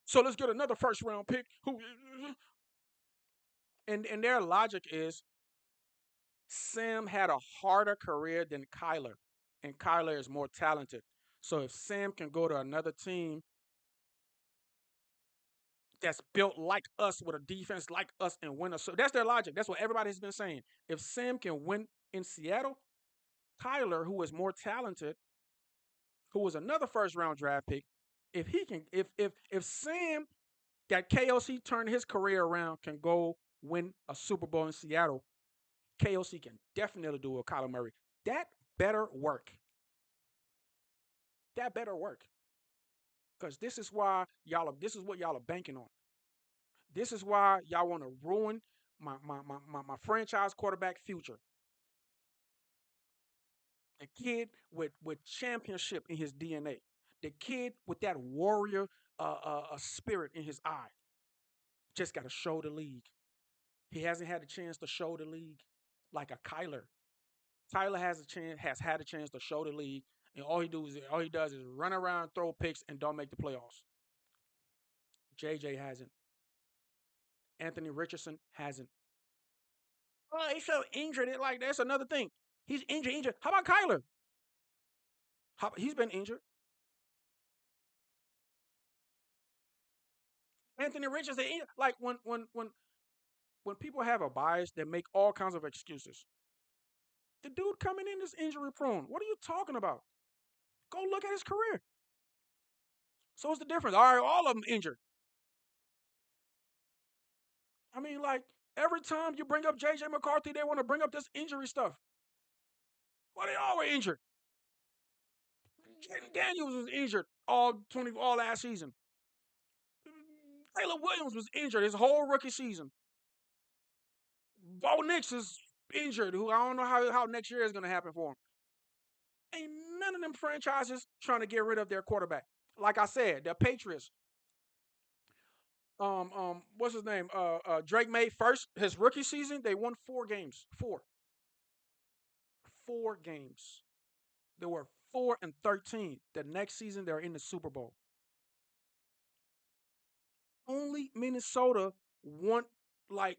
So let's get another first round pick. Who? And their logic is Sam had a harder career than Kyler, and Kyler is more talented. So if Sam can go to another team that's built like us with a defense like us and win so that's their logic. That's what everybody's been saying. If Sam can win in Seattle, Kyler, who is more talented, who was another first round draft pick, if he can, if Sam that KOC turned his career around can go win a Super Bowl in Seattle, KOC can definitely do it with Kyler Murray. That better work. That better work. Because this is why y'all are, this is what y'all are banking on. This is why y'all want to ruin my franchise quarterback future. The kid with championship in his DNA. The kid with that warrior spirit in his eye. Just got to show the league. He hasn't had a chance to show the league like a Kyler. Tyler has had a chance to show the league, and all he does is run around, throw picks, and don't make the playoffs. JJ hasn't. Anthony Richardson hasn't. Oh, he felt injured. Like that's another thing. He's injured. How about Kyler? He's been injured. Anthony Richardson, like when people have a bias that make all kinds of excuses. The dude coming in is injury prone. What are you talking about? Go look at his career. So what's the difference? All right, all of them injured. I mean, like every time you bring up JJ McCarthy, they want to bring up this injury stuff. Well, they all were injured. Jaden Daniels was injured all last season. Taylor Williams was injured his whole rookie season. Bo Nix is injured, who I don't know how next year is going to happen for him. Ain't none of them franchises trying to get rid of their quarterback. Like I said, the Patriots. What's his name? Drake May first his rookie season. They won 4 games. Four games. They were 4-13. The next season, they're in the Super Bowl. Only Minnesota want like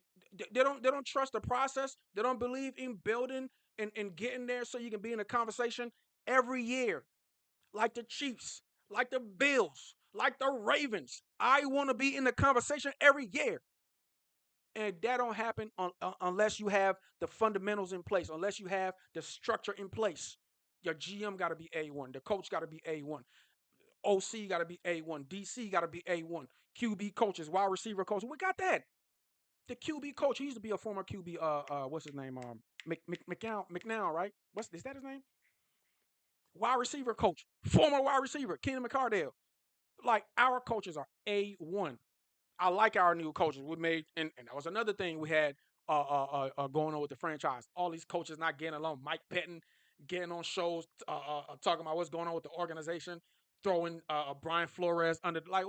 they don't trust the process. They don't believe in building and getting there so you can be in a conversation every year. Like the Chiefs, like the Bills, like the Ravens. I want to be in the conversation every year. And that don't happen unless you have the fundamentals in place, unless you have the structure in place. Your GM got to be A1. The coach got to be A1. OC got to be A1. DC got to be A1. QB coaches, wide receiver coaches. We got that. The QB coach, he used to be a former QB. What's his name? McNown, right? Is that his name? Wide receiver coach, former wide receiver, Keenan McCardell. Like our coaches are A1. I like our new coaches. We made, and that was another thing we had going on with the franchise. All these coaches not getting along. Mike Pettin getting on shows, talking about what's going on with the organization, throwing Brian Flores under like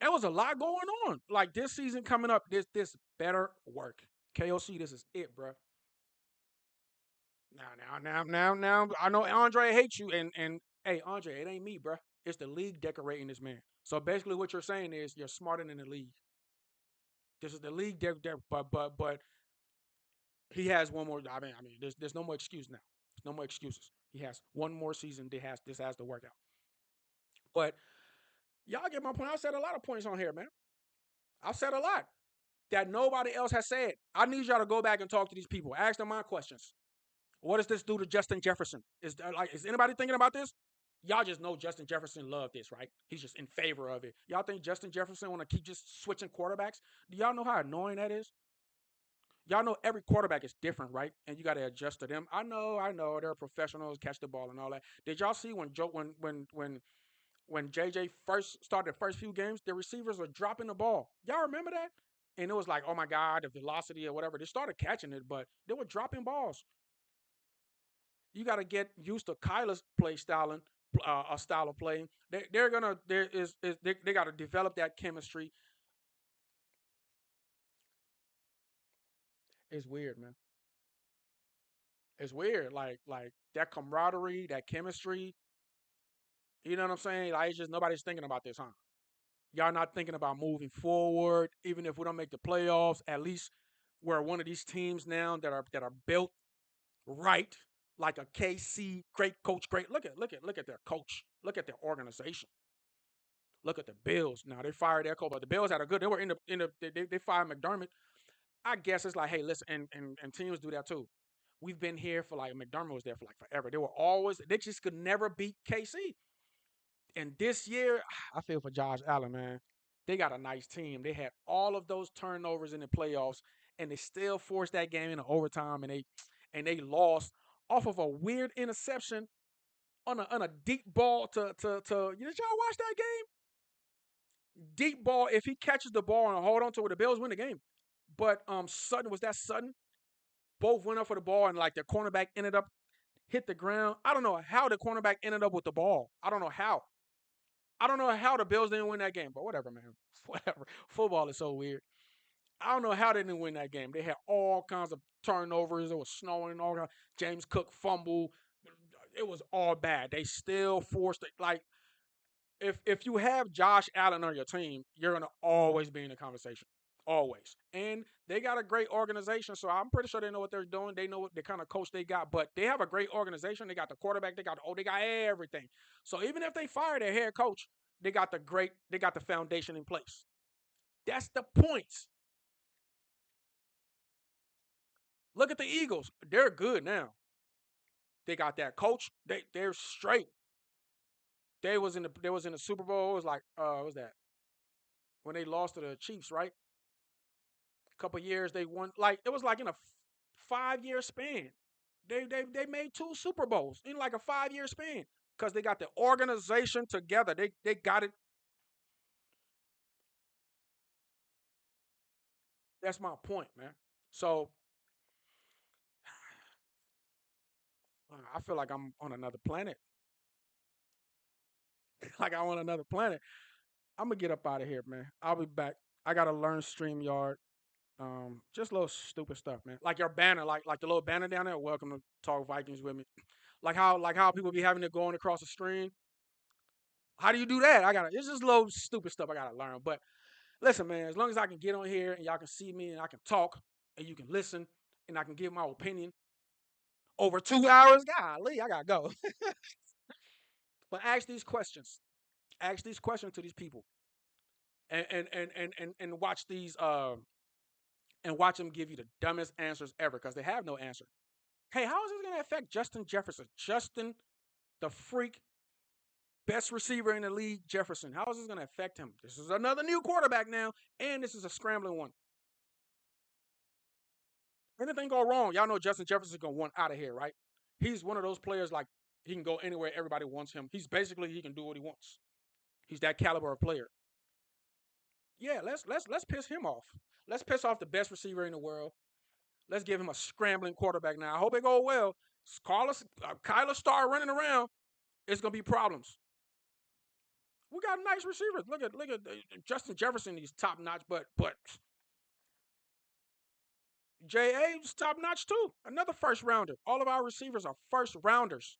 there was a lot going on. Like this season coming up, this better work. KOC, this is it, bro. Now. I know Andre hates you, and hey, Andre, it ain't me, bro. It's the league decorating this man. So basically, what you're saying is you're smarter than the league. This is the league, but he has one more. I mean, there's no more excuse now. There's no more excuses. He has one more season. This has to work out. But y'all get my point. I said a lot of points on here, man. I've said a lot that nobody else has said. I need y'all to go back and talk to these people. Ask them my questions. What does this do to Justin Jefferson? Is anybody thinking about this? Y'all just know Justin Jefferson loved this, right? He's just in favor of it. Y'all think Justin Jefferson want to keep just switching quarterbacks? Do y'all know how annoying that is? Y'all know every quarterback is different, right? And you got to adjust to them. I know, they're professionals, catch the ball and all that. Did y'all see when Joe when JJ first started the first few games, the receivers were dropping the ball. Y'all remember that? And it was like, oh my God, the velocity or whatever. They started catching it, but they were dropping balls. You got to get used to Kyler's play styling, a style of playing. They're gonna there is they got to develop that chemistry. It's weird, man. It's weird, like that camaraderie, that chemistry. You know what I'm saying? Like it's just nobody's thinking about this, huh? Y'all not thinking about moving forward. Even if we don't make the playoffs, at least we're one of these teams now that are built right, like a KC, great coach, great. Look at their coach. Look at their organization. Look at the Bills. Now they fired their coach, but the Bills had a good. They were in the they fired McDermott. I guess it's like, hey, listen, and teams do that too. We've been here for like McDermott was there for like forever. They just could never beat KC. And this year, I feel for Josh Allen, man. They got a nice team. They had all of those turnovers in the playoffs, and they still forced that game into overtime, and they lost off of a weird interception on a deep ball to. Did y'all watch that game? Deep ball. If he catches the ball and hold on to it, the Bills win the game. But Sutton was that Sutton. Both went up for the ball, and like the cornerback ended up hit the ground. I don't know how the cornerback ended up with the ball. I don't know how. I don't know how the Bills didn't win that game, but whatever, man. Whatever. Football is so weird. I don't know how they didn't win that game. They had all kinds of turnovers. It was snowing. All kinds. James Cook fumble. It was all bad. They still forced it. Like if you have Josh Allen on your team, you're gonna always be in the conversation. Always. And they got a great organization, so I'm pretty sure they know what they're doing. They know what the kind of coach they got, but they have a great organization. They got the quarterback, they got everything. So even if they fire their head coach, they got the foundation in place. That's the point. Look at the Eagles. They're good now. They got that coach. They're straight. They was in the Super Bowl. It was like what was that? When they lost to the Chiefs, right? A couple years they won, like it was like in a 5 year span. They made two Super Bowls in like a 5 year span because they got the organization together. They got it. That's my point, man. So I feel like I'm on another planet. Like I'm on another planet. I'm gonna get up out of here, man. I'll be back. I gotta learn StreamYard. Just little stupid stuff, man. Like your banner, like the little banner down there. Welcome to Talk Vikings with me. Like how people be having it going across the screen. How do you do that? It's just little stupid stuff I gotta learn. But listen, man, as long as I can get on here and y'all can see me and I can talk and you can listen and I can give my opinion over 2 hours, golly, I gotta go. But ask these questions. Ask these questions to these people. And watch these and watch them give you the dumbest answers ever because they have no answer. Hey, how is this gonna affect Justin Jefferson? Justin, the freak best receiver in the league, Jefferson. How is this gonna affect him? This is another new quarterback now, and this is a scrambling one. Anything go wrong, y'all know Justin Jefferson's gonna want out of here, right? He's one of those players like he can go anywhere everybody wants him. He's basically he can do what he wants. He's that caliber of player. Yeah, let's piss him off. Let's piss off the best receiver in the world. Let's give him a scrambling quarterback now. I hope it go well. Kyler start running around. It's gonna be problems. We got nice receivers. Look at Justin Jefferson. He's top notch, but JA's top notch too. Another first rounder. All of our receivers are first rounders.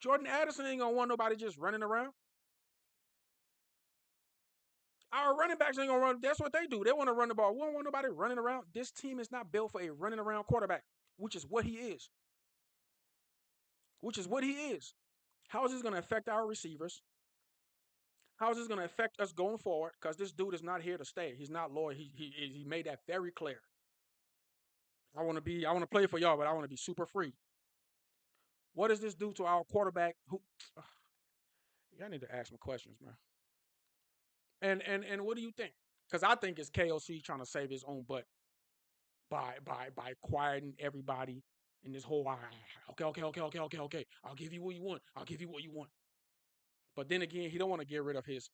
Jordan Addison ain't gonna want nobody just running around. Our running backs ain't gonna run. That's what they do. They want to run the ball. We don't want nobody running around. This team is not built for a running around quarterback, which is what he is. Which is what he is. How is this gonna affect our receivers? How is this gonna affect us going forward? Because this dude is not here to stay. He's not loyal. He made that very clear. I want to play for y'all, but I want to be super free. What does this do to our quarterback? Who y'all need to ask some questions, man. And what do you think? Because I think it's KOC trying to save his own butt by quieting everybody in this whole okay. I'll give you what you want. I'll give you what you want. But then again, he don't want to get rid of his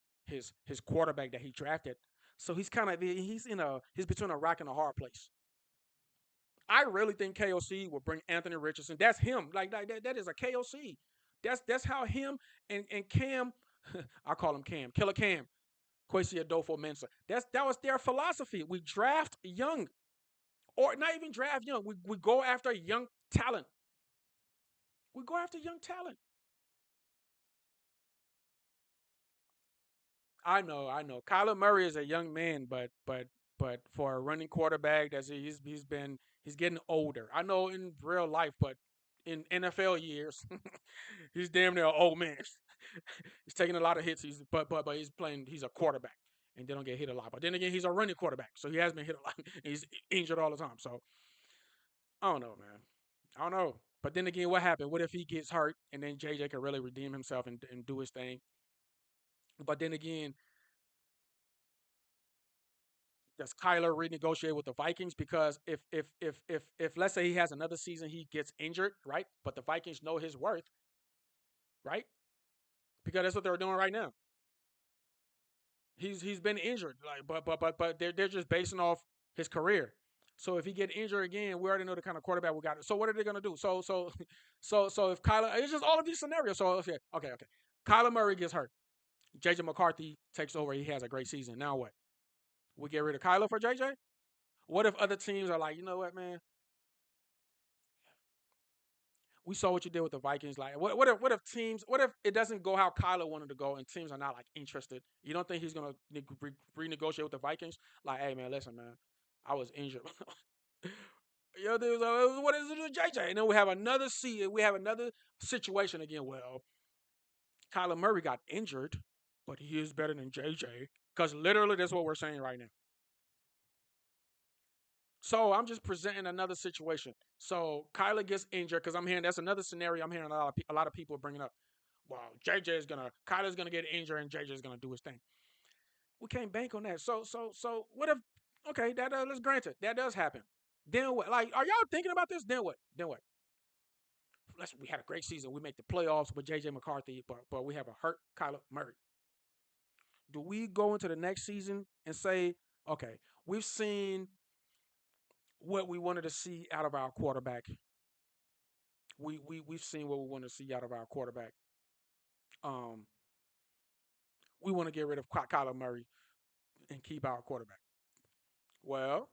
quarterback that he drafted. So he's between a rock and a hard place. I really think KOC will bring Anthony Richardson. That's him. That is a KOC. That's how him and Cam, I call him Cam, Killer Cam, Kwesi Adolfo Mensa. That was their philosophy. We draft young, or not even draft young. We go after young talent. We go after young talent. I know. Kyler Murray is a young man, but for a running quarterback, he's getting older. I know in real life, but in NFL years, he's damn near an old man. He's taking a lot of hits. But he's playing. He's a quarterback, and they don't get hit a lot. But then again, he's a running quarterback, so he has been hit a lot. He's injured all the time. So I don't know, man. I don't know. But then again, what happened? What if he gets hurt and then JJ can really redeem himself and do his thing? But then again, does Kyler renegotiate with the Vikings? Because if let's say he has another season, he gets injured, right? But the Vikings know his worth, right? Because that's what they're doing right now. He's been injured, like but they're just basing off his career. So if he get injured again, we already know the kind of quarterback we got. So what are they gonna do? So if Kyler, it's just all of these scenarios. So okay. Kyler Murray gets hurt. JJ McCarthy takes over. He has a great season. Now what? We get rid of Kyler for JJ? What if other teams are like, you know what, man? We saw what you did with the Vikings. Like, what if it doesn't go how Kyler wanted to go, and teams are not like interested? You don't think he's gonna renegotiate with the Vikings? Like, hey man, listen, man, I was injured. Yo, what is it with JJ? And then we have another situation again. Well, Kyler Murray got injured, but he is better than JJ. Because literally, that's what we're saying right now. So I'm just presenting another situation. So Kyler gets injured because I'm hearing that's another scenario. I'm hearing a lot of people bringing up. Well, Kyler's gonna get injured and JJ is gonna do his thing. We can't bank on that. So what if? Okay, let's grant it. That does happen. Then what? Like, are y'all thinking about this? Then what? Then what? We had a great season. We make the playoffs with JJ McCarthy, but we have a hurt Kyler Murray. Do we go into the next season and say, okay, we've seen what we wanted to see out of our quarterback. We've seen what we want to see out of our quarterback. Um, we want to get rid of Kyler Murray and keep our quarterback. Well,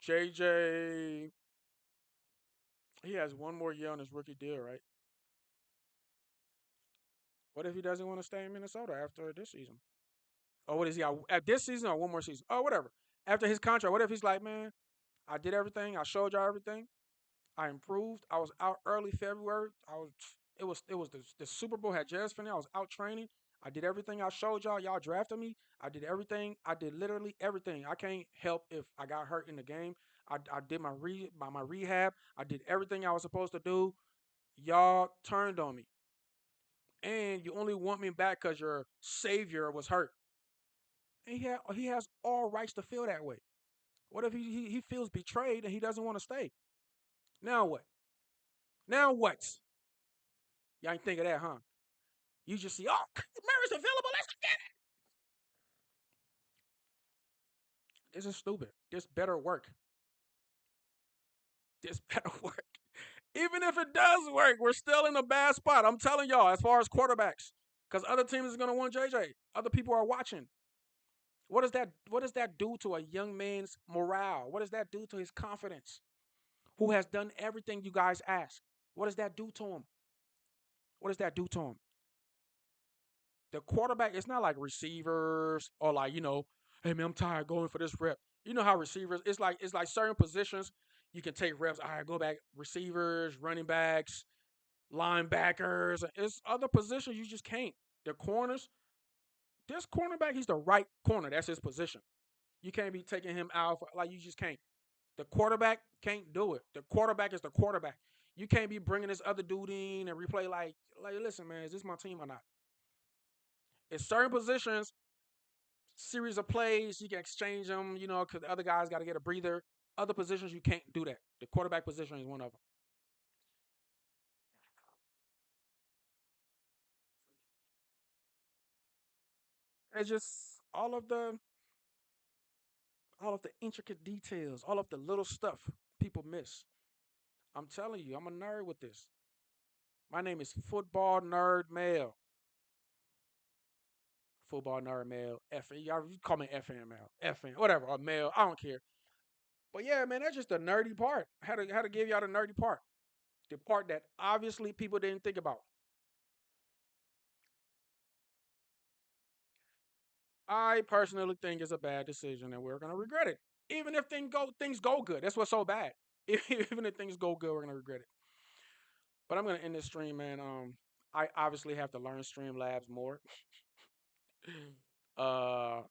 JJ, he has one more year on his rookie deal, right? What if he doesn't want to stay in Minnesota after this season? Or what is he at this season or one more season? Oh, whatever. After his contract, what if he's like, man, I did everything. I showed y'all everything. I improved. I was out early February. It was the Super Bowl had just finished. I was out training. I did everything I showed y'all. Y'all drafted me. I did everything. I did literally everything. I can't help if I got hurt in the game. I did my rehab. I did everything I was supposed to do. Y'all turned on me, and you only want me back because your savior was hurt. And he has all rights to feel that way. What if he feels betrayed and he doesn't want to stay? Now what? Now what? Y'all ain't think of that, huh? You just see, oh, Murray's available. Let's get it. This is stupid. This better work. This better work. Even if it does work, we're still in a bad spot. I'm telling y'all, as far as quarterbacks, because other teams are gonna want JJ. Other people are watching. What does that do to a young man's morale? What does that do to his confidence? Who has done everything you guys ask? What does that do to him? What does that do to him? The quarterback, it's not like receivers or like, hey man, I'm tired going for this rep. You know how receivers, it's like certain positions you can take reps. All right, go back. Receivers, running backs, linebackers. It's other positions you just can't. The corners, this cornerback, he's the right corner. That's his position. You can't be taking him out like you just can't. The quarterback can't do it. The quarterback is the quarterback. You can't be bringing this other dude in and replay like listen, man, is this my team or not? In certain positions, series of plays, you can exchange them, because the other guys got to get a breather. Other positions, you can't do that. The quarterback position is one of them. It's just all of the intricate details, all of the little stuff people miss. I'm telling you, I'm a nerd with this. My name is Football Nerd Male. Football Nerd Male. Y'all you call me FNML. FN, whatever, or male. I don't care. But yeah, man, that's just the nerdy part. Had to give y'all the nerdy part. The part that obviously people didn't think about. I personally think it's a bad decision and we're gonna regret it. Even if things go good. That's what's so bad. Even if things go good, we're gonna regret it. But I'm gonna end this stream, man. I obviously have to learn Streamlabs more. uh,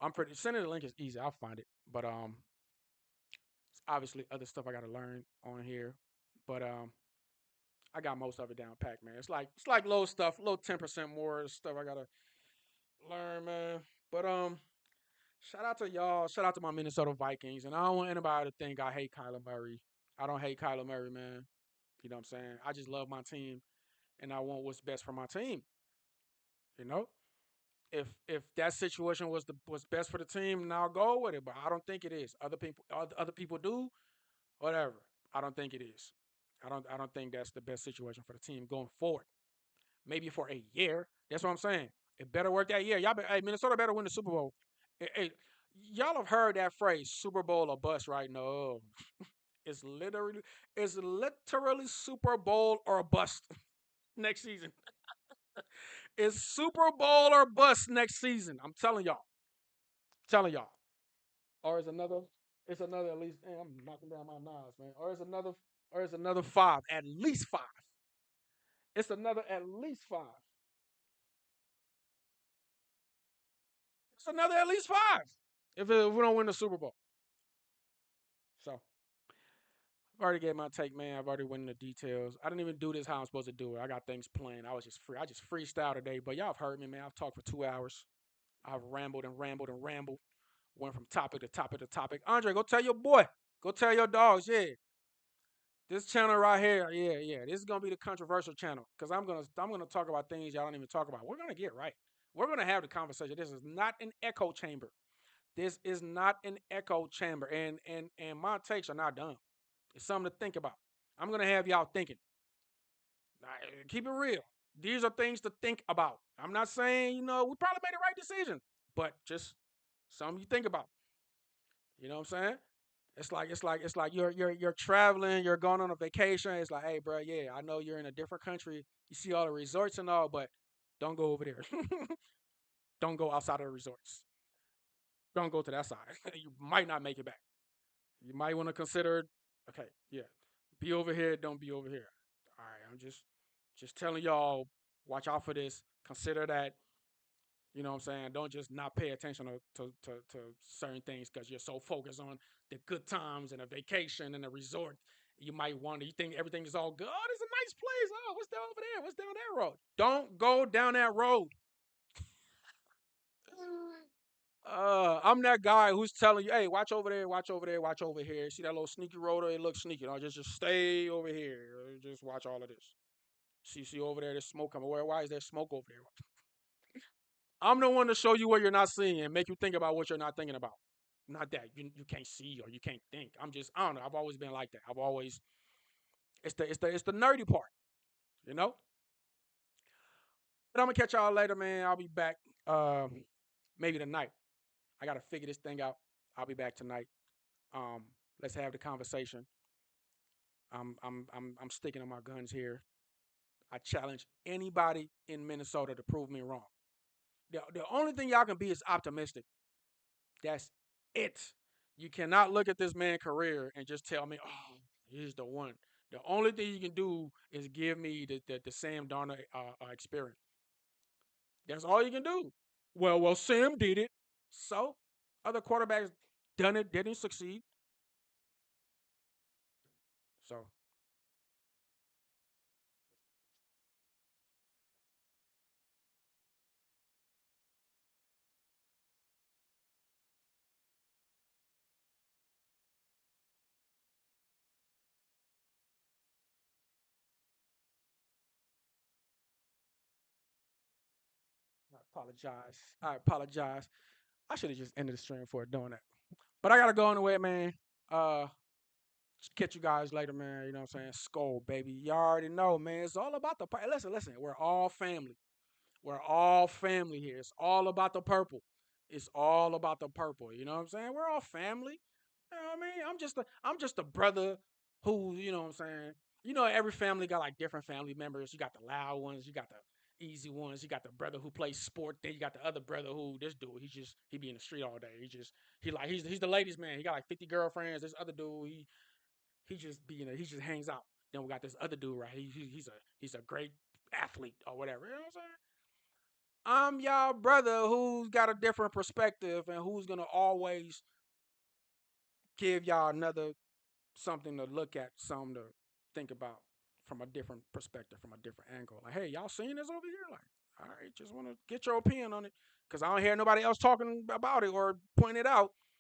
I'm pretty sending the link is easy. I'll find it. But it's obviously other stuff I gotta learn on here. But I got most of it down packed, man. It's like little stuff, little 10% more stuff I gotta learn, man. But shout out to y'all. Shout out to my Minnesota Vikings. And I don't want anybody to think I hate Kyler Murray. I don't hate Kyler Murray, man. You know what I'm saying? I just love my team and I want what's best for my team. You know? If that situation was best for the team, then I'll go with it. But I don't think it is. Other people do, whatever. I don't think it is. I don't think that's the best situation for the team going forward. Maybe for a year. That's what I'm saying. It better work that year. Hey, Minnesota better win the Super Bowl. Hey, y'all have heard that phrase, Super Bowl or bust, right? No, it's literally Super Bowl or bust next season. It's Super Bowl or bust next season. I'm telling y'all. Telling y'all. Or it's another at least. Damn, I'm knocking down my knives, man. Or it's another five, at least five. It's another at least five. It's another at least five. If we don't win the Super Bowl. So I've already gave my take, man. I've already went into details. I didn't even do this how I'm supposed to do it. I got things planned. I was just free. I just freestyle today. But y'all have heard me, man. I've talked for 2 hours. I've rambled and rambled and rambled. Went from topic to topic to topic. Andre, go tell your boy. Go tell your dogs. Yeah, this channel right here. Yeah, yeah. This is gonna be the controversial channel because I'm gonna talk about things y'all don't even talk about. We're gonna get right. We're gonna have the conversation. This is not an echo chamber. This is not an echo chamber. And my takes are not done. It's something to think about. I'm gonna have y'all thinking. Keep it real. These are things to think about. I'm not saying we probably made the right decision, but just something you think about. You know what I'm saying? It's like you're traveling, you're going on a vacation. It's like, hey, bro, yeah, I know you're in a different country. You see all the resorts and all, but don't go over there. Don't go outside of the resorts. Don't go to that side. You might not make it back. You might want to consider, okay, yeah, be over here, don't be over here. All right, I'm just telling y'all, watch out for this. Consider that. You know what I'm saying? Don't just not pay attention to certain things because you're so focused on the good times and a vacation and a resort. You might wonder, you think everything is all good. Oh, this is a nice place. Oh, what's down over there? What's down that road? Don't go down that road. I'm that guy who's telling you, hey, watch over there, watch over there, watch over here. See that little sneaky road? It looks sneaky. No, just stay over here. Just watch all of this. See over there, there's smoke coming. Why is there smoke over there? I'm the one to show you what you're not seeing and make you think about what you're not thinking about. Not that you can't see or you can't think. I don't know. I've always been like that. I've always it's the nerdy part, you know. But I'm gonna catch y'all later, man. I'll be back maybe tonight. I gotta figure this thing out. I'll be back tonight. Um, let's have the conversation. I'm sticking to my guns here. I challenge anybody in Minnesota to prove me wrong. The only thing y'all can be is optimistic. That's it. You cannot look at this man's career and just tell me, oh, he's the one. The only thing you can do is give me the Sam Darnold experience. That's all you can do. Well, Sam did it. So other quarterbacks done it, didn't succeed. So Apologize. I apologize. I should have just ended the stream for doing that. But I gotta go anyway, man. Uh, catch you guys later, man. You know what I'm saying? Skull, baby. You already know, man. It's all about the. Listen, listen. We're all family. We're all family here. It's all about the purple. It's all about the purple. You know what I'm saying? We're all family. You know what I mean? I'm just a brother who, you know what I'm saying? You know, every family got like different family members. You got the loud ones, you got the easy ones, you got the brother who plays sport, then you got the other brother who this dude, he be in the street all day. He's the ladies man. He got like 50 girlfriends. This other dude, he just be he just hangs out. Then we got this other dude, right? He's a great athlete or whatever. You know what I'm saying? I'm y'all brother who's got a different perspective and who's gonna always give y'all another something to look at, something to think about from a different perspective, from a different angle. Like, hey, y'all seen this over here? Like, all right, just want to get your opinion on it because I don't hear nobody else talking about it or point it out.